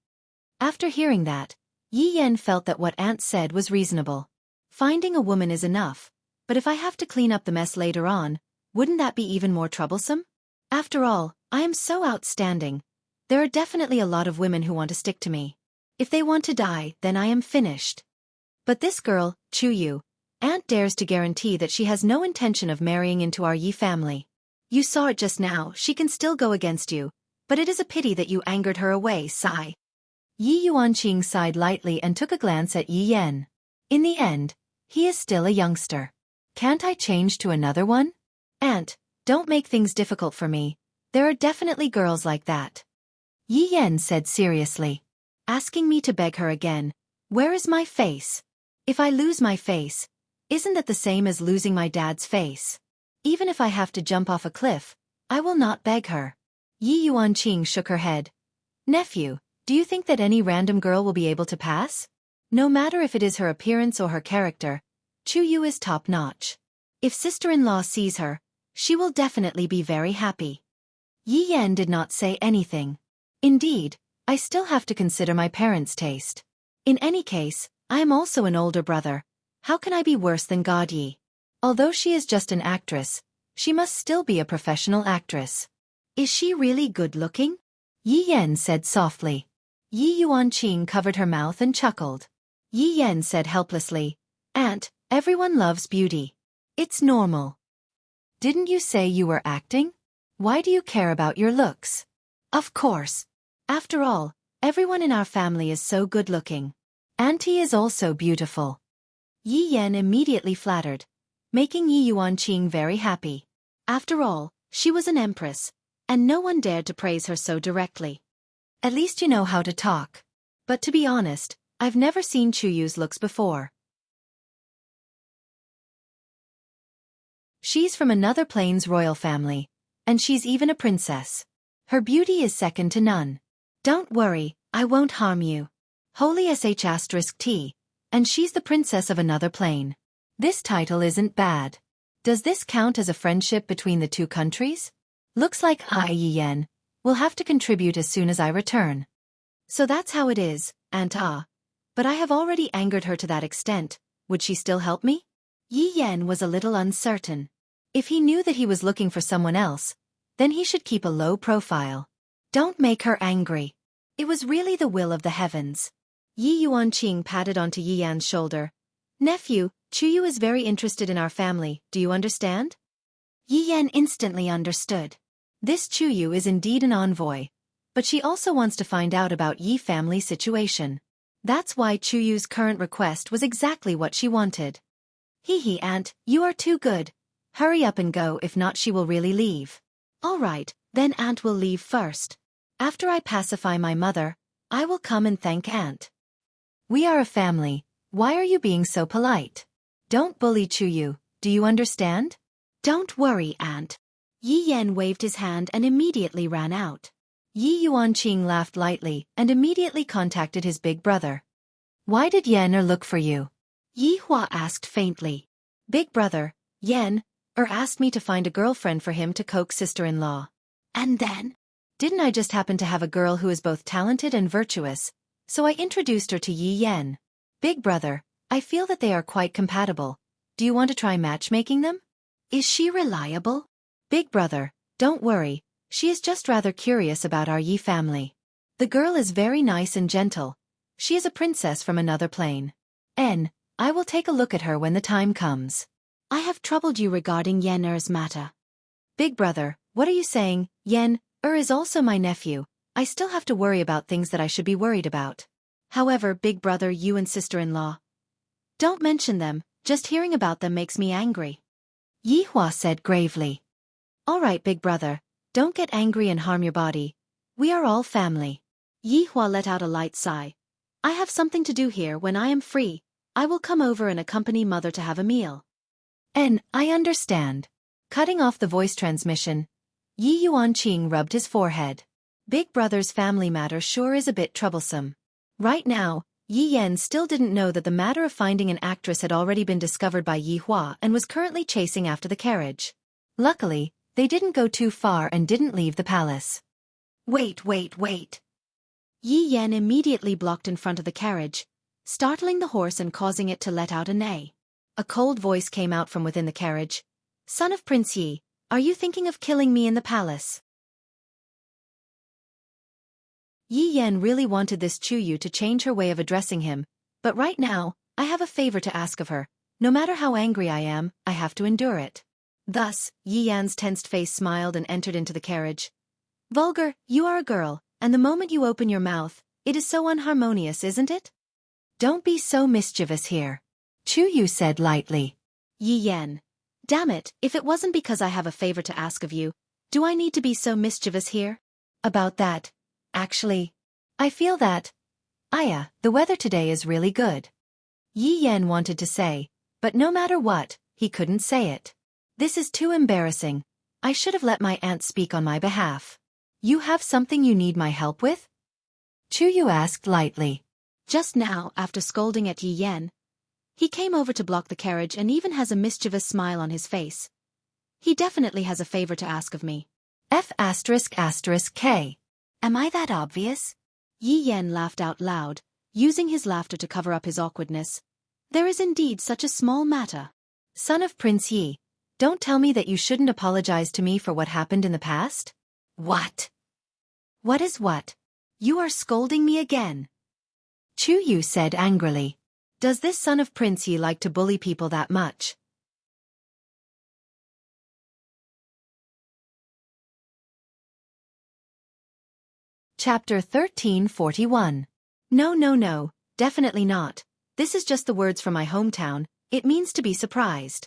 After hearing that, Yi Yan felt that what Aunt said was reasonable. Finding a woman is enough, but if I have to clean up the mess later on, wouldn't that be even more troublesome? After all, I am so outstanding. There are definitely a lot of women who want to stick to me. If they want to die, then I am finished. But this girl, Chuyu, Aunt dares to guarantee that she has no intention of marrying into our Yi family. You saw it just now, she can still go against you, but it is a pity that you angered her away, sigh. Yi Yuanqing sighed lightly and took a glance at Yi Yan. In the end, he is still a youngster. Can't I change to another one? Aunt, don't make things difficult for me. There are definitely girls like that. Yi Yan said seriously. Asking me to beg her again. Where is my face? If I lose my face, isn't that the same as losing my dad's face? Even if I have to jump off a cliff, I will not beg her. Yi Yuanqing shook her head. Nephew, do you think that any random girl will be able to pass? No matter if it is her appearance or her character, Chu Yu is top-notch. If sister-in-law sees her, she will definitely be very happy. Yi Yan did not say anything. Indeed, I still have to consider my parents' taste. In any case, I am also an older brother. How can I be worse than God Yi? Although she is just an actress, she must still be a professional actress. Is she really good-looking? Yi Yan said softly. Yi Yuanqing covered her mouth and chuckled. Yi Yan said helplessly, Aunt, everyone loves beauty. It's normal. Didn't you say you were acting? Why do you care about your looks? Of course. After all, everyone in our family is so good-looking. Auntie is also beautiful. Yi Yan immediately flattered, making Yi Yuanqing very happy. After all, she was an empress, and no one dared to praise her so directly. At least you know how to talk. But to be honest, I've never seen Chu Yu's looks before. She's from another plane's royal family, and she's even a princess. Her beauty is second to none. Don't worry, I won't harm you. Holy sh*T, and she's the princess of another plane. This title isn't bad. Does this count as a friendship between the two countries? Looks like Yi Yan will have to contribute as soon as I return. So that's how it is, Aunt Ah. But I have already angered her to that extent. Would she still help me? Yi Yan was a little uncertain. If he knew that he was looking for someone else, then he should keep a low profile. Don't make her angry. It was really the will of the heavens. Yi Yuanqing patted onto Yi Yan's shoulder. Nephew, Chu Yu is very interested in our family, do you understand? Yi Yan instantly understood. This Chu Yu is indeed an envoy, but she also wants to find out about Yi family situation. That's why Chu Yu's current request was exactly what she wanted. Hee, Aunt, you are too good. Hurry up and go, if not she will really leave. All right, then Aunt will leave first. After I pacify my mother, I will come and thank Aunt. We are a family. Why are you being so polite? Don't bully Chu Yu, do you understand? Don't worry, Aunt. Yi Yan waved his hand and immediately ran out. Yi Yuanqing laughed lightly and immediately contacted his big brother. Why did Yan look for you? Yi Hua asked faintly. Big brother, Yan asked me to find a girlfriend for him to coax sister-in-law. And then? Didn't I just happen to have a girl who is both talented and virtuous, so I introduced her to Yi Yan. Big brother, I feel that they are quite compatible. Do you want to try matchmaking them? Is she reliable? Big brother, don't worry, she is just rather curious about our Yi family. The girl is very nice and gentle. She is a princess from another plane. I will take a look at her when the time comes. I have troubled you regarding Yan Er's matter. Big brother, what are you saying? Yan is also my nephew. I still have to worry about things that I should be worried about. However, big brother, you and sister-in-law. Don't mention them, just hearing about them makes me angry. Yi Hua said gravely. All right, big brother, don't get angry and harm your body. We are all family. Yi Hua let out a light sigh. I have something to do here. When I am free, I will come over and accompany mother to have a meal. I understand. Cutting off the voice transmission, Yi Yuanqing rubbed his forehead. Big brother's family matter sure is a bit troublesome. Right now, Yi Yan still didn't know that the matter of finding an actress had already been discovered by Yi Hua and was currently chasing after the carriage. Luckily, they didn't go too far and didn't leave the palace. Wait. Yi Yan immediately blocked in front of the carriage, startling the horse and causing it to let out a neigh. A cold voice came out from within the carriage. Son of Prince Yi, are you thinking of killing me in the palace? Yi Yan really wanted this Chu Yu to change her way of addressing him, but right now, I have a favor to ask of her. No matter how angry I am, I have to endure it. Thus, Yi Yan's tensed face smiled and entered into the carriage. Vulgar, you are a girl, and the moment you open your mouth, it is so unharmonious, isn't it? Don't be so mischievous here. Chu Yu said lightly. Yi Yan. Damn it, if it wasn't because I have a favor to ask of you, Do I need to be so mischievous here? About that. Actually, I feel that. The weather today is really good. Yi Yan wanted to say, but no matter what, he couldn't say it. This is too embarrassing. I should have let my aunt speak on my behalf. You have something you need my help with? Chuyu asked lightly. Just now, after scolding at Yi Yan, he came over to block the carriage and even has a mischievous smile on his face. He definitely has a favor to ask of me. F***K. Am I that obvious? Yi Yan laughed out loud, using his laughter to cover up his awkwardness. There is indeed such a small matter. Son of Prince Yi, don't tell me that you shouldn't apologize to me for what happened in the past? What? What is what? You are scolding me again. Chuyu said angrily. Does this son of Prince Yi like to bully people that much? Chapter 1341. No, definitely not. This is just the words from my hometown. It means to be surprised.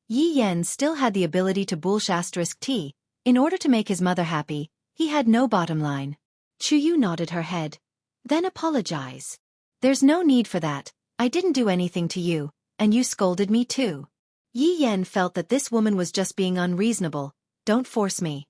Yi Yan still had the ability to bullsh** T. In order to make his mother happy, he had no bottom line. Chuyu nodded her head. Then apologize. There's no need for that. I didn't do anything to you, and you scolded me too. Yi Yan felt that this woman was just being unreasonable. Don't force me.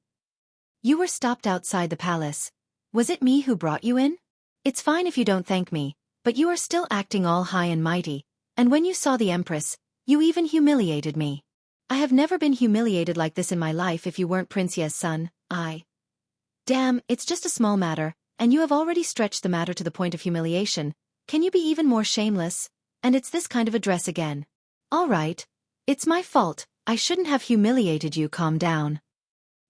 You were stopped outside the palace. Was it me who brought you in? It's fine if you don't thank me, but you are still acting all high and mighty, and when you saw the Empress, you even humiliated me. I have never been humiliated like this in my life. If you weren't Prince Ye's son, Damn, it's just a small matter, and you have already stretched the matter to the point of humiliation. Can you be even more shameless? And it's this kind of address again. All right. It's my fault. I shouldn't have humiliated you. Calm down.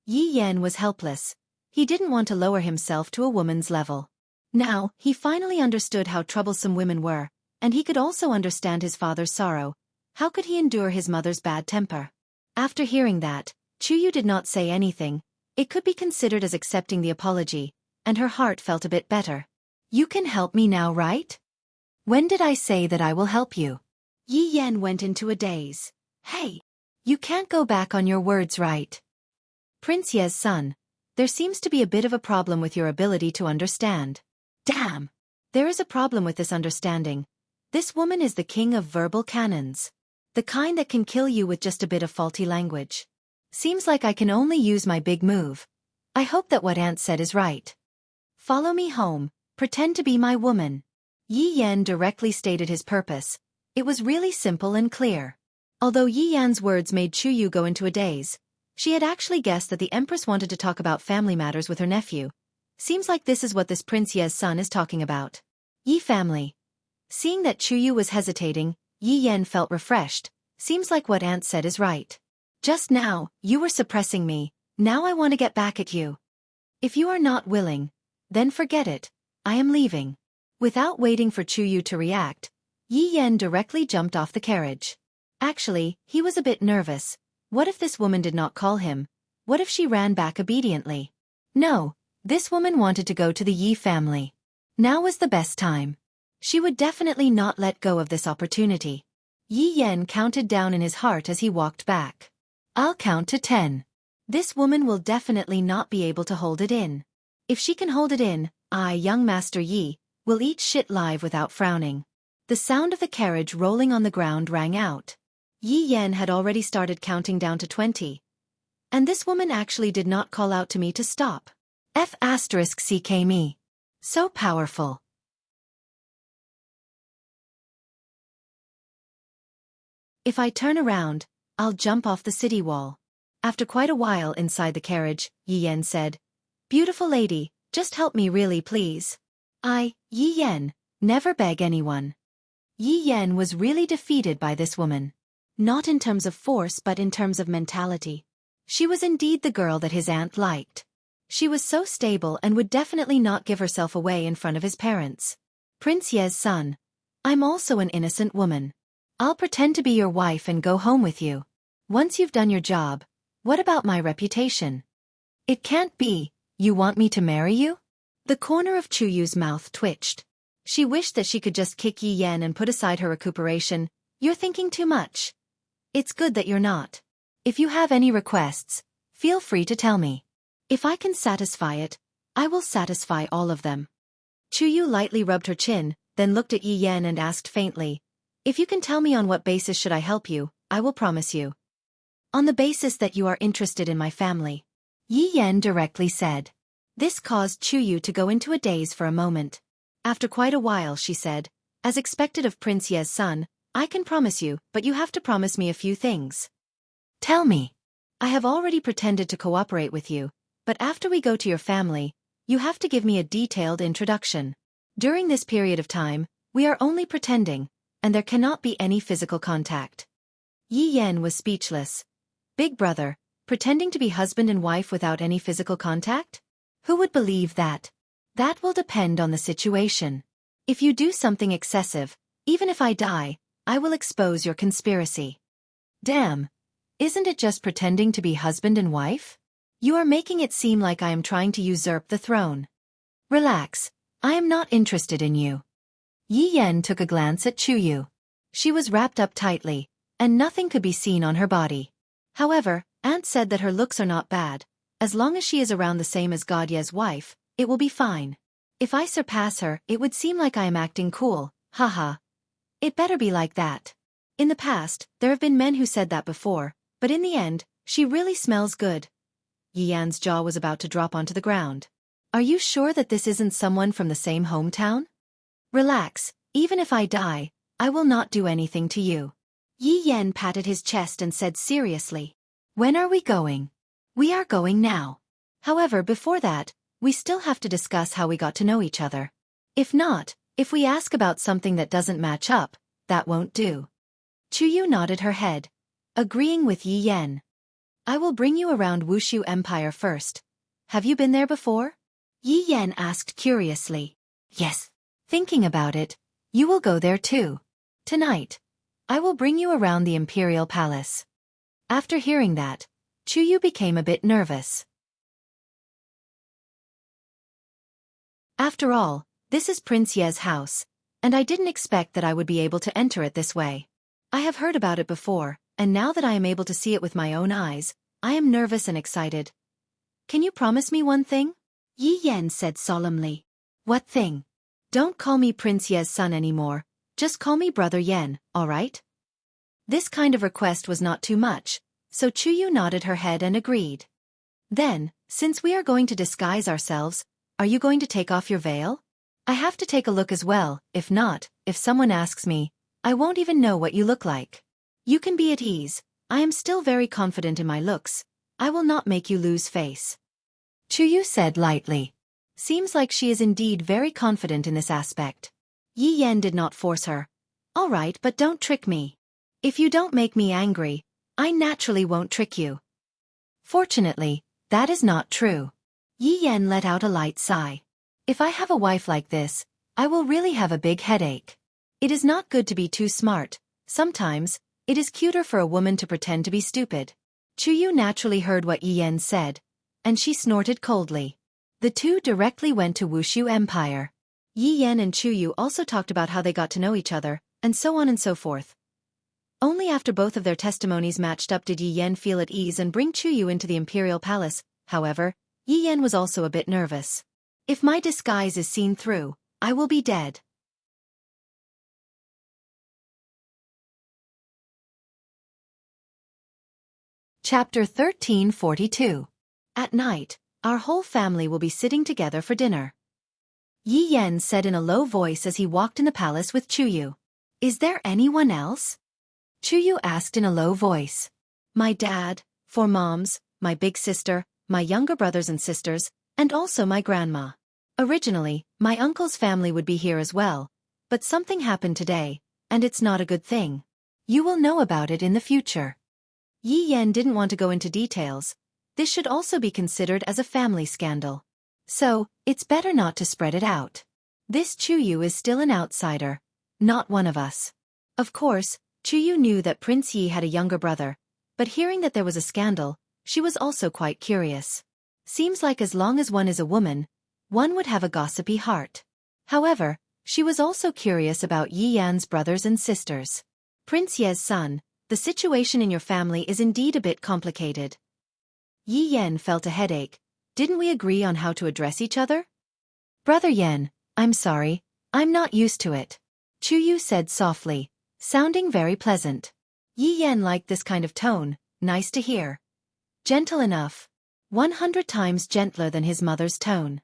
Yi Yan was helpless. He didn't want to lower himself to a woman's level. Now, he finally understood how troublesome women were, and he could also understand his father's sorrow. How could he endure his mother's bad temper? After hearing that, Chuyu did not say anything. It could be considered as accepting the apology, and her heart felt a bit better. You can help me now, right? When did I say that I will help you? Yi Yan went into a daze. Hey! You can't go back on your words, right? Prince Ye's son, there seems to be a bit of a problem with your ability to understand. Damn! There is a problem with this understanding. This woman is the king of verbal cannons. The kind that can kill you with just a bit of faulty language. Seems like I can only use my big move. I hope that what Aunt said is right. Follow me home, pretend to be my woman. Yi Yan directly stated his purpose. It was really simple and clear. Although Yi Yan's words made Chuyu go into a daze, she had actually guessed that the Empress wanted to talk about family matters with her nephew. Seems like this is what this Prince Ye's son is talking about. Yi family. Seeing that Chuyu was hesitating, Yi Yan felt refreshed. Seems like what Aunt said is right. Just now, you were suppressing me. Now I want to get back at you. If you are not willing, then forget it. I am leaving. Without waiting for Chuyu to react, Yi Yan directly jumped off the carriage. Actually, he was a bit nervous. What if this woman did not call him? What if she ran back obediently? No, this woman wanted to go to the Yi family. Now was the best time. She would definitely not let go of this opportunity. Yi Yan counted down in his heart as he walked back. I'll count to 10. This woman will definitely not be able to hold it in. If she can hold it in, I, young Master Yi, will eat shit live without frowning. The sound of the carriage rolling on the ground rang out. Yi Yan had already started counting down to 20. And this woman actually did not call out to me to stop. F***ck me. So powerful. If I turn around, I'll jump off the city wall. After quite a while inside the carriage, Yi Yan said, Beautiful lady, just help me really please. Yi Yan, never beg anyone. Yi Yan was really defeated by this woman. Not in terms of force but in terms of mentality. She was indeed the girl that his aunt liked. She was so stable and would definitely not give herself away in front of his parents. Prince Ye's son. I'm also an innocent woman. I'll pretend to be your wife and go home with you. Once you've done your job, what about my reputation? It can't be. You want me to marry you? The corner of Chuyu's mouth twitched. She wished that she could just kick Yi Yan and put aside her recuperation. You're thinking too much. It's good that you're not. If you have any requests, Feel free to tell me. If I can satisfy it, I will satisfy all of them. Chuyu lightly rubbed her chin, then looked at Yi Yan and asked faintly, if you can tell me on what basis should I help you, I will promise you. On the basis that you are interested in my family. Yi Yan directly said. This caused Chuyu to go into a daze for a moment. After quite a while she said, as expected of Prince Ye's son, I can promise you, but you have to promise me a few things. Tell me. I have already pretended to cooperate with you, but after we go to your family, you have to give me a detailed introduction. During this period of time, we are only pretending, and there cannot be any physical contact. Yi Yan was speechless. Big brother, pretending to be husband and wife without any physical contact? Who would believe that? That will depend on the situation. If you do something excessive, even if I die, I will expose your conspiracy. Damn. Isn't it just pretending to be husband and wife? You are making it seem like I am trying to usurp the throne. Relax, I am not interested in you. Yi Yan took a glance at Chuyu. She was wrapped up tightly, and nothing could be seen on her body. However, Aunt said that her looks are not bad. As long as she is around the same as God Ye's wife, it will be fine. If I surpass her, it would seem like I am acting cool, haha. It better be like that. In the past, there have been men who said that before, but in the end, she really smells good. Yi Yan's jaw was about to drop onto the ground. Are you sure that this isn't someone from the same hometown? Relax, even if I die, I will not do anything to you. Yi Yan patted his chest and said seriously. When are we going? We are going now. However, before that, we still have to discuss how we got to know each other. If not, if we ask about something that doesn't match up, that won't do. Chuyu nodded her head, agreeing with Yi Yan. I will bring you around Wuxia Empire first. Have you been there before? Yi Yan asked curiously. Yes. Thinking about it, you will go there too. Tonight. I will bring you around the Imperial Palace. After hearing that, Chuyu became a bit nervous. After all, this is Prince Ye's house, and I didn't expect that I would be able to enter it this way. I have heard about it before, and now that I am able to see it with my own eyes, I am nervous and excited. Can you promise me one thing? Yi Yan said solemnly. What thing? Don't call me Prince Ye's son anymore, just call me Brother Yen, alright? This kind of request was not too much, so Chuyu nodded her head and agreed. Then, since we are going to disguise ourselves, are you going to take off your veil? I have to take a look as well, if not, if someone asks me, I won't even know what you look like. You can be at ease, I am still very confident in my looks, I will not make you lose face. Chuyu said lightly. Seems like she is indeed very confident in this aspect. Yi Yan did not force her. All right, but don't trick me. If you don't make me angry, I naturally won't trick you. Fortunately, that is not true. Yi Yan let out a light sigh. If I have a wife like this, I will really have a big headache. It is not good to be too smart. Sometimes, it is cuter for a woman to pretend to be stupid. Chuyu naturally heard what Yi Yan said, and she snorted coldly. The two directly went to Wuxia Empire. Yi Yan and Chuyu also talked about how they got to know each other, and so on and so forth. Only after both of their testimonies matched up did Yi Yan feel at ease and bring Chuyu into the Imperial Palace. However, Yi Yan was also a bit nervous. If my disguise is seen through, I will be dead. Chapter 1342. At night, our whole family will be sitting together for dinner. Yi Yan said in a low voice as he walked in the palace with Chuyu. Is there anyone else? Chuyu asked in a low voice. My dad, 4 moms, my big sister, my younger brothers and sisters, and also my grandma. Originally, my uncle's family would be here as well, but something happened today, and it's not a good thing. You will know about it in the future. Yi Yan didn't want to go into details. This should also be considered as a family scandal. So, it's better not to spread it out. This Chuyu is still an outsider, not one of us. Of course, Chuyu knew that Prince Yi had a younger brother, but hearing that there was a scandal, she was also quite curious. Seems like as long as one is a woman, one would have a gossipy heart. However, she was also curious about Yi Yan's brothers and sisters. Prince Ye's son, the situation in your family is indeed a bit complicated. Yi Yan felt a headache. Didn't we agree on how to address each other? Brother Yan, I'm sorry, I'm not used to it. Chu Yu said softly, sounding very pleasant. Yi Yan liked this kind of tone, nice to hear. Gentle enough. 100 times gentler than his mother's tone.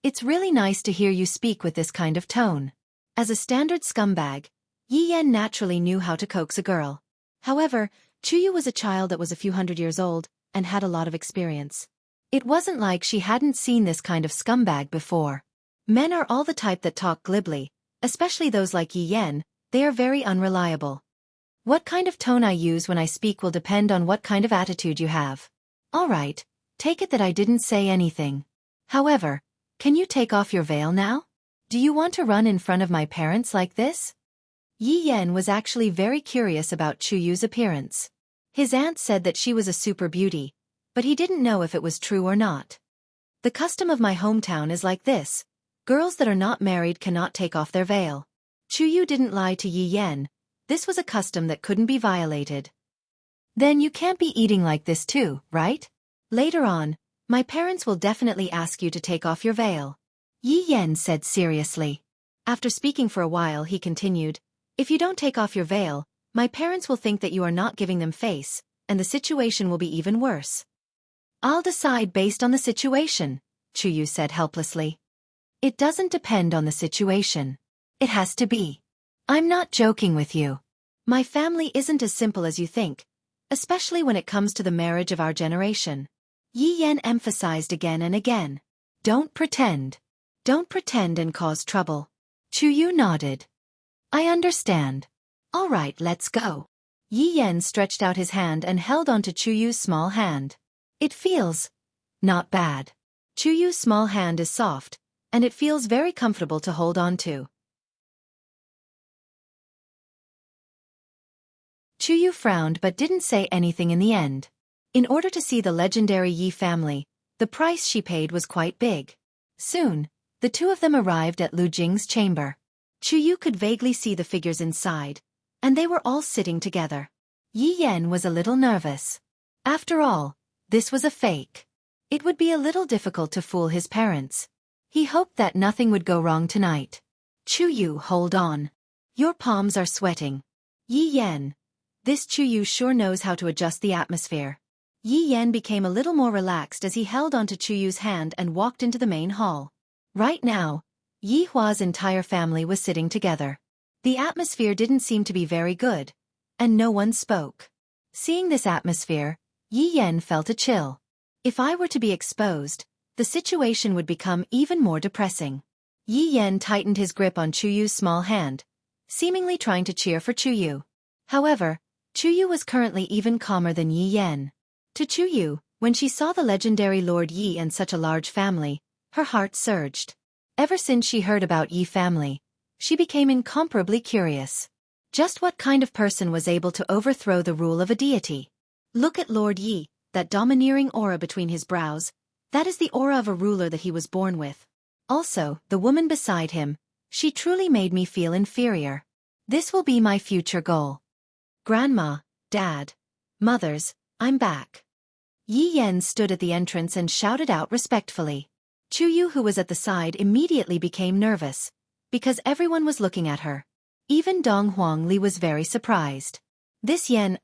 It's really nice to hear you speak with this kind of tone. As a standard scumbag, Yi Yan naturally knew how to coax a girl. However, Chu Yu was a child that was a few hundred years old, and had a lot of experience. It wasn't like she hadn't seen this kind of scumbag before. Men are all the type that talk glibly, especially those like Yi Yan. They are very unreliable. What kind of tone I use when I speak will depend on what kind of attitude you have. Alright, take it that I didn't say anything. However, can you take off your veil now? Do you want to run in front of my parents like this? Yi Yan was actually very curious about Chu Yu's appearance. His aunt said that she was a super beauty, but he didn't know if it was true or not. The custom of my hometown is like this. Girls that are not married cannot take off their veil. Chu Yu didn't lie to Yi Yan. This was a custom that couldn't be violated. Then you can't be eating like this too, right? Later on, my parents will definitely ask you to take off your veil. Yi Yan said seriously. After speaking for a while, he continued, if you don't take off your veil, my parents will think that you are not giving them face, and the situation will be even worse. I'll decide based on the situation, Chu Yu said helplessly. It doesn't depend on the situation. It has to be. I'm not joking with you. My family isn't as simple as you think, especially when it comes to the marriage of our generation. Yi Yan emphasized again and again. Don't pretend. Don't pretend and cause trouble. Chu Yu nodded. I understand. All right, let's go. Yi Yan stretched out his hand and held onto Chu Yu's small hand. It feels not bad. Chu Yu's small hand is soft, and it feels very comfortable to hold on to. Chu Yu frowned but didn't say anything in the end. In order to see the legendary Yi family, the price she paid was quite big. Soon, the two of them arrived at Lu Jing's chamber. Chu Yu could vaguely see the figures inside, and they were all sitting together. Yi Yan was a little nervous. After all, this was a fake. It would be a little difficult to fool his parents. He hoped that nothing would go wrong tonight. Chu Yu, hold on. Your palms are sweating. Yi Yan. This Chu Yu sure knows how to adjust the atmosphere. Yi Yan became a little more relaxed as he held onto Chu Yu's hand and walked into the main hall. Right now, Yi Hua's entire family was sitting together. The atmosphere didn't seem to be very good, and no one spoke. Seeing this atmosphere, Yi Yan felt a chill. If I were to be exposed, the situation would become even more depressing. Yi Yan tightened his grip on Chu Yu's small hand, seemingly trying to cheer for Chu Yu. However, Chu Yu was currently even calmer than Yi Yan. To Chu Yu, when she saw the legendary Lord Yi and such a large family, her heart surged. Ever since she heard about Yi family, she became incomparably curious. Just what kind of person was able to overthrow the rule of a deity? Look at Lord Yi, that domineering aura between his brows. That is the aura of a ruler that he was born with. Also, the woman beside him, she truly made me feel inferior. This will be my future goal. Grandma, Dad, Mothers, I'm back. Yi Yan stood at the entrance and shouted out respectfully. Chu Yu, who was at the side, immediately became nervous, because everyone was looking at her. Even Dong Huangli was very surprised. This Yan,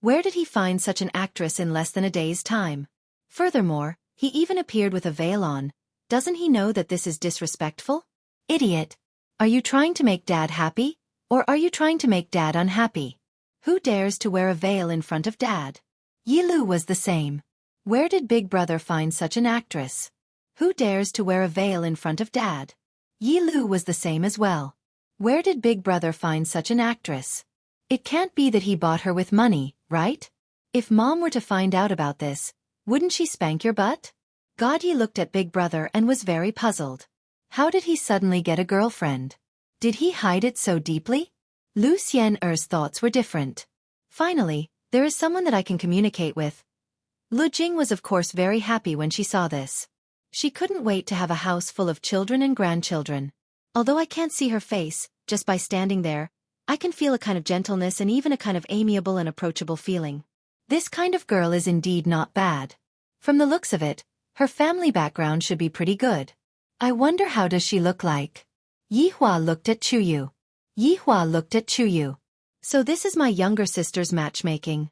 where did he find such an actress in less than a day's time? Furthermore, he even appeared with a veil on. Doesn't he know that this is disrespectful? Idiot. Are you trying to make Dad happy, or are you trying to make Dad unhappy? Who dares to wear a veil in front of Dad? Yi Lu was the same. Where did Big Brother find such an actress? Who dares to wear a veil in front of Dad? Yi Lu was the same as well. Where did Big Brother find such an actress? It can't be that he bought her with money, right? If Mom were to find out about this, wouldn't she spank your butt? God, Yi looked at Big Brother and was very puzzled. How did he suddenly get a girlfriend? Did he hide it so deeply? Lu Xian'er's thoughts were different. Finally, there is someone that I can communicate with. Lu Jing was of course very happy when she saw this. She couldn't wait to have a house full of children and grandchildren. Although I can't see her face, just by standing there, I can feel a kind of gentleness and even a kind of amiable and approachable feeling. This kind of girl is indeed not bad. From the looks of it, her family background should be pretty good. I wonder how does she look like? Yihua looked at Chuyu. Yihua looked at Chuyu. So this is my younger sister's matchmaking.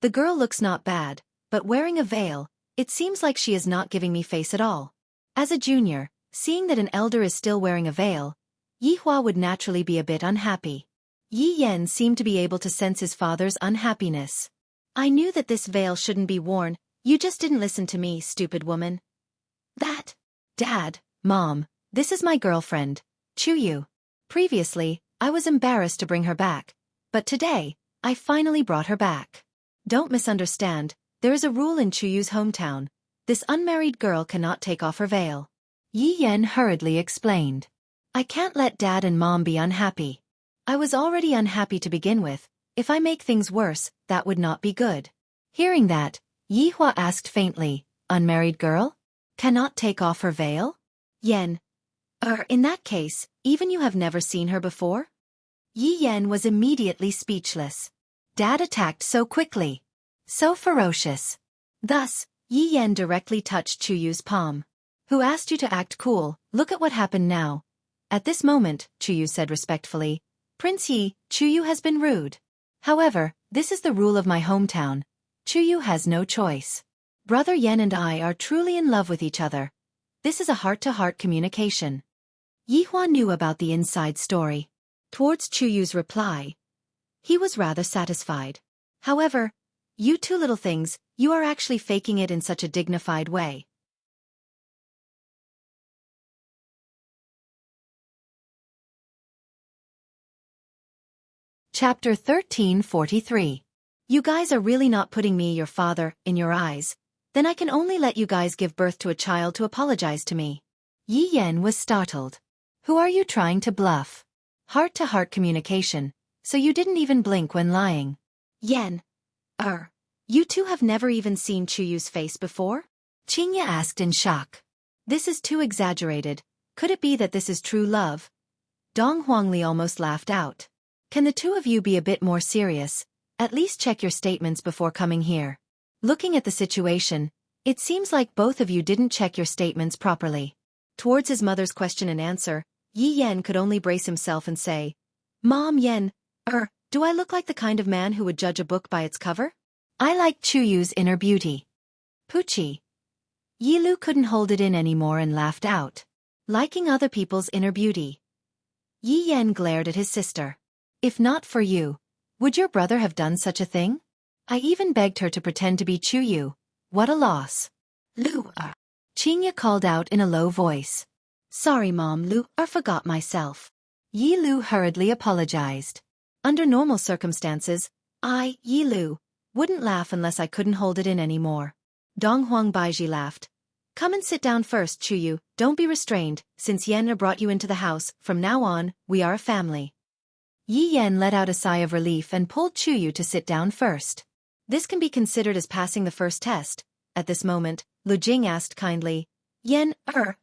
The girl looks not bad, but wearing a veil, it seems like she is not giving me face at all. As a junior, seeing that an elder is still wearing a veil, Yihua would naturally be a bit unhappy. Yi Yan seemed to be able to sense his father's unhappiness. I knew that this veil shouldn't be worn, you just didn't listen to me, stupid woman. That. Dad, Mom, this is my girlfriend, Chuyu. Previously, I was embarrassed to bring her back, but today, I finally brought her back. Don't misunderstand, there is a rule in Chuyu's hometown. This unmarried girl cannot take off her veil. Yi Yan hurriedly explained. I can't let Dad and Mom be unhappy. I was already unhappy to begin with. If I make things worse, that would not be good. Hearing that, Yihua asked faintly, unmarried girl? Cannot take off her veil? Yen. In that case, even you have never seen her before? Yi Yan was immediately speechless. Dad attacked so quickly. So ferocious. Thus, Yi Yan directly touched Chuyu's palm. Who asked you to act cool? Look at what happened now. At this moment, Chuyu said respectfully, Prince Yi, Chuyu has been rude. However, this is the rule of my hometown. Chuyu has no choice. Brother Yen and I are truly in love with each other. This is a heart-to-heart communication. Yihua knew about the inside story. Towards Chuyu's reply, he was rather satisfied. However, you two little things, you are actually faking it in such a dignified way. Chapter 1343. You guys are really not putting me, your father, in your eyes. Then I can only let you guys give birth to a child to apologize to me. Yi Yan was startled. Who are you trying to bluff? Heart-to-heart communication, so you didn't even blink when lying. Yen. You two have never even seen Chuyu's face before? Qingya asked in shock. This is too exaggerated. Could it be that this is true love? Dong Huangli almost laughed out. Can the two of you be a bit more serious? At least check your statements before coming here. Looking at the situation, it seems like both of you didn't check your statements properly. Towards his mother's question and answer, Yi Yan could only brace himself and say, Mom Yen, do I look like the kind of man who would judge a book by its cover? I like Chuyu's inner beauty. Puchi. Yi Lu couldn't hold it in anymore and laughed out. Liking other people's inner beauty. Yi Yan glared at his sister. If not for you, would your brother have done such a thing? I even begged her to pretend to be Chuyu. What a loss. Lu. Qingya called out in a low voice. Sorry Mom, Lu, forgot myself. Yi Lu hurriedly apologized. Under normal circumstances, I, Yi Lu, wouldn't laugh unless I couldn't hold it in anymore. Dong Huang Baiji laughed. Come and sit down first, Chuyu, don't be restrained, since Yen brought you into the house, from now on, we are a family. Yi Yan let out a sigh of relief and pulled Chuyu to sit down first. This can be considered as passing the first test. At this moment, Lu Jing asked kindly, Yen,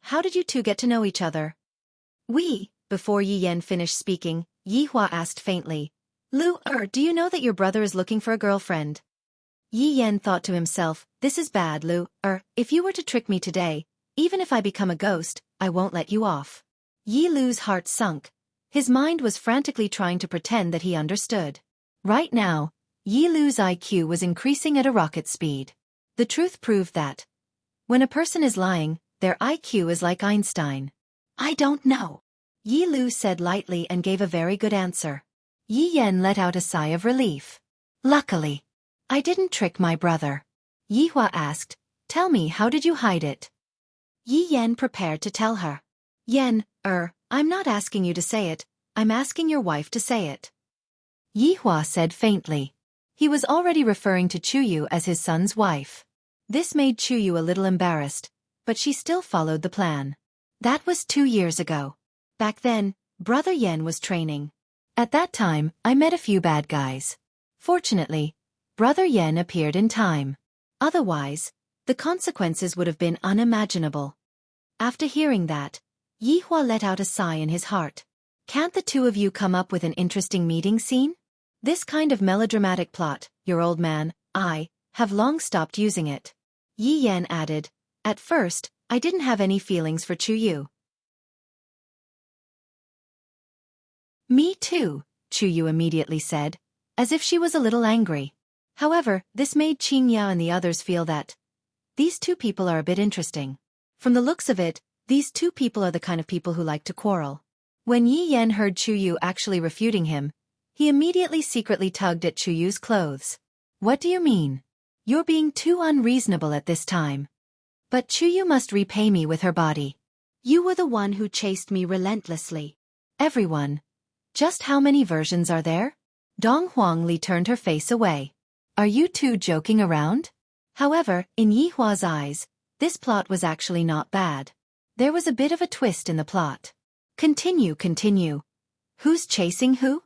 how did you two get to know each other? Before Yi Yan finished speaking, Yi Hua asked faintly, Lu, do you know that your brother is looking for a girlfriend? Yi Yan thought to himself, this is bad, Lu, if you were to trick me today, even if I become a ghost, I won't let you off. Yi Lu's heart sunk. His mind was frantically trying to pretend that he understood. Right now, Yi Lu's IQ was increasing at a rocket speed. The truth proved that when a person is lying, their IQ is like Einstein. I don't know. Yi Lu said lightly and gave a very good answer. Yi Yan let out a sigh of relief. Luckily, I didn't trick my brother. Yi Hua asked, tell me, how did you hide it? Yi Yan prepared to tell her. Yen, I'm not asking you to say it, I'm asking your wife to say it. Yi Hua said faintly. He was already referring to Chuyu as his son's wife. This made Chuyu a little embarrassed, but she still followed the plan. That was 2 years ago. Back then, Brother Yen was training. At that time, I met a few bad guys. Fortunately, Brother Yen appeared in time. Otherwise, the consequences would have been unimaginable. After hearing that, Yi Hua let out a sigh in his heart. Can't the two of you come up with an interesting meeting scene? This kind of melodramatic plot, your old man, I have long stopped using it. Yi Yan added, at first, I didn't have any feelings for Chu Yu. Me too, Chu Yu immediately said, as if she was a little angry. However, this made Qing Ya and the others feel that these two people are a bit interesting. From the looks of it, these two people are the kind of people who like to quarrel. When Yi Yan heard Chu Yu actually refuting him, he immediately secretly tugged at Chu Yu's clothes. What do you mean? You're being too unreasonable at this time. But Chu Yu must repay me with her body. You were the one who chased me relentlessly. Everyone. Just how many versions are there? Dong Huangli turned her face away. Are you two joking around? However, in Yi Hua's eyes, this plot was actually not bad. There was a bit of a twist in the plot. Continue. Who's chasing who?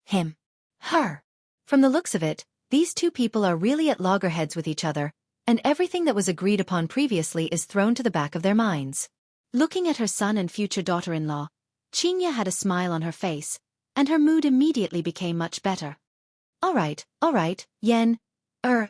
Him. Her. From the looks of it, these two people are really at loggerheads with each other, and everything that was agreed upon previously is thrown to the back of their minds. Looking at her son and future daughter-in-law, Qingya had a smile on her face, and her mood immediately became much better. All right, Yen.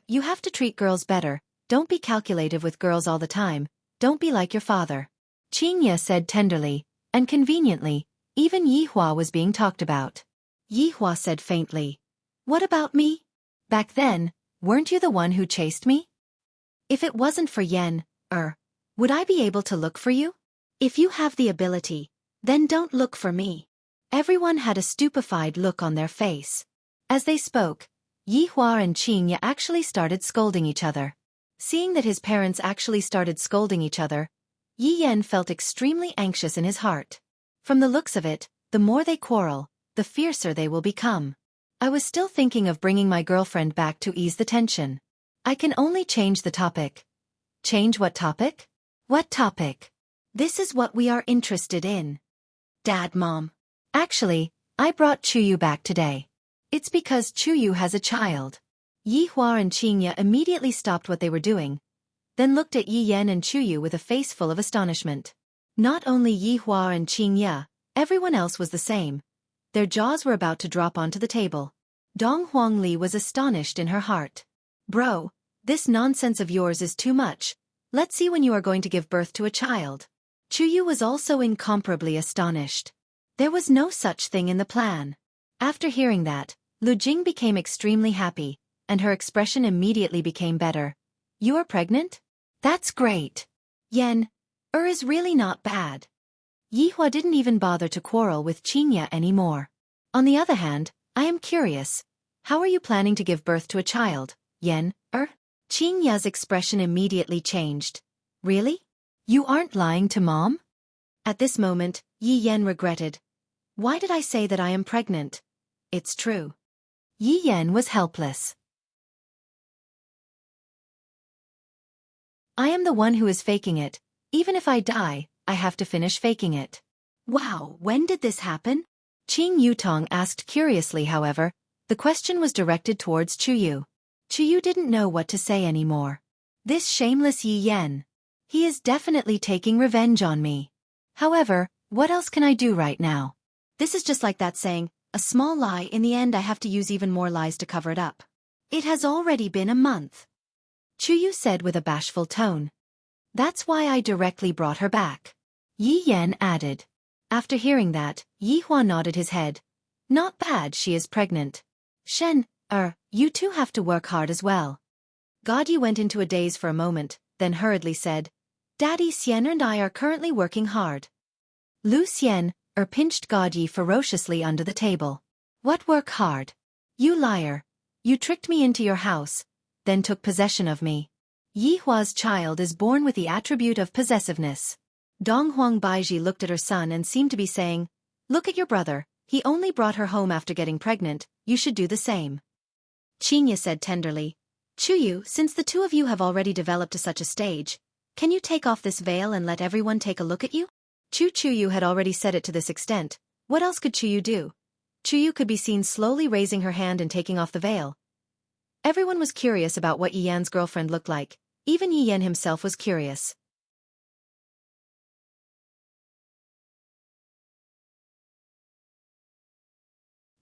You have to treat girls better, don't be calculative with girls all the time, don't be like your father. Qingya said tenderly, and conveniently, even Yi Hua was being talked about. Yi Hua said faintly, what about me? Back then, weren't you the one who chased me? If it wasn't for Yen, would I be able to look for you? If you have the ability, then don't look for me. Everyone had a stupefied look on their face. As they spoke, Yi Hua and Qingya actually started scolding each other. Seeing that his parents actually started scolding each other, Yi Yan felt extremely anxious in his heart. From the looks of it, the more they quarrel, the fiercer they will become. I was still thinking of bringing my girlfriend back to ease the tension. I can only change the topic. Change what topic? What topic? This is what we are interested in. Dad, Mom. Actually, I brought Chu Yu back today. It's because Chu Yu has a child. Yi Hua and Qingya immediately stopped what they were doing, then looked at Yi Yan and Chu Yu with a face full of astonishment. Not only Yi Hua and Qingya, everyone else was the same. Their jaws were about to drop onto the table. Dong Huangli was astonished in her heart. Bro, this nonsense of yours is too much. Let's see when you are going to give birth to a child. Chu Yu was also incomparably astonished. There was no such thing in the plan. After hearing that, Lu Jing became extremely happy, and her expression immediately became better. You are pregnant? That's great. Yen, is really not bad. Yi Hua didn't even bother to quarrel with Qingya anymore. On the other hand, I am curious. How are you planning to give birth to a child, Yen, Qingya's expression immediately changed. Really? You aren't lying to Mom? At this moment, Yi Yan regretted. Why did I say that I am pregnant? It's true. Yi Yan was helpless. I am the one who is faking it. Even if I die, I have to finish faking it. Wow, when did this happen? Qing Yutong asked curiously. However, the question was directed towards Chu Yu. Chu Yu didn't know what to say anymore. This shameless Yi Yan. He is definitely taking revenge on me. However, what else can I do right now? This is just like that saying, a small lie. In the end I have to use even more lies to cover it up. It has already been a month. Chu Yu said with a bashful tone. That's why I directly brought her back. Yi Yan added. After hearing that, Yi Hua nodded his head. Not bad, she is pregnant. Shen, you two have to work hard as well. God Yi went into a daze for a moment, then hurriedly said, Daddy Xian and I are currently working hard. Lu Xian, pinched God Yi ferociously under the table. What work hard? You liar. You tricked me into your house, then took possession of me. Yi Hua's child is born with the attribute of possessiveness. Dong Huang Baiji looked at her son and seemed to be saying, Look at your brother, he only brought her home after getting pregnant, you should do the same. Qingya said tenderly, Chu Yu, since the two of you have already developed to such a stage, can you take off this veil and let everyone take a look at you? Chu Yu had already said it to this extent. What else could Chu Yu do? Chu Yu could be seen slowly raising her hand and taking off the veil. Everyone was curious about what Yi Yan's girlfriend looked like. Even Yi Yan himself was curious.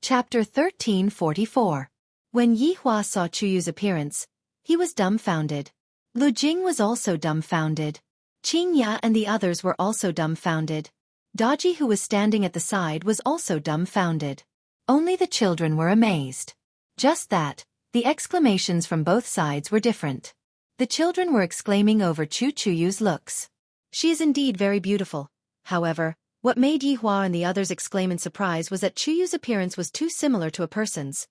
Chapter 1344. When Yi Hua saw Chuyu's appearance, he was dumbfounded. Lu Jing was also dumbfounded. Qing Ya and the others were also dumbfounded. Daji, who was standing at the side, was also dumbfounded. Only the children were amazed. Just that, the exclamations from both sides were different. The children were exclaiming over Chuyu's looks. She is indeed very beautiful. However, what made Yi Hua and the others exclaim in surprise was that Chuyu's appearance was too similar to a person's,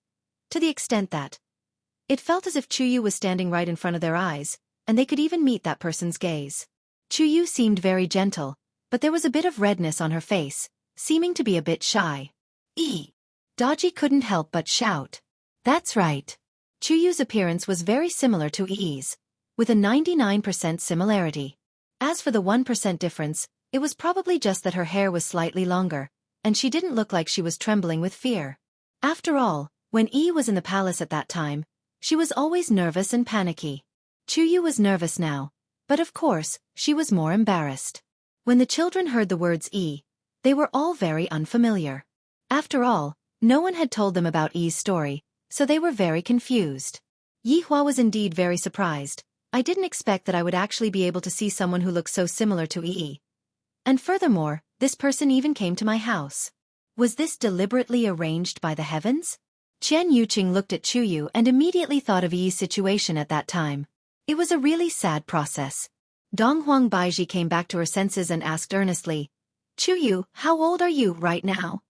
to the extent that it felt as if Chuyu was standing right in front of their eyes, and they could even meet that person's gaze. Chuyu seemed very gentle, but there was a bit of redness on her face, seeming to be a bit shy. Daji couldn't help but shout. That's right. Chuyu's appearance was very similar to Yi's, with a 99% similarity. As for the 1% difference, it was probably just that her hair was slightly longer, and she didn't look like she was trembling with fear. After all, when Yi was in the palace at that time, she was always nervous and panicky. Chuyu was nervous now, but of course, she was more embarrassed. When the children heard the words Yi, they were all very unfamiliar. After all, no one had told them about Yi's story, so they were very confused. Yi Hua was indeed very surprised. I didn't expect that I would actually be able to see someone who looked so similar to Yi. And furthermore, this person even came to my house. Was this deliberately arranged by the heavens? Chen Yuqing looked at Chuyu and immediately thought of Yi's situation at that time. It was a really sad process. Donghuang Baiji came back to her senses and asked earnestly, Chuyu, how old are you right now?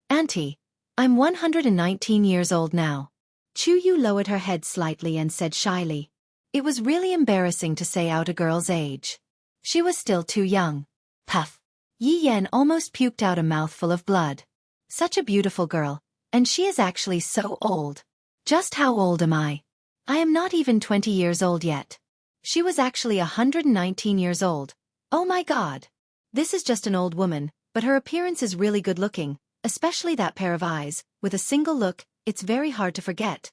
Auntie, I'm 119 years old now. Chuyu lowered her head slightly and said shyly. It was really embarrassing to say out a girl's age. She was still too young. Puff. Yi Yan almost puked out a mouthful of blood. Such a beautiful girl, and she is actually so old. Just how old am I? I am not even 20 years old yet. She was actually 119 years old. Oh my god. This is just an old woman, but her appearance is really good looking, especially that pair of eyes. With a single look, it's very hard to forget.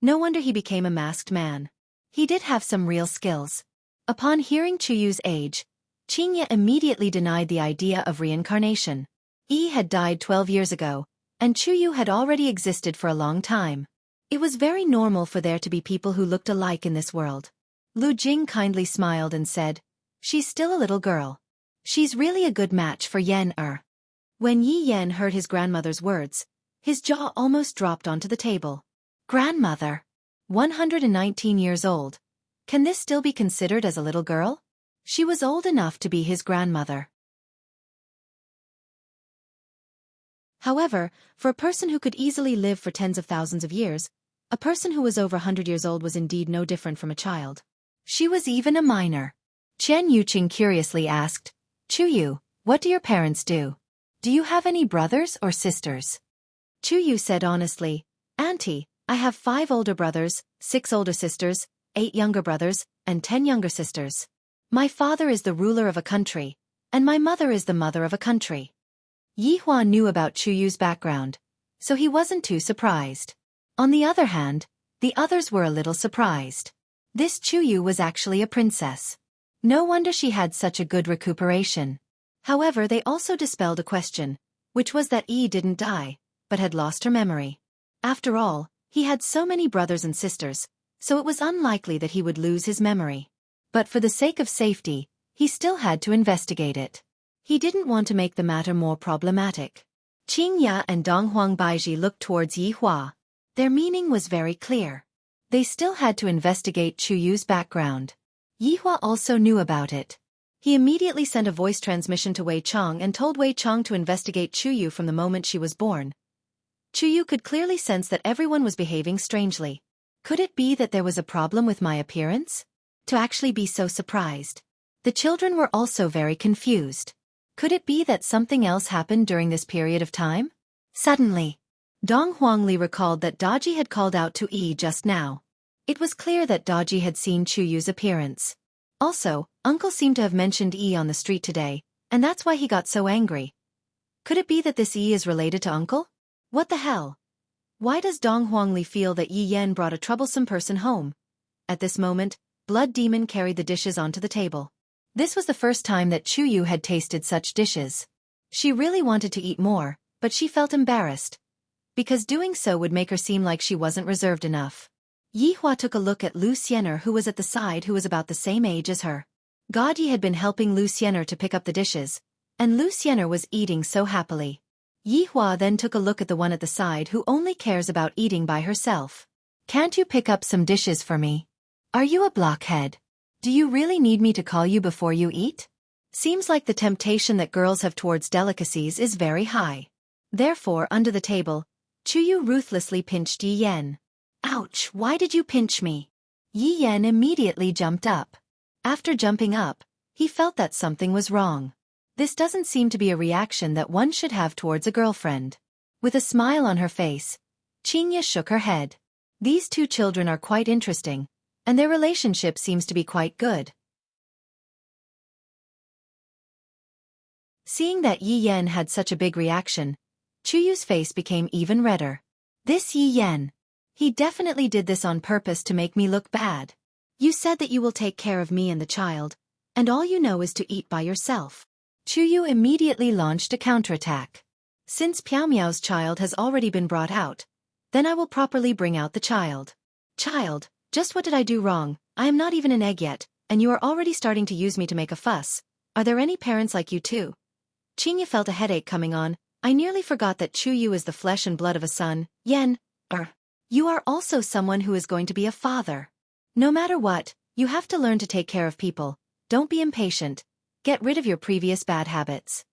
No wonder he became a masked man. He did have some real skills. Upon hearing Chuyu's age, Qingya immediately denied the idea of reincarnation. Yi had died 12 years ago, and Chuyu had already existed for a long time. It was very normal for there to be people who looked alike in this world. Lu Jing kindly smiled and said, She's still a little girl. She's really a good match for Yan-er. When Yi Yan heard his grandmother's words, his jaw almost dropped onto the table. Grandmother. 119 years old. Can this still be considered as a little girl? She was old enough to be his grandmother. However, for a person who could easily live for tens of thousands of years, a person who was over 100 years old was indeed no different from a child. She was even a minor. Chen Yuqing curiously asked, Chuyu, what do your parents do? Do you have any brothers or sisters? Chuyu said honestly, Auntie, I have 5 older brothers, 6 older sisters, 8 younger brothers, and 10 younger sisters. My father is the ruler of a country, and my mother is the mother of a country. Yi Hua knew about Chuyu's background, so he wasn't too surprised. On the other hand, the others were a little surprised. This Chuyu was actually a princess. No wonder she had such a good recuperation. However, they also dispelled a question, which was that Yi didn't die, but had lost her memory. After all, he had so many brothers and sisters, so it was unlikely that he would lose his memory. But for the sake of safety, he still had to investigate it. He didn't want to make the matter more problematic. Qing Ya and Donghuang Baiji looked towards Yi Hua. Their meaning was very clear. They still had to investigate Chuyu's background. Yi Hua also knew about it. He immediately sent a voice transmission to Wei Chong and told Wei Chong to investigate Chuyu from the moment she was born. Chuyu could clearly sense that everyone was behaving strangely. Could it be that there was a problem with my appearance? To actually be so surprised. The children were also very confused. Could it be that something else happened during this period of time? Suddenly, Dong Huangli recalled that Daji had called out to Yi just now. It was clear that Daji had seen Chuyu's appearance. Also, Uncle seemed to have mentioned Yi on the street today, and that's why he got so angry. Could it be that this Yi is related to Uncle? What the hell? Why does Dong Huangli feel that Yi Yan brought a troublesome person home? At this moment, Blood Demon carried the dishes onto the table. This was the first time that Chuyu had tasted such dishes. She really wanted to eat more, but she felt embarrassed. because doing so would make her seem like she wasn't reserved enough. Yihua took a look at Lu Xiener, who was at the side, who was about the same age as her. God Yi had been helping Lu Xiener to pick up the dishes, and Lu Xiener was eating so happily. Yihua then took a look at the one at the side who only cares about eating by herself. Can't you pick up some dishes for me? Are you a blockhead? Do you really need me to call you before you eat? Seems like the temptation that girls have towards delicacies is very high. Therefore, under the table, Chuyu ruthlessly pinched Yi Yan. Ouch, why did you pinch me? Yi Yan immediately jumped up. After jumping up, he felt that something was wrong. This doesn't seem to be a reaction that one should have towards a girlfriend. With a smile on her face, Qingya shook her head. These two children are quite interesting, and their relationship seems to be quite good. Seeing that Yi Yan had such a big reaction, Chuyu's face became even redder. This Yi Yan. He definitely did this on purpose to make me look bad. You said that you will take care of me and the child, and all you know is to eat by yourself. Chuyu immediately launched a counterattack. Since Piao Miao's child has already been brought out, then I will properly bring out the child. Child, just what did I do wrong? I am not even an egg yet, and you are already starting to use me to make a fuss. Are there any parents like you too? Qingya felt a headache coming on. I nearly forgot that Chuyu is the flesh and blood of a son. Yan, you are also someone who is going to be a father. No matter what, you have to learn to take care of people. Don't be impatient. Get rid of your previous bad habits.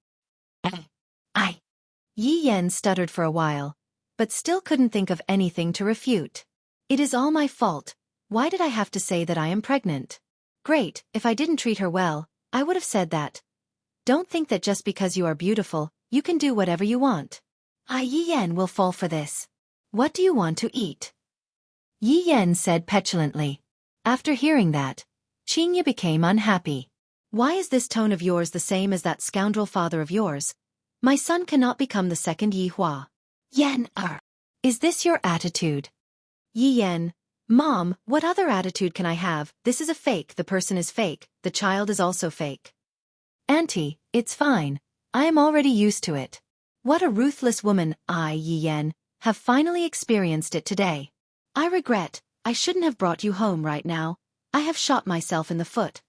Yi Yan stuttered for a while, but still couldn't think of anything to refute. It is all my fault. Why did I have to say that I am pregnant? Great, if I didn't treat her well, I would have said that. Don't think that just because you are beautiful, you can do whatever you want. Yi Yan will fall for this. What do you want to eat? Yi Yan said petulantly. After hearing that, Qingya became unhappy. Why is this tone of yours the same as that scoundrel father of yours? My son cannot become the second Yi Hua. Yan, is this your attitude? Yi Yan, Mom, what other attitude can I have? This is a fake, the person is fake, the child is also fake. Auntie, it's fine. I am already used to it. What a ruthless woman, Yi Yan, have finally experienced it today. I regret, I shouldn't have brought you home right now. I have shot myself in the foot.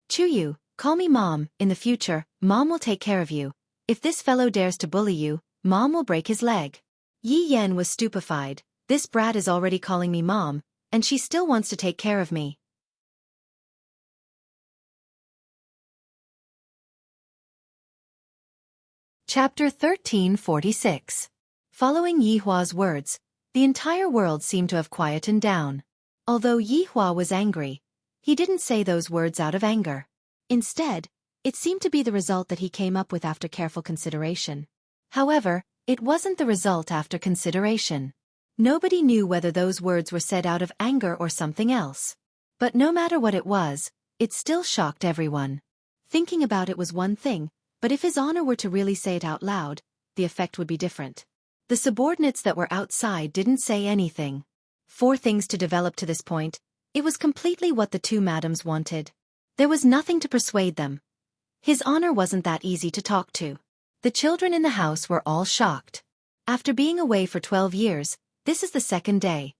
Chuyu, call me Mom. In the future, Mom will take care of you. If this fellow dares to bully you, Mom will break his leg. Yi Yan was stupefied. This brat is already calling me Mom, and she still wants to take care of me. Chapter 1346. Following Yi Hua's words, the entire world seemed to have quietened down. Although Yi Hua was angry, he didn't say those words out of anger. Instead, it seemed to be the result that he came up with after careful consideration. However, it wasn't the result after consideration. Nobody knew whether those words were said out of anger or something else. But no matter what it was, it still shocked everyone. Thinking about it was one thing, but if his honor were to really say it out loud, the effect would be different. The subordinates that were outside didn't say anything. 4 things to develop to this point. It was completely what the 2 madams wanted. There was nothing to persuade them. His honor wasn't that easy to talk to. The children in the house were all shocked. After being away for 12 years, this is the 2nd day.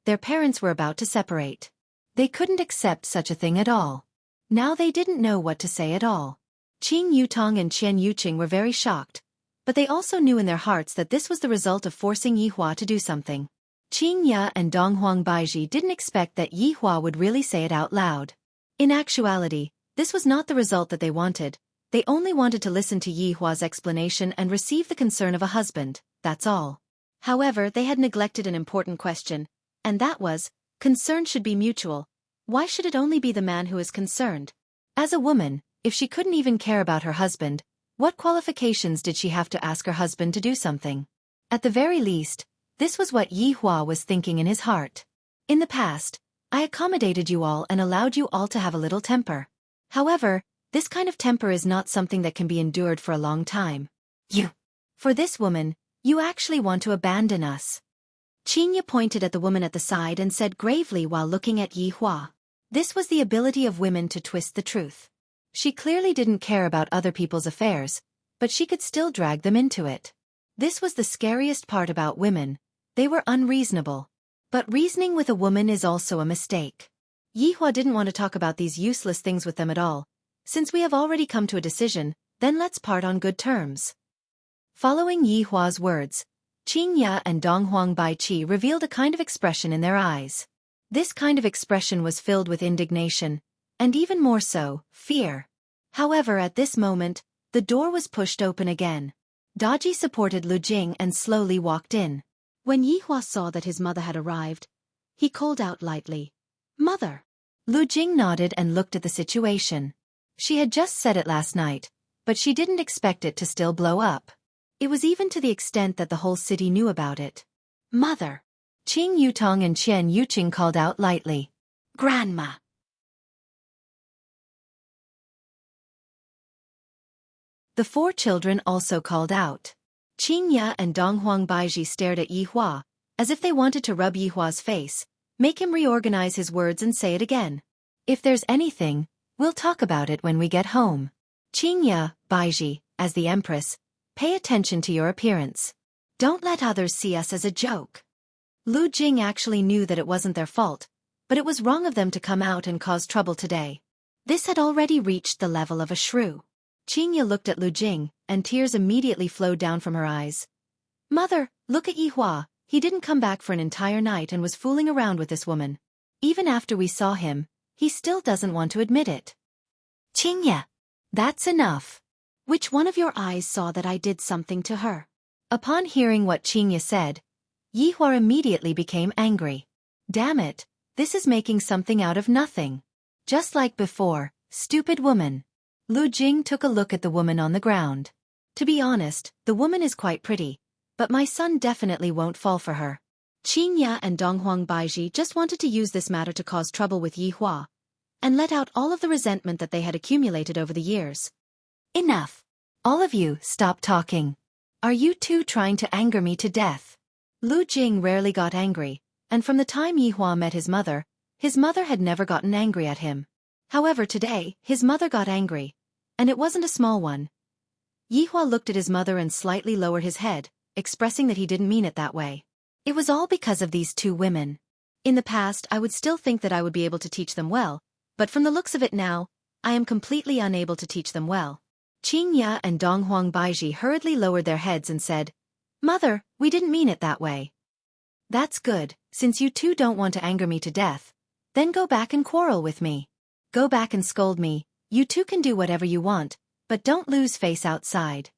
Their parents were about to separate. They couldn't accept such a thing at all. Now they didn't know what to say at all. Qing Yutong and Qian Yuqing were very shocked, but they also knew in their hearts that this was the result of forcing Yi Hua to do something. Qing Ya and Donghuang Baiji didn't expect that Yi Hua would really say it out loud. In actuality, this was not the result that they wanted. They only wanted to listen to Yi Hua's explanation and receive the concern of a husband, that's all. However, they had neglected an important question, and that was, concern should be mutual. Why should it only be the man who is concerned? As a woman, if she couldn't even care about her husband, what qualifications did she have to ask her husband to do something? At the very least, this was what Yi Hua was thinking in his heart. In the past, I accommodated you all and allowed you all to have a little temper. However, this kind of temper is not something that can be endured for a long time. For this woman, you actually want to abandon us. Qingya pointed at the woman at the side and said gravely while looking at Yi Hua. This was the ability of women to twist the truth. She clearly didn't care about other people's affairs, but she could still drag them into it. This was the scariest part about women. They were unreasonable. But reasoning with a woman is also a mistake. Yihua didn't want to talk about these useless things with them at all. Since we have already come to a decision, then let's part on good terms. Following Yihua's words, Qingya and Donghuang Baiqi revealed a kind of expression in their eyes. This kind of expression was filled with indignation, and even more so, fear. However, at this moment, the door was pushed open again. Daji supported Lu Jing and slowly walked in. When Yihua saw that his mother had arrived, he called out lightly, "Mother!" Lu Jing nodded and looked at the situation. She had just said it last night, but she didn't expect it to still blow up. It was even to the extent that the whole city knew about it. "Mother!" Qing Yutong and Qian Yuqing called out lightly, "Grandma!" The four children also called out. Qingya and Donghuang Baiqi stared at Yihua, as if they wanted to rub Yihua's face, make him reorganize his words and say it again. "If there's anything, we'll talk about it when we get home. Qingya, Baiqi, as the Empress, pay attention to your appearance. Don't let others see us as a joke." Lu Jing actually knew that it wasn't their fault, but it was wrong of them to come out and cause trouble today. This had already reached the level of a shrew. Qingya looked at Lu Jing, and tears immediately flowed down from her eyes. "Mother, look at Yihua, he didn't come back for an entire night and was fooling around with this woman. Even after we saw him, he still doesn't want to admit it." "Qingya, that's enough. Which one of your eyes saw that I did something to her?" Upon hearing what Qingya said, Yihua immediately became angry. "Damn it, this is making something out of nothing. Just like before, stupid woman." Lu Jing took a look at the woman on the ground. "To be honest, the woman is quite pretty, but my son definitely won't fall for her." Qingya and Donghuang Baiqi just wanted to use this matter to cause trouble with Yihua, and let out all of the resentment that they had accumulated over the years. "Enough. All of you, stop talking. Are you two trying to anger me to death?" Lu Jing rarely got angry, and from the time Yihua met his mother had never gotten angry at him. However, today, his mother got angry, and it wasn't a small one. Yihua looked at his mother and slightly lowered his head, expressing that he didn't mean it that way. "It was all because of these two women. In the past, I would still think that I would be able to teach them well, but from the looks of it now, I am completely unable to teach them well." Qingya and Donghuang Baiqi hurriedly lowered their heads and said, "Mother, we didn't mean it that way." "That's good, since you two don't want to anger me to death. Then go back and quarrel with me. Go back and scold me, you two can do whatever you want, but don't lose face outside."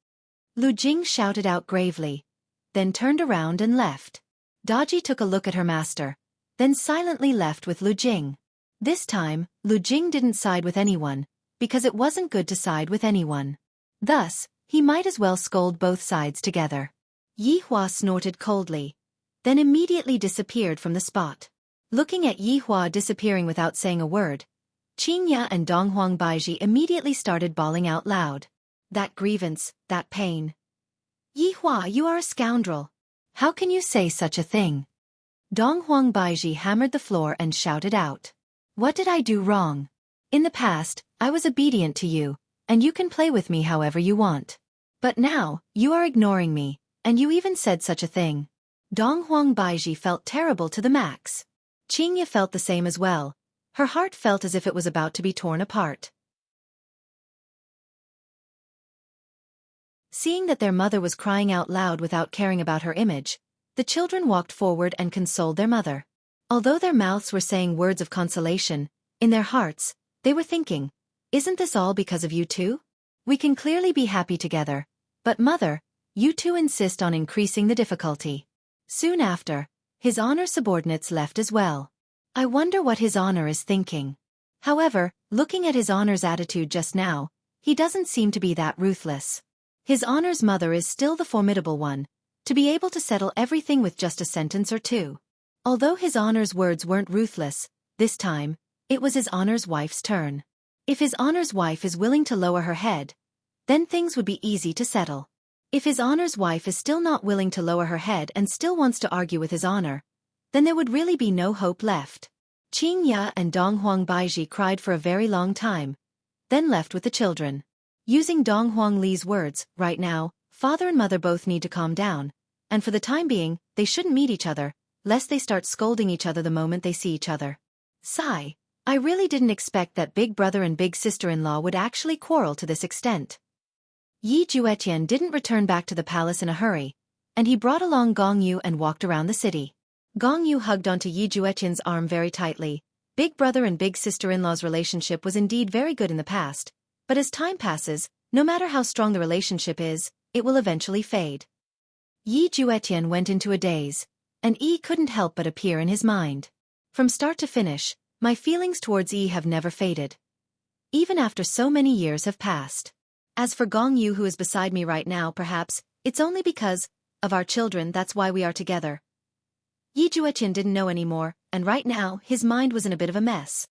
Lu Jing shouted out gravely, then turned around and left. Daji took a look at her master, then silently left with Lu Jing. This time, Lu Jing didn't side with anyone, because it wasn't good to side with anyone. Thus, he might as well scold both sides together. Yihua snorted coldly, then immediately disappeared from the spot. Looking at Yihua disappearing without saying a word, Qingya and Donghuang Baiqi immediately started bawling out loud. "That grievance, that pain. Yihua, you are a scoundrel. How can you say such a thing?" Donghuang Baiqi hammered the floor and shouted out, "What did I do wrong? In the past, I was obedient to you, and you can play with me however you want. But now, you are ignoring me, and you even said such a thing." Donghuang Baiqi felt terrible to the max. Qingya felt the same as well. Her heart felt as if it was about to be torn apart. Seeing that their mother was crying out loud without caring about her image, the children walked forward and consoled their mother. Although their mouths were saying words of consolation, in their hearts, they were thinking, "Isn't this all because of you two? We can clearly be happy together, but mother, you two insist on increasing the difficulty." Soon after, His Honor's subordinates left as well. I wonder what His Honor is thinking. However, looking at His Honor's attitude just now, he doesn't seem to be that ruthless. His Honor's mother is still the formidable one, to be able to settle everything with just a sentence or two. Although His Honor's words weren't ruthless, this time, it was His Honor's wife's turn. If His Honor's wife is willing to lower her head, then things would be easy to settle. If His Honor's wife is still not willing to lower her head and still wants to argue with His Honor, then there would really be no hope left. Qingya and Donghuang Baiqi cried for a very long time, then left with the children. Using Donghuang Li's words, right now, Father and mother both need to calm down, and for the time being, they shouldn't meet each other, lest they start scolding each other the moment they see each other. Sigh. I really didn't expect that big brother and big sister-in-law would actually quarrel to this extent. Yi Juetian didn't return back to the palace in a hurry, and he brought along Gong Yu and walked around the city. Gong Yu hugged onto Yi Juetian's arm very tightly. Big brother and big sister-in-law's relationship was indeed very good in the past, but as time passes, no matter how strong the relationship is, it will eventually fade. Yi Juetian went into a daze, and Yi couldn't help but appear in his mind. From start to finish, my feelings towards Yi have never faded. Even after so many years have passed. As for Gong Yu, who is beside me right now, perhaps it's only because of our children, that's why we are together. Yi Juetian didn't know anymore, and right now his mind was in a bit of a mess.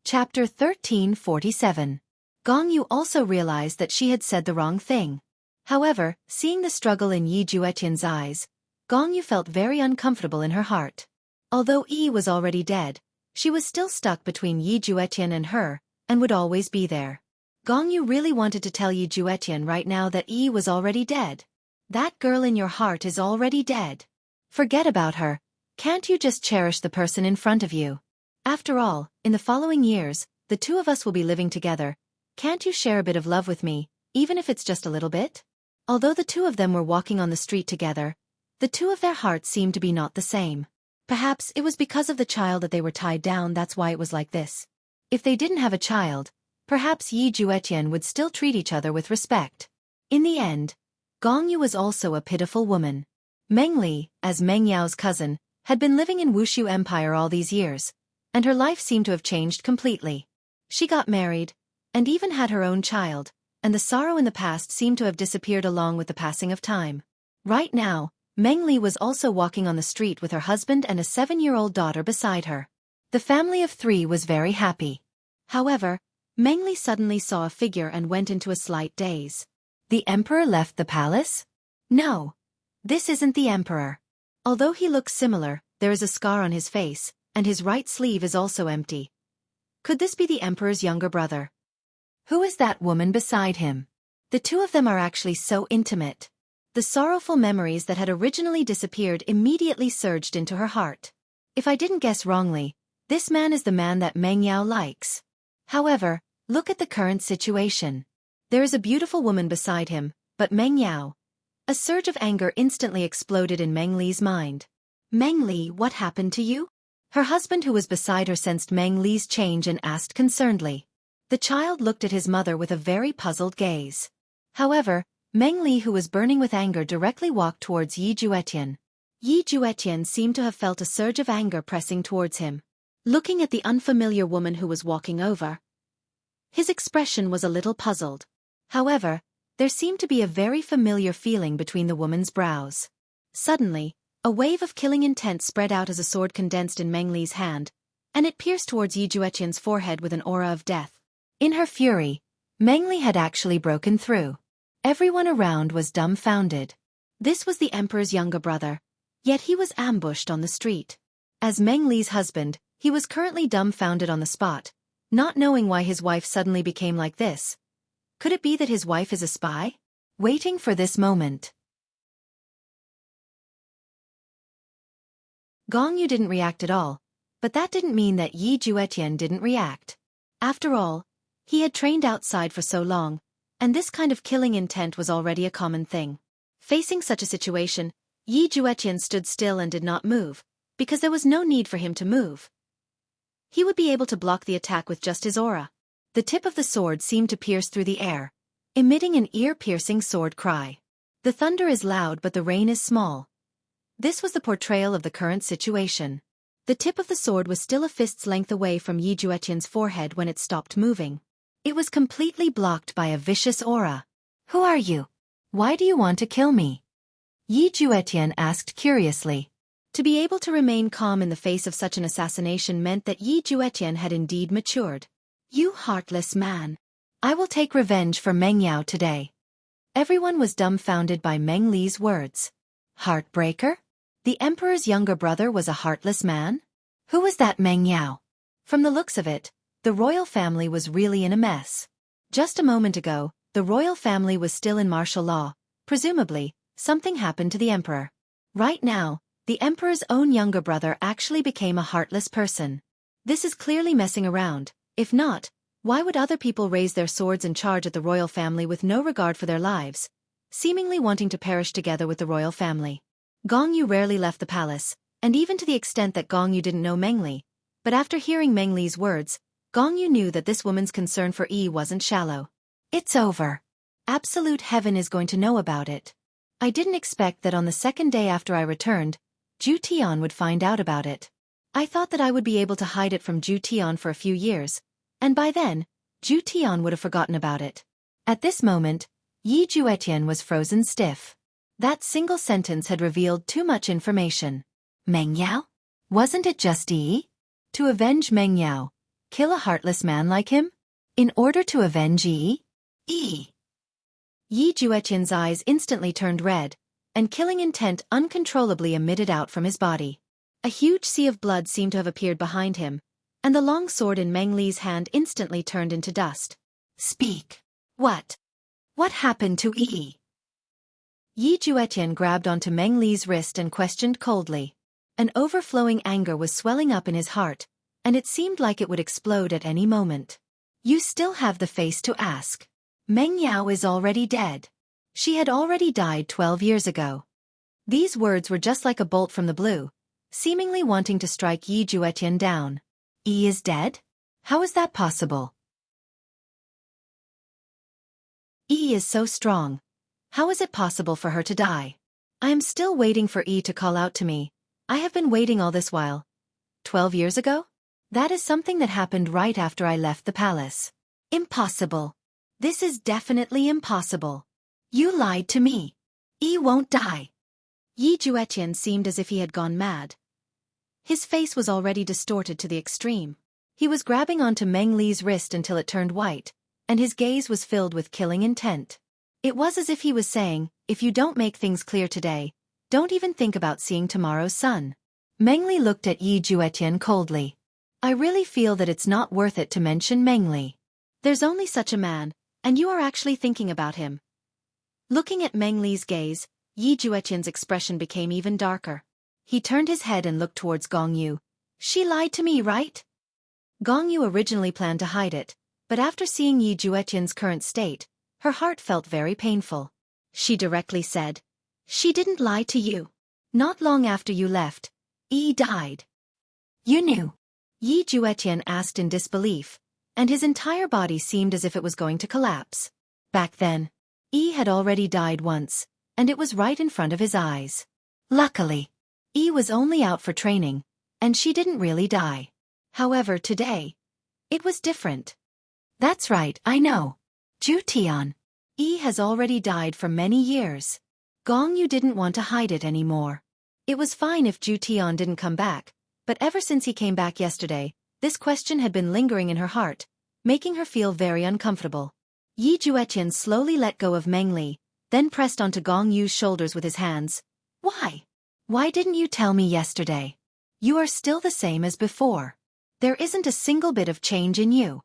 Chapter 1347. Gong Yu also realized that she had said the wrong thing. However, seeing the struggle in Yi Juetian's eyes, Gong Yu felt very uncomfortable in her heart. Although Yi was already dead, she was still stuck between Yi Juetian and her, and would always be there. Gong Yu really wanted to tell Yi Juetian right now that Yi was already dead. That girl in your heart is already dead. Forget about her. Can't you just cherish the person in front of you? After all, in the following years, the two of us will be living together. Can't you share a bit of love with me, even if it's just a little bit? Although the two of them were walking on the street together, the two of their hearts seemed to be not the same. Perhaps it was because of the child that they were tied down, that's why it was like this. If they didn't have a child, perhaps Yi Juetian would still treat each other with respect. In the end, Gong Yu was also a pitiful woman. Meng Li, as Meng Yao's cousin, had been living in Wuxia Empire all these years, and her life seemed to have changed completely. She got married, and even had her own child, and the sorrow in the past seemed to have disappeared along with the passing of time. Right now, Meng Li was also walking on the street with her husband and a 7-year-old daughter beside her. The family of 3 was very happy. However, Meng Li suddenly saw a figure and went into a slight daze. The emperor left the palace? No. This isn't the emperor. Although he looks similar, there is a scar on his face, and his right sleeve is also empty. Could this be the emperor's younger brother? Who is that woman beside him? The two of them are actually so intimate. The sorrowful memories that had originally disappeared immediately surged into her heart. If I didn't guess wrongly, this man is the man that Meng Yao likes. However, look at the current situation. There is a beautiful woman beside him, but Meng Yao. A surge of anger instantly exploded in Meng Li's mind. Meng Li, what happened to you? Her husband, who was beside her, sensed Meng Li's change and asked concernedly. The child looked at his mother with a very puzzled gaze. However, Meng Li, who was burning with anger, directly walked towards Yi Juetian. Yi Juetian seemed to have felt a surge of anger pressing towards him. Looking at the unfamiliar woman who was walking over, his expression was a little puzzled. However, there seemed to be a very familiar feeling between the woman's brows. Suddenly, a wave of killing intent spread out as a sword condensed in Meng Li's hand, and it pierced towards Yi Juetian's forehead with an aura of death. In her fury, Meng Li had actually broken through. Everyone around was dumbfounded. This was the emperor's younger brother, yet he was ambushed on the street. As Meng Li's husband, he was currently dumbfounded on the spot, not knowing why his wife suddenly became like this. Could it be that his wife is a spy? Waiting for this moment. Gong Yu didn't react at all, but that didn't mean that Yi Juetian didn't react. After all, he had trained outside for so long, and this kind of killing intent was already a common thing. Facing such a situation, Yi Juetian stood still and did not move, because there was no need for him to move. He would be able to block the attack with just his aura. The tip of the sword seemed to pierce through the air, emitting an ear-piercing sword cry. The thunder is loud but the rain is small. This was the portrayal of the current situation. The tip of the sword was still a fist's length away from Yi Juetian's forehead when it stopped moving. It was completely blocked by a vicious aura. Who are you? Why do you want to kill me? Yi Juetian asked curiously. To be able to remain calm in the face of such an assassination meant that Yi Juetian had indeed matured. You heartless man. I will take revenge for Meng Yao today. Everyone was dumbfounded by Meng Li's words. Heartbreaker? The emperor's younger brother was a heartless man? Who was that Meng Yao? From the looks of it, The royal family was really in a mess. Just a moment ago, the royal family was still in martial law. Presumably, something happened to the emperor. Right now, the emperor's own younger brother actually became a heartless person. This is clearly messing around. If not, why would other people raise their swords and charge at the royal family with no regard for their lives, seemingly wanting to perish together with the royal family? Gong Yu rarely left the palace, and even to the extent that Gong Yu didn't know Meng Li. But after hearing Meng Li's words, Gong Yu knew that this woman's concern for Yi wasn't shallow. It's over. Absolute heaven is going to know about it. I didn't expect that on the second day after I returned, Zhu Tian would find out about it. I thought that I would be able to hide it from Zhu Tian for a few years, and by then, Zhu Tian would have forgotten about it. At this moment, Yi Juetian was frozen stiff. That single sentence had revealed too much information. Meng Yao? Wasn't it just Yi? To avenge Meng Yao, kill a heartless man like him? In order to avenge Yi? Yi Juetian's eyes instantly turned red, and killing intent uncontrollably emitted out from his body. A huge sea of blood seemed to have appeared behind him, and the long sword in Meng Li's hand instantly turned into dust. Speak. What? What happened to Yi? Yi Juetian grabbed onto Meng Li's wrist and questioned coldly. An overflowing anger was swelling up in his heart, and it seemed like it would explode at any moment. You still have the face to ask. Meng Yao is already dead. She had already died 12 years ago. These words were just like a bolt from the blue, seemingly wanting to strike Yi Juetian down. Yi is dead? How is that possible? Yi is so strong. How is it possible for her to die? I am still waiting for Yi to call out to me. I have been waiting all this while. 12 years ago? That is something that happened right after I left the palace. Impossible. This is definitely impossible. You lied to me. Yi won't die. Yi Juetian seemed as if he had gone mad. His face was already distorted to the extreme. He was grabbing onto Meng Li's wrist until it turned white, and his gaze was filled with killing intent. It was as if he was saying, if you don't make things clear today, don't even think about seeing tomorrow's sun. Meng Li looked at Yi Juetian coldly. I really feel that it's not worth it to mention Meng Li. There's only such a man, and you are actually thinking about him. Looking at Meng Li's gaze, Yi Juetian's expression became even darker. He turned his head and looked towards Gong Yu. She lied to me, right? Gong Yu originally planned to hide it, but after seeing Yi Juetian's current state, her heart felt very painful. She directly said, she didn't lie to you. Not long after you left, Yi died. You knew? Yi Juetian asked in disbelief, and his entire body seemed as if it was going to collapse. Back then, Yi had already died once, and it was right in front of his eyes. Luckily, Yi was only out for training, and she didn't really die. However, today, it was different. That's right, I know. Zhu Tian. Yi has already died for many years. Gong Yu didn't want to hide it anymore. It was fine if Zhu Tian didn't come back, but ever since he came back yesterday, this question had been lingering in her heart, making her feel very uncomfortable. Yi Juetian slowly let go of Meng Li, then pressed onto Gong Yu's shoulders with his hands. Why? Why didn't you tell me yesterday? You are still the same as before. There isn't a single bit of change in you.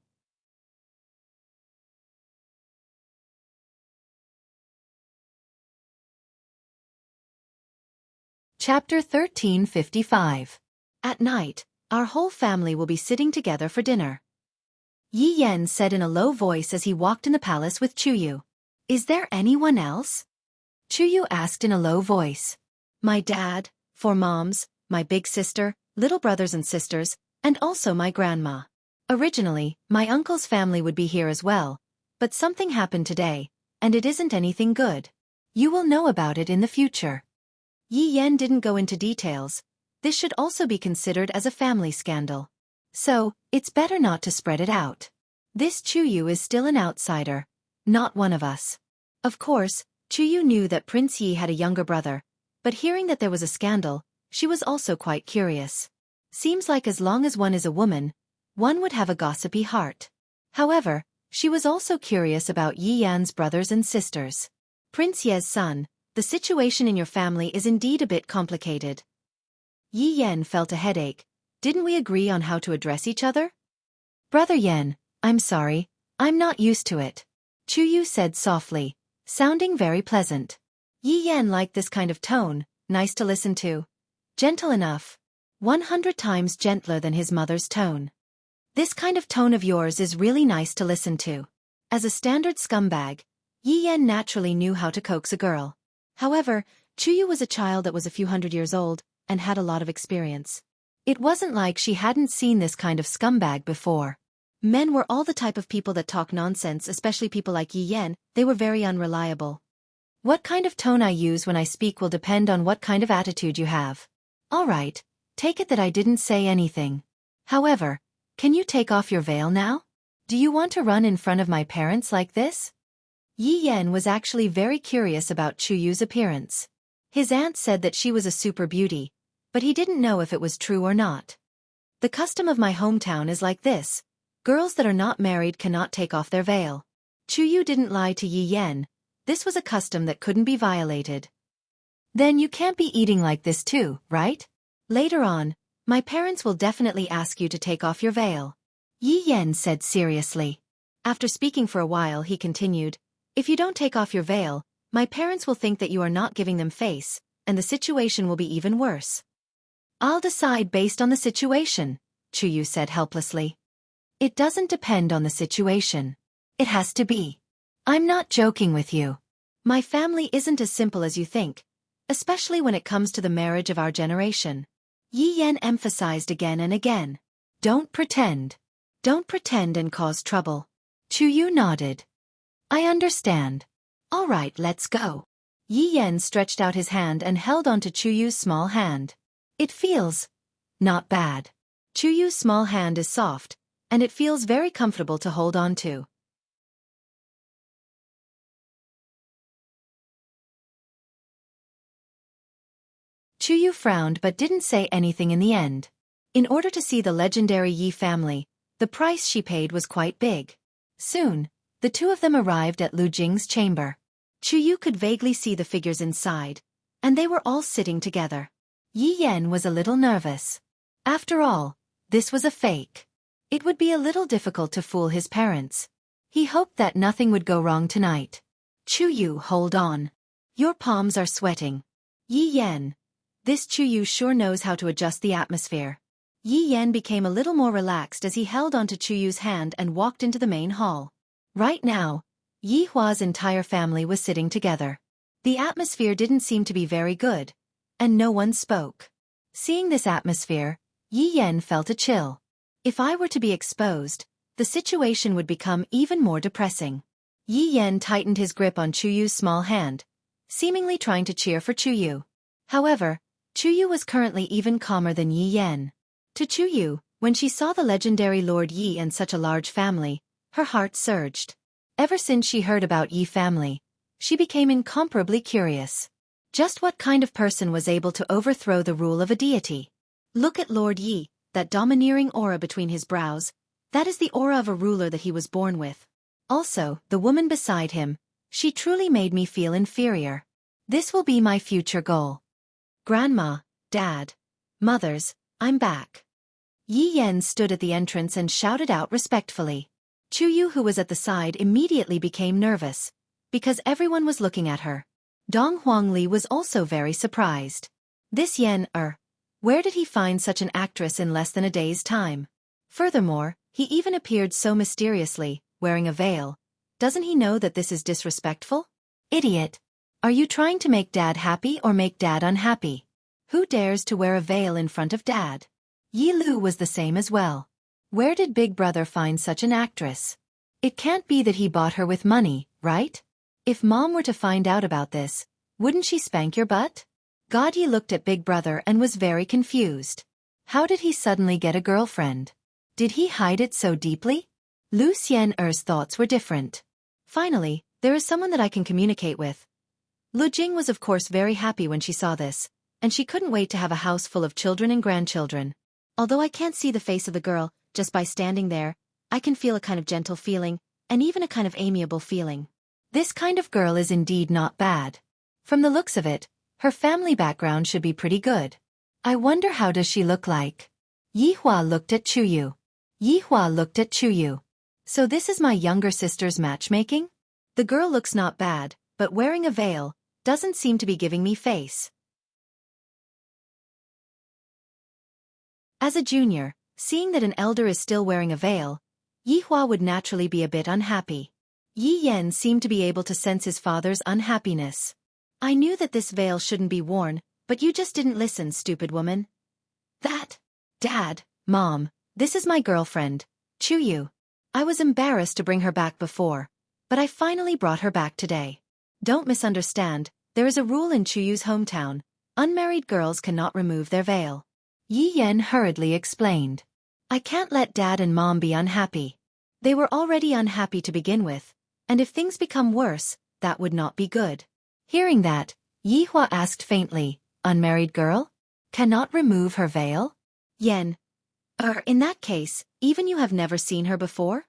Chapter 1355. At night, our whole family will be sitting together for dinner. Yi Yan said in a low voice as he walked in the palace with Chuyu. Is there anyone else? Chuyu asked in a low voice. My dad, 4 moms, my big sister, little brothers and sisters, and also my grandma. Originally, my uncle's family would be here as well, but something happened today, and it isn't anything good. You will know about it in the future. Yi Yan didn't go into details. This should also be considered as a family scandal. So, it's better not to spread it out. This Chuyu is still an outsider, not one of us. Of course, Chuyu knew that Prince Yi had a younger brother, but hearing that there was a scandal, she was also quite curious. Seems like as long as one is a woman, one would have a gossipy heart. However, she was also curious about Yi Yan's brothers and sisters. Prince Ye's son, the situation in your family is indeed a bit complicated. Yi Yan felt a headache. Didn't we agree on how to address each other? Brother Yan, I'm sorry, I'm not used to it. Chuyu said softly, sounding very pleasant. Yi Yan liked this kind of tone, nice to listen to. Gentle enough. 100 times gentler than his mother's tone. This kind of tone of yours is really nice to listen to. As a standard scumbag, Yi Yan naturally knew how to coax a girl. However, Chuyu was a child that was a few hundred years old, and had a lot of experience. It wasn't like she hadn't seen this kind of scumbag before. Men were all the type of people that talk nonsense, especially people like Yi Yan. They were very unreliable. What kind of tone I use when I speak will depend on what kind of attitude you have. Alright, take it that I didn't say anything. However, can you take off your veil now? Do you want to run in front of my parents like this? Yi Yan was actually very curious about Chuyu's appearance. His aunt said that she was a super beauty, but he didn't know if it was true or not. The custom of my hometown is like this. Girls that are not married cannot take off their veil. Chuyu didn't lie to Yi Yan. This was a custom that couldn't be violated. Then you can't be eating like this too, right? Later on, my parents will definitely ask you to take off your veil. Yi Yan said seriously. After speaking for a while, he continued, if you don't take off your veil, my parents will think that you are not giving them face, and the situation will be even worse. I'll decide based on the situation, Chuyu said helplessly. It doesn't depend on the situation. It has to be. I'm not joking with you. My family isn't as simple as you think, especially when it comes to the marriage of our generation. Yi Yan emphasized again and again. Don't pretend. Don't pretend and cause trouble. Chuyu nodded. I understand. All right, let's go. Yi Yan stretched out his hand and held onto Chuyu's small hand. It feels not bad. Chuyu's small hand is soft, and it feels very comfortable to hold on to. Chuyu frowned but didn't say anything in the end. In order to see the legendary Yi family, the price she paid was quite big. Soon, the two of them arrived at Lu Jing's chamber. Chuyu could vaguely see the figures inside, and they were all sitting together. Yi Yan was a little nervous. After all, this was a fake. It would be a little difficult to fool his parents. He hoped that nothing would go wrong tonight. Chuyu, hold on. Your palms are sweating. Yi Yan. This Chuyu sure knows how to adjust the atmosphere. Yi Yan became a little more relaxed as he held onto Chuyu's hand and walked into the main hall. Right now, Yi Hua's entire family was sitting together. The atmosphere didn't seem to be very good, and no one spoke. Seeing this atmosphere, Yi Yan felt a chill. If I were to be exposed, the situation would become even more depressing. Yi Yan tightened his grip on Chuyu's small hand, seemingly trying to cheer for Chuyu. However, Chuyu was currently even calmer than Yi Yan. To Chuyu, when she saw the legendary Lord Yi and such a large family, her heart surged. Ever since she heard about Yi family, she became incomparably curious. Just what kind of person was able to overthrow the rule of a deity? Look at Lord Yi, that domineering aura between his brows. That is the aura of a ruler that he was born with. Also, the woman beside him, she truly made me feel inferior. This will be my future goal. Grandma, Dad, Mothers, I'm back. Yi Yan stood at the entrance and shouted out respectfully. Chuyu, who was at the side, immediately became nervous, because everyone was looking at her. Dong Huangli was also very surprised. This Yan, where did he find such an actress in less than a day's time? Furthermore, he even appeared so mysteriously, wearing a veil. Doesn't he know that this is disrespectful? Idiot. Are you trying to make Dad happy or make Dad unhappy? Who dares to wear a veil in front of Dad? Yi Lu was the same as well. Where did Big Brother find such an actress? It can't be that he bought her with money, right? If Mom were to find out about this, wouldn't she spank your butt? God, Yi looked at Big Brother and was very confused. How did he suddenly get a girlfriend? Did he hide it so deeply? Lu Xian'er's thoughts were different. Finally, there is someone that I can communicate with. Lu Jing was of course very happy when she saw this, and she couldn't wait to have a house full of children and grandchildren. Although I can't see the face of the girl, just by standing there, I can feel a kind of gentle feeling, and even a kind of amiable feeling. This kind of girl is indeed not bad. From the looks of it, her family background should be pretty good. I wonder how does she look like? Yi Hua looked at Chuyu. Yi Hua looked at Chuyu. So this is my younger sister's matchmaking? The girl looks not bad, but wearing a veil doesn't seem to be giving me face. As a junior, seeing that an elder is still wearing a veil, Yi Hua would naturally be a bit unhappy. Yi Yan seemed to be able to sense his father's unhappiness. I knew that this veil shouldn't be worn, but you just didn't listen, stupid woman. Dad, Mom, this is my girlfriend, Chuyu. I was embarrassed to bring her back before, but I finally brought her back today. Don't misunderstand, there is a rule in Chuyu's hometown. Unmarried girls cannot remove their veil. Yi Yan hurriedly explained. I can't let Dad and Mom be unhappy. They were already unhappy to begin with, and if things become worse, that would not be good. Hearing that, Yi Hua asked faintly, unmarried girl? Cannot remove her veil? Yan. In that case, even you have never seen her before?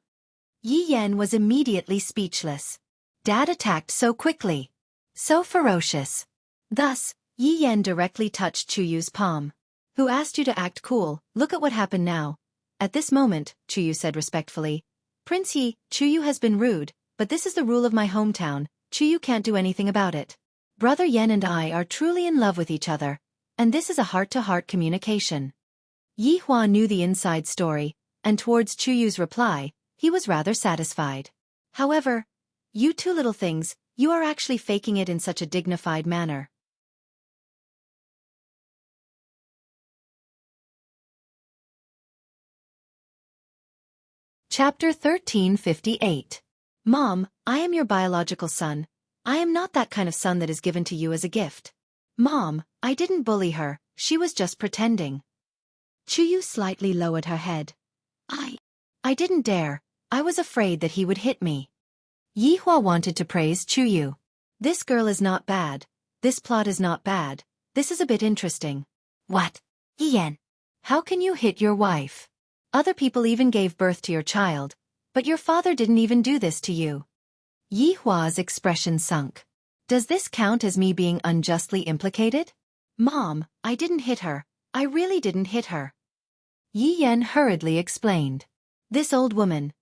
Yi Yan was immediately speechless. Dad attacked so quickly. So ferocious. Thus, Yi Yan directly touched Chuyu's palm. Who asked you to act cool? Look at what happened now. At this moment, Chuyu said respectfully. Prince Yi, Chuyu has been rude, but this is the rule of my hometown. Chuyu can't do anything about it. Brother Yan and I are truly in love with each other, and this is a heart-to-heart communication. Yi Hua knew the inside story, and towards Chuyu's reply, he was rather satisfied. However, you two little things, you are actually faking it in such a dignified manner. Chapter 1358. Mom, I am your biological son. I am not that kind of son that is given to you as a gift. Mom, I didn't bully her, she was just pretending. Chuyu slightly lowered her head. I didn't dare, I was afraid that he would hit me. Yi Hua wanted to praise Chuyu. This girl is not bad, this plot is not bad, this is a bit interesting. What? Yi Yan, how can you hit your wife? Other people even gave birth to your child, but your father didn't even do this to you. Yi Hua's expression sunk. Does this count as me being unjustly implicated? Mom, I didn't hit her, I really didn't hit her. Yi Yan hurriedly explained. This old woman.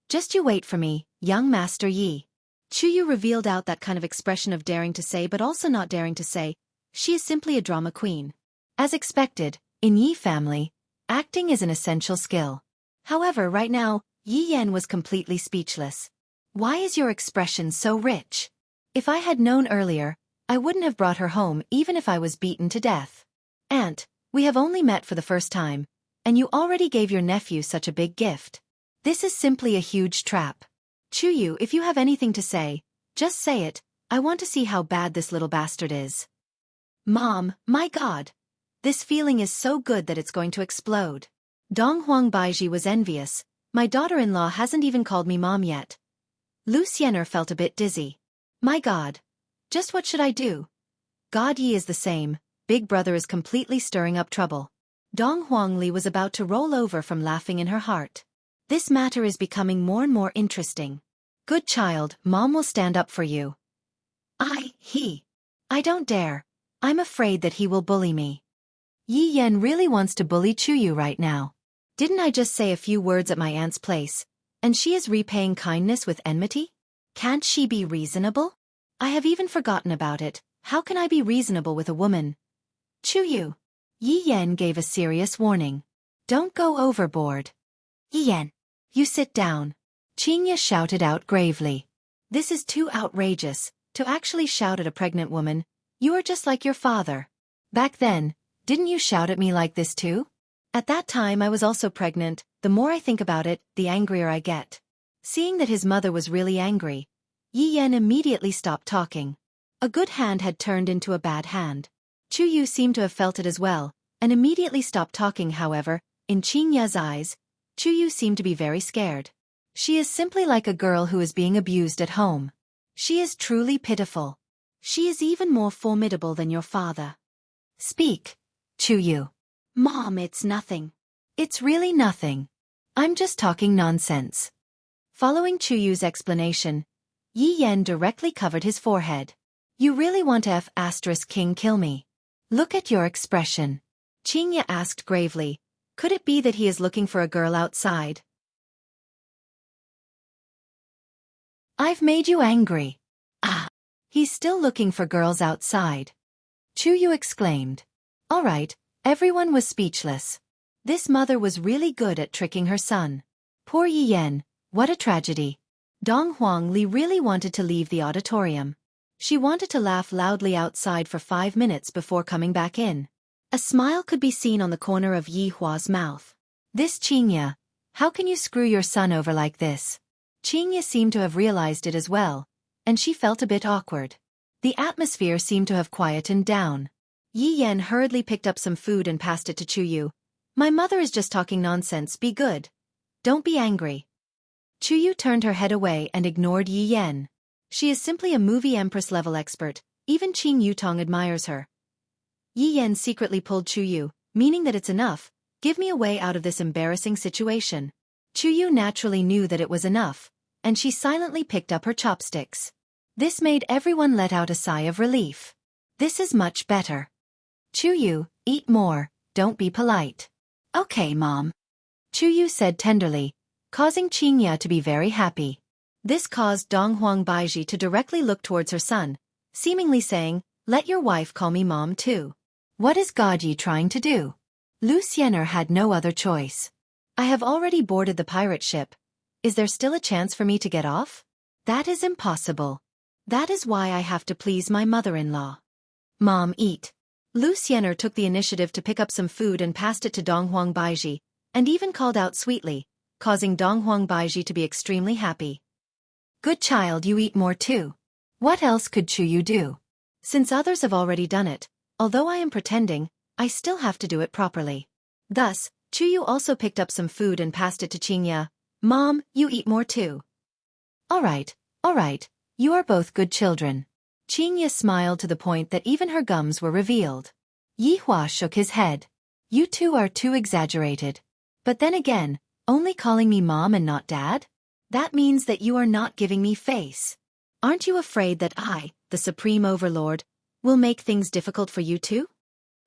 Just you wait for me, young Master Yi. Chuyu revealed out that kind of expression of daring to say but also not daring to say. She is simply a drama queen. As expected, in Yi family, acting is an essential skill. However, right now, Yi Yan was completely speechless. Why is your expression so rich? If I had known earlier, I wouldn't have brought her home even if I was beaten to death. Aunt, we have only met for the first time, and you already gave your nephew such a big gift. This is simply a huge trap. Chuyu, if you have anything to say, just say it, I want to see how bad this little bastard is. Mom, my God. This feeling is so good that it's going to explode. Dong Huang Baiji was envious. My daughter-in-law hasn't even called me mom yet. Lu Xiener felt a bit dizzy. My God. Just what should I do? God Yi is the same, Big Brother is completely stirring up trouble. Dong Huangli was about to roll over from laughing in her heart. This matter is becoming more and more interesting. Good child, Mom will stand up for you. I don't dare. I'm afraid that he will bully me. Yi Yan really wants to bully Chuyu right now. Didn't I just say a few words at my aunt's place, and she is repaying kindness with enmity? Can't she be reasonable? I have even forgotten about it. How can I be reasonable with a woman? Chuyu. Yi Yan gave a serious warning. Don't go overboard. Yi Yan. You sit down. Qingya shouted out gravely. This is too outrageous, to actually shout at a pregnant woman. You are just like your father. Back then, didn't you shout at me like this too? At that time I was also pregnant. The more I think about it, the angrier I get. Seeing that his mother was really angry, Yi Yan immediately stopped talking. A good hand had turned into a bad hand. Chuyu seemed to have felt it as well, and immediately stopped talking. However, in Qingya's eyes, Chuyu seemed to be very scared. She is simply like a girl who is being abused at home. She is truly pitiful. She is even more formidable than your father. Speak, Chuyu. Mom, it's nothing. It's really nothing. I'm just talking nonsense. Following Chuyu's explanation, Yi Yan directly covered his forehead. You really want to F***king kill me? Look at your expression. Qingya asked gravely. Could it be that he is looking for a girl outside? I've made you angry. Ah, he's still looking for girls outside. Chuyu exclaimed. All right, everyone was speechless. This mother was really good at tricking her son. Poor Yi Yan, what a tragedy. Dong Huang Li really wanted to leave the auditorium. She wanted to laugh loudly outside for 5 minutes before coming back in. A smile could be seen on the corner of Yi Hua's mouth. This Qingya, how can you screw your son over like this? Qingya seemed to have realized it as well, and she felt a bit awkward. The atmosphere seemed to have quietened down. Yi Yan hurriedly picked up some food and passed it to Chuyu. My mother is just talking nonsense, be good. Don't be angry. Chuyu turned her head away and ignored Yi Yan. She is simply a movie empress-level expert, even Qing Yutong admires her. Yi Yan secretly pulled Chuyu, meaning that it's enough, give me a way out of this embarrassing situation. Chuyu naturally knew that it was enough, and she silently picked up her chopsticks. This made everyone let out a sigh of relief. This is much better. Chuyu, eat more, don't be polite. Okay, Mom. Chuyu said tenderly, causing Qingya to be very happy. This caused Dong Huang Baiji to directly look towards her son, seemingly saying, let your wife call me Mom too. What is God Yi trying to do? Lu Xiener had no other choice. I have already boarded the pirate ship. Is there still a chance for me to get off? That is impossible. That is why I have to please my mother-in-law. Mom, eat. Lu Xiener took the initiative to pick up some food and passed it to Dong Huang Baiji, and even called out sweetly, causing Dong Huang Baiji to be extremely happy. Good child, you eat more too. What else could Chuyu do? Since others have already done it, although I am pretending, I still have to do it properly. Thus, Chuyu also picked up some food and passed it to Qingya. Mom, you eat more too. All right, you are both good children. Qingya smiled to the point that even her gums were revealed. Yi Hua shook his head. You two are too exaggerated. But then again, only calling me Mom and not Dad? That means that you are not giving me face. Aren't you afraid that I, the Supreme Overlord, will make things difficult for you too?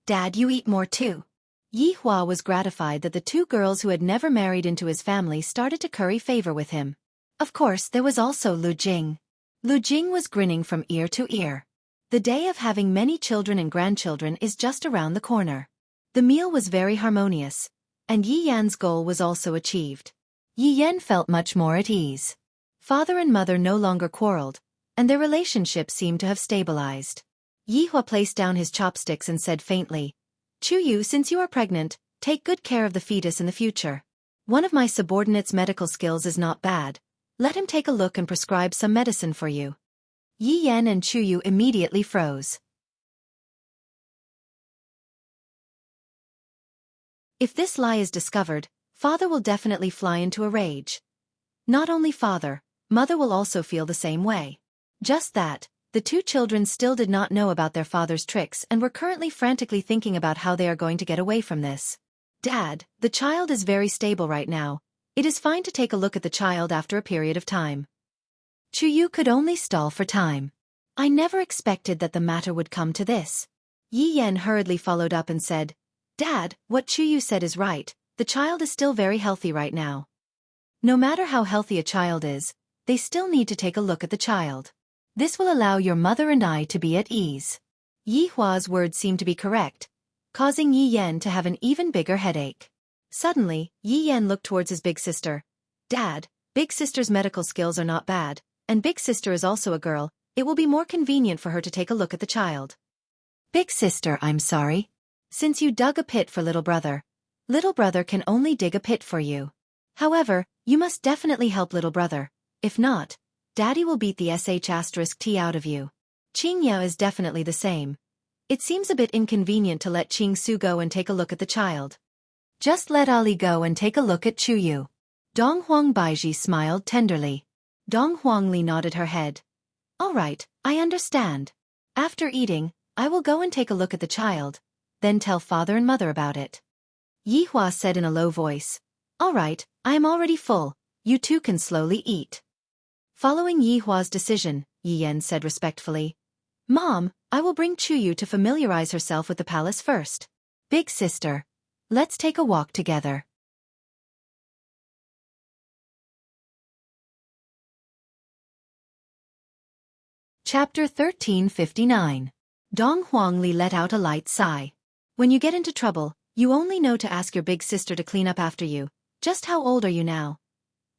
Dad, you eat more too. Yi Hua was gratified that the two girls who had never married into his family started to curry favor with him. Of course, there was also Lu Jing. Lu Jing was grinning from ear to ear. The day of having many children and grandchildren is just around the corner. The meal was very harmonious, and Yi Yan's goal was also achieved. Yi Yan felt much more at ease. Father and mother no longer quarreled, and their relationship seemed to have stabilized. Yi Hua placed down his chopsticks and said faintly, Chuyu, since you are pregnant, take good care of the fetus in the future. One of my subordinates' medical skills is not bad. Let him take a look and prescribe some medicine for you. Yi Yan and Chuyu immediately froze. If this lie is discovered, father will definitely fly into a rage. Not only father, mother will also feel the same way. Just that, the two children still did not know about their father's tricks and were currently frantically thinking about how they are going to get away from this. Dad, the child is very stable right now. It is fine to take a look at the child after a period of time. Chuyu could only stall for time. I never expected that the matter would come to this. Yi Yan hurriedly followed up and said, Dad, what Chuyu said is right, the child is still very healthy right now. No matter how healthy a child is, they still need to take a look at the child. This will allow your mother and I to be at ease. Yi Hua's words seemed to be correct, causing Yi Yan to have an even bigger headache. Suddenly, Yi Yan looked towards his big sister. Dad, big sister's medical skills are not bad, and big sister is also a girl, it will be more convenient for her to take a look at the child. Big sister, I'm sorry. Since you dug a pit for little brother can only dig a pit for you. However, you must definitely help little brother. If not, Daddy will beat the sh*t out of you. Qingya is definitely the same. It seems a bit inconvenient to let Qing Su go and take a look at the child. Just let Ali go and take a look at Chuyu. Dong Huang Baiji smiled tenderly. Dong Huang Li nodded her head. All right, I understand. After eating, I will go and take a look at the child, then tell father and mother about it. Yi Hua said in a low voice. All right, I am already full, you two can slowly eat. Following Yi Hua's decision, Yi Yan said respectfully. Mom, I will bring Chuyu to familiarize herself with the palace first. Big sister. Let's take a walk together. Chapter 1359. Dong Huangli let out a light sigh. When you get into trouble, you only know to ask your big sister to clean up after you. Just how old are you now?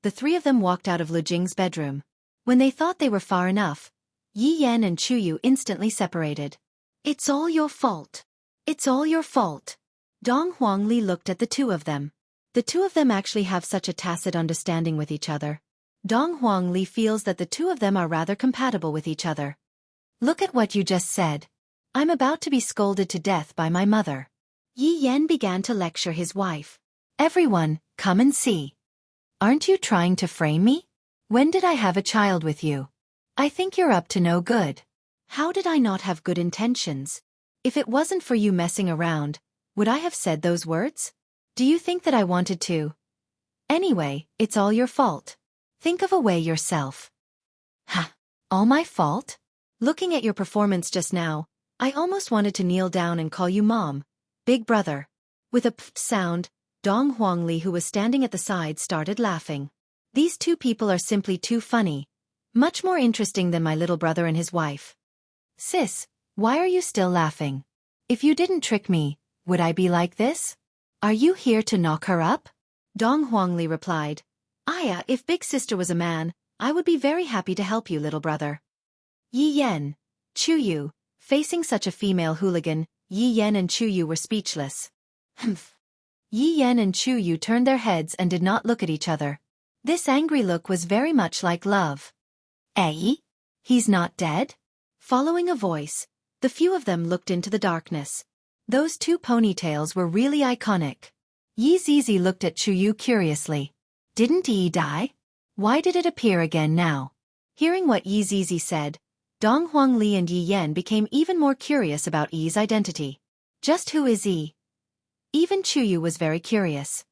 The three of them walked out of Lu Jing's bedroom. When they thought they were far enough, Yi Yan and Chu Yu instantly separated. It's all your fault. It's all your fault. Dong Huangli looked at the two of them. The two of them actually have such a tacit understanding with each other. Dong Huangli feels that the two of them are rather compatible with each other. Look at what you just said. I'm about to be scolded to death by my mother. Yi Yan began to lecture his wife. Everyone, come and see. Aren't you trying to frame me? When did I have a child with you? I think you're up to no good. How did I not have good intentions? If it wasn't for you messing around, would I have said those words? Do you think that I wanted to? Anyway, it's all your fault. Think of a way yourself. Ha! All my fault? Looking at your performance just now, I almost wanted to kneel down and call you Mom, Big Brother. With a pfft sound, Dong Huangli, who was standing at the side, started laughing. These two people are simply too funny. Much more interesting than my little brother and his wife. Sis, why are you still laughing? If you didn't trick me, would I be like this? Are you here to knock her up? Dong Huangli replied. If big sister was a man, I would be very happy to help you, little brother. Yi Yan, Chu Yu, facing such a female hooligan, Yi Yan and Chu Yu were speechless. Humph. Yi Yan and Chu Yu turned their heads and did not look at each other. This angry look was very much like love. Eh? He's not dead? Following a voice, the few of them looked into the darkness. Those two ponytails were really iconic. Yi Zizi looked at Chu Yu curiously. Didn't Yi die? Why did it appear again now? Hearing what Yi Zizi said, Dong Huangli and Yi Yan became even more curious about Yi's identity. Just who is Yi? Even Chu Yu was very curious.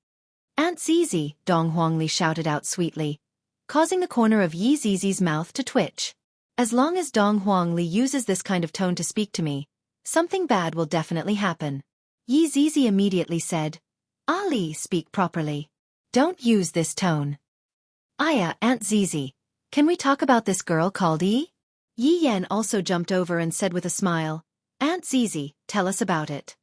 Aunt Zizi, Dong Huangli shouted out sweetly, causing the corner of Yi Zizi's mouth to twitch. As long as Dong Huangli uses this kind of tone to speak to me, something bad will definitely happen. Yi Zizi immediately said, Ali, speak properly. Don't use this tone. Aunt Zizi, can we talk about this girl called Yi? Yi Yan also jumped over and said with a smile, Aunt Zizi, tell us about it.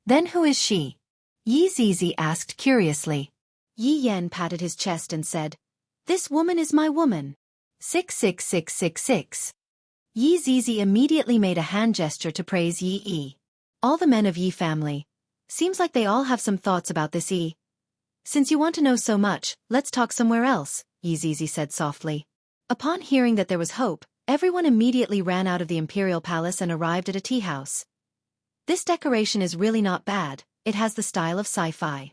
Then who is she? Yi Zizi asked curiously. Yi Yan patted his chest and said, This woman is my woman. 66666. Yi Zizi immediately made a hand gesture to praise Yi Yi. All the men of Yi family. Seems like they all have some thoughts about this Yi. Since you want to know so much, let's talk somewhere else, Yi Zizi said softly. Upon hearing that there was hope, everyone immediately ran out of the imperial palace and arrived at a tea house. This decoration is really not bad, it has the style of sci-fi.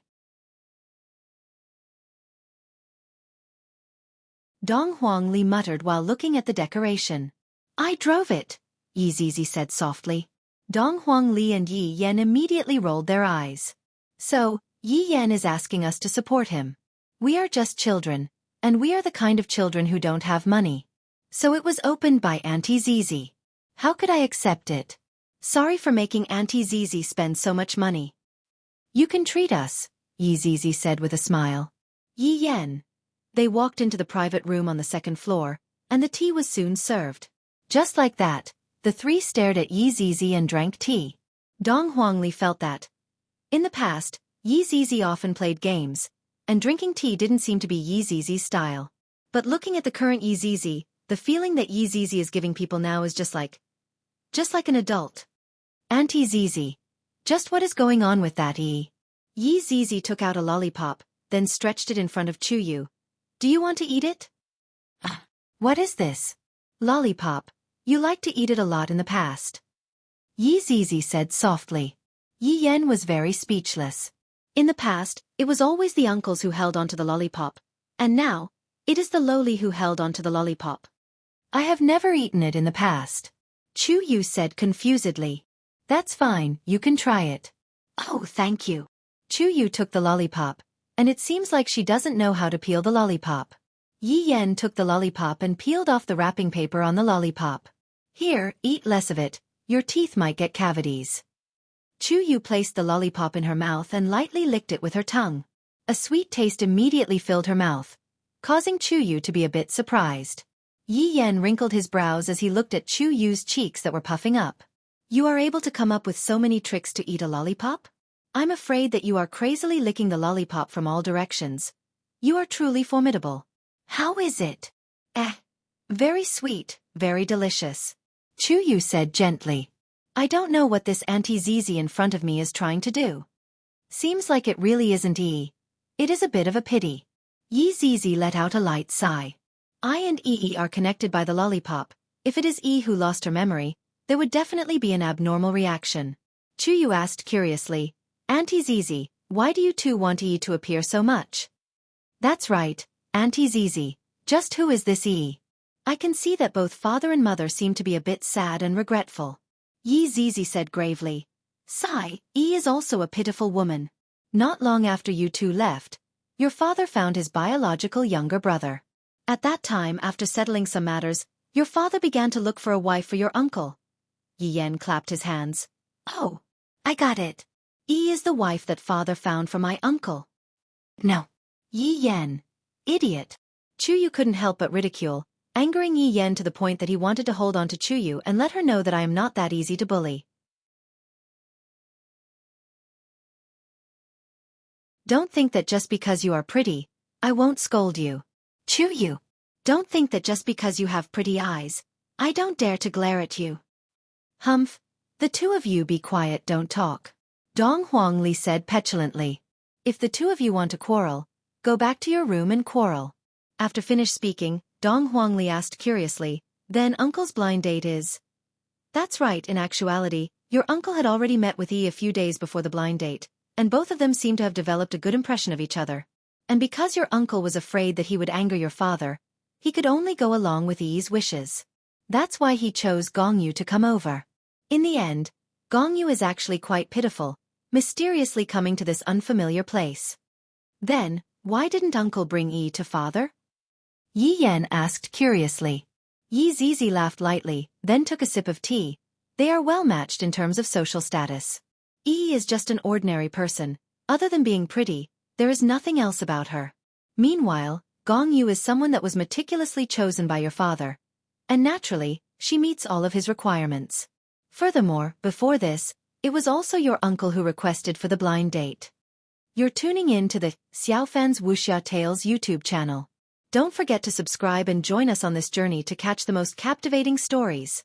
Dong Huangli muttered while looking at the decoration. I drove it, Yi Zizi said softly. Dong Huangli and Yi Yan immediately rolled their eyes. So, Yi Yan is asking us to support him. We are just children, and we are the kind of children who don't have money. So it was opened by Auntie Zizi. How could I accept it? Sorry for making Auntie Zizi spend so much money. You can treat us, Yi Zizi said with a smile. Yi Yan. They walked into the private room on the second floor, and the tea was soon served. Just like that, the three stared at Yi Zizi and drank tea. Dong Huangli felt that. In the past, Yi Zizi often played games, and drinking tea didn't seem to be Yi Zizi's style. But looking at the current Yi Zizi, the feeling that Yi Zizi is giving people now is just like an adult. Auntie Zizi. Just what is going on with that Yi? Yi Zizi took out a lollipop, then stretched it in front of Chu Yu. Do you want to eat it? What is this? Lollipop. You liked to eat it a lot in the past. Yi Zizi said softly. Yi Yan was very speechless. In the past, it was always the uncles who held onto the lollipop, and now, it is the lowly who held onto the lollipop. I have never eaten it in the past. Chu Yu said confusedly. That's fine, you can try it. Oh, thank you. Chu Yu took the lollipop, and it seems like she doesn't know how to peel the lollipop. Yi Yan took the lollipop and peeled off the wrapping paper on the lollipop. Here, eat less of it, your teeth might get cavities. Chu Yu placed the lollipop in her mouth and lightly licked it with her tongue. A sweet taste immediately filled her mouth, causing Chu Yu to be a bit surprised. Yi Yan wrinkled his brows as he looked at Chu Yu's cheeks that were puffing up. You are able to come up with so many tricks to eat a lollipop? I'm afraid that you are crazily licking the lollipop from all directions. You are truly formidable. How is it? Very sweet, very delicious. Chu Yu said gently. I don't know what this Auntie Zizi in front of me is trying to do. Seems like it really isn't Yi. It is a bit of a pity. Yi Zizi let out a light sigh. I and Yi are connected by the lollipop. If it is Yi who lost her memory, there would definitely be an abnormal reaction. Chu Yu asked curiously, Auntie Zizi, why do you two want Yi to appear so much? That's right, Auntie Zizi. Just who is this Yi? I can see that both father and mother seem to be a bit sad and regretful. Yi Zizi said gravely. Sigh, Yi is also a pitiful woman. Not long after you two left, your father found his biological younger brother. At that time, after settling some matters, your father began to look for a wife for your uncle. Yi Yan clapped his hands. Oh, I got it. Yi is the wife that father found for my uncle. No. Yi Yan. Idiot. Chu Yu couldn't help but ridicule, angering Yi Yan to the point that he wanted to hold on to Chu Yu and let her know that I am not that easy to bully. Don't think that just because you are pretty, I won't scold you. Chu Yu. Don't think that just because you have pretty eyes, I don't dare to glare at you. Humph. The two of you be quiet, don't talk. Dong Huangli said petulantly. If the two of you want to quarrel, go back to your room and quarrel. After finished speaking, Dong Huangli asked curiously, then uncle's blind date is? That's right, in actuality, your uncle had already met with Yi a few days before the blind date, and both of them seemed to have developed a good impression of each other. And because your uncle was afraid that he would anger your father, he could only go along with Yi's wishes. That's why he chose Gongyu to come over. In the end, Gongyu is actually quite pitiful, mysteriously coming to this unfamiliar place. Then, why didn't uncle bring Yi to father? Yi Yan asked curiously. Yi Zizi laughed lightly, then took a sip of tea. They are well matched in terms of social status. Yi is just an ordinary person. Other than being pretty, there is nothing else about her. Meanwhile, Gongyu is someone that was meticulously chosen by your father. And naturally, she meets all of his requirements. Furthermore, before this, it was also your uncle who requested for the blind date. You're tuning in to the Xiaofan's Wuxia Tales YouTube channel. Don't forget to subscribe and join us on this journey to catch the most captivating stories.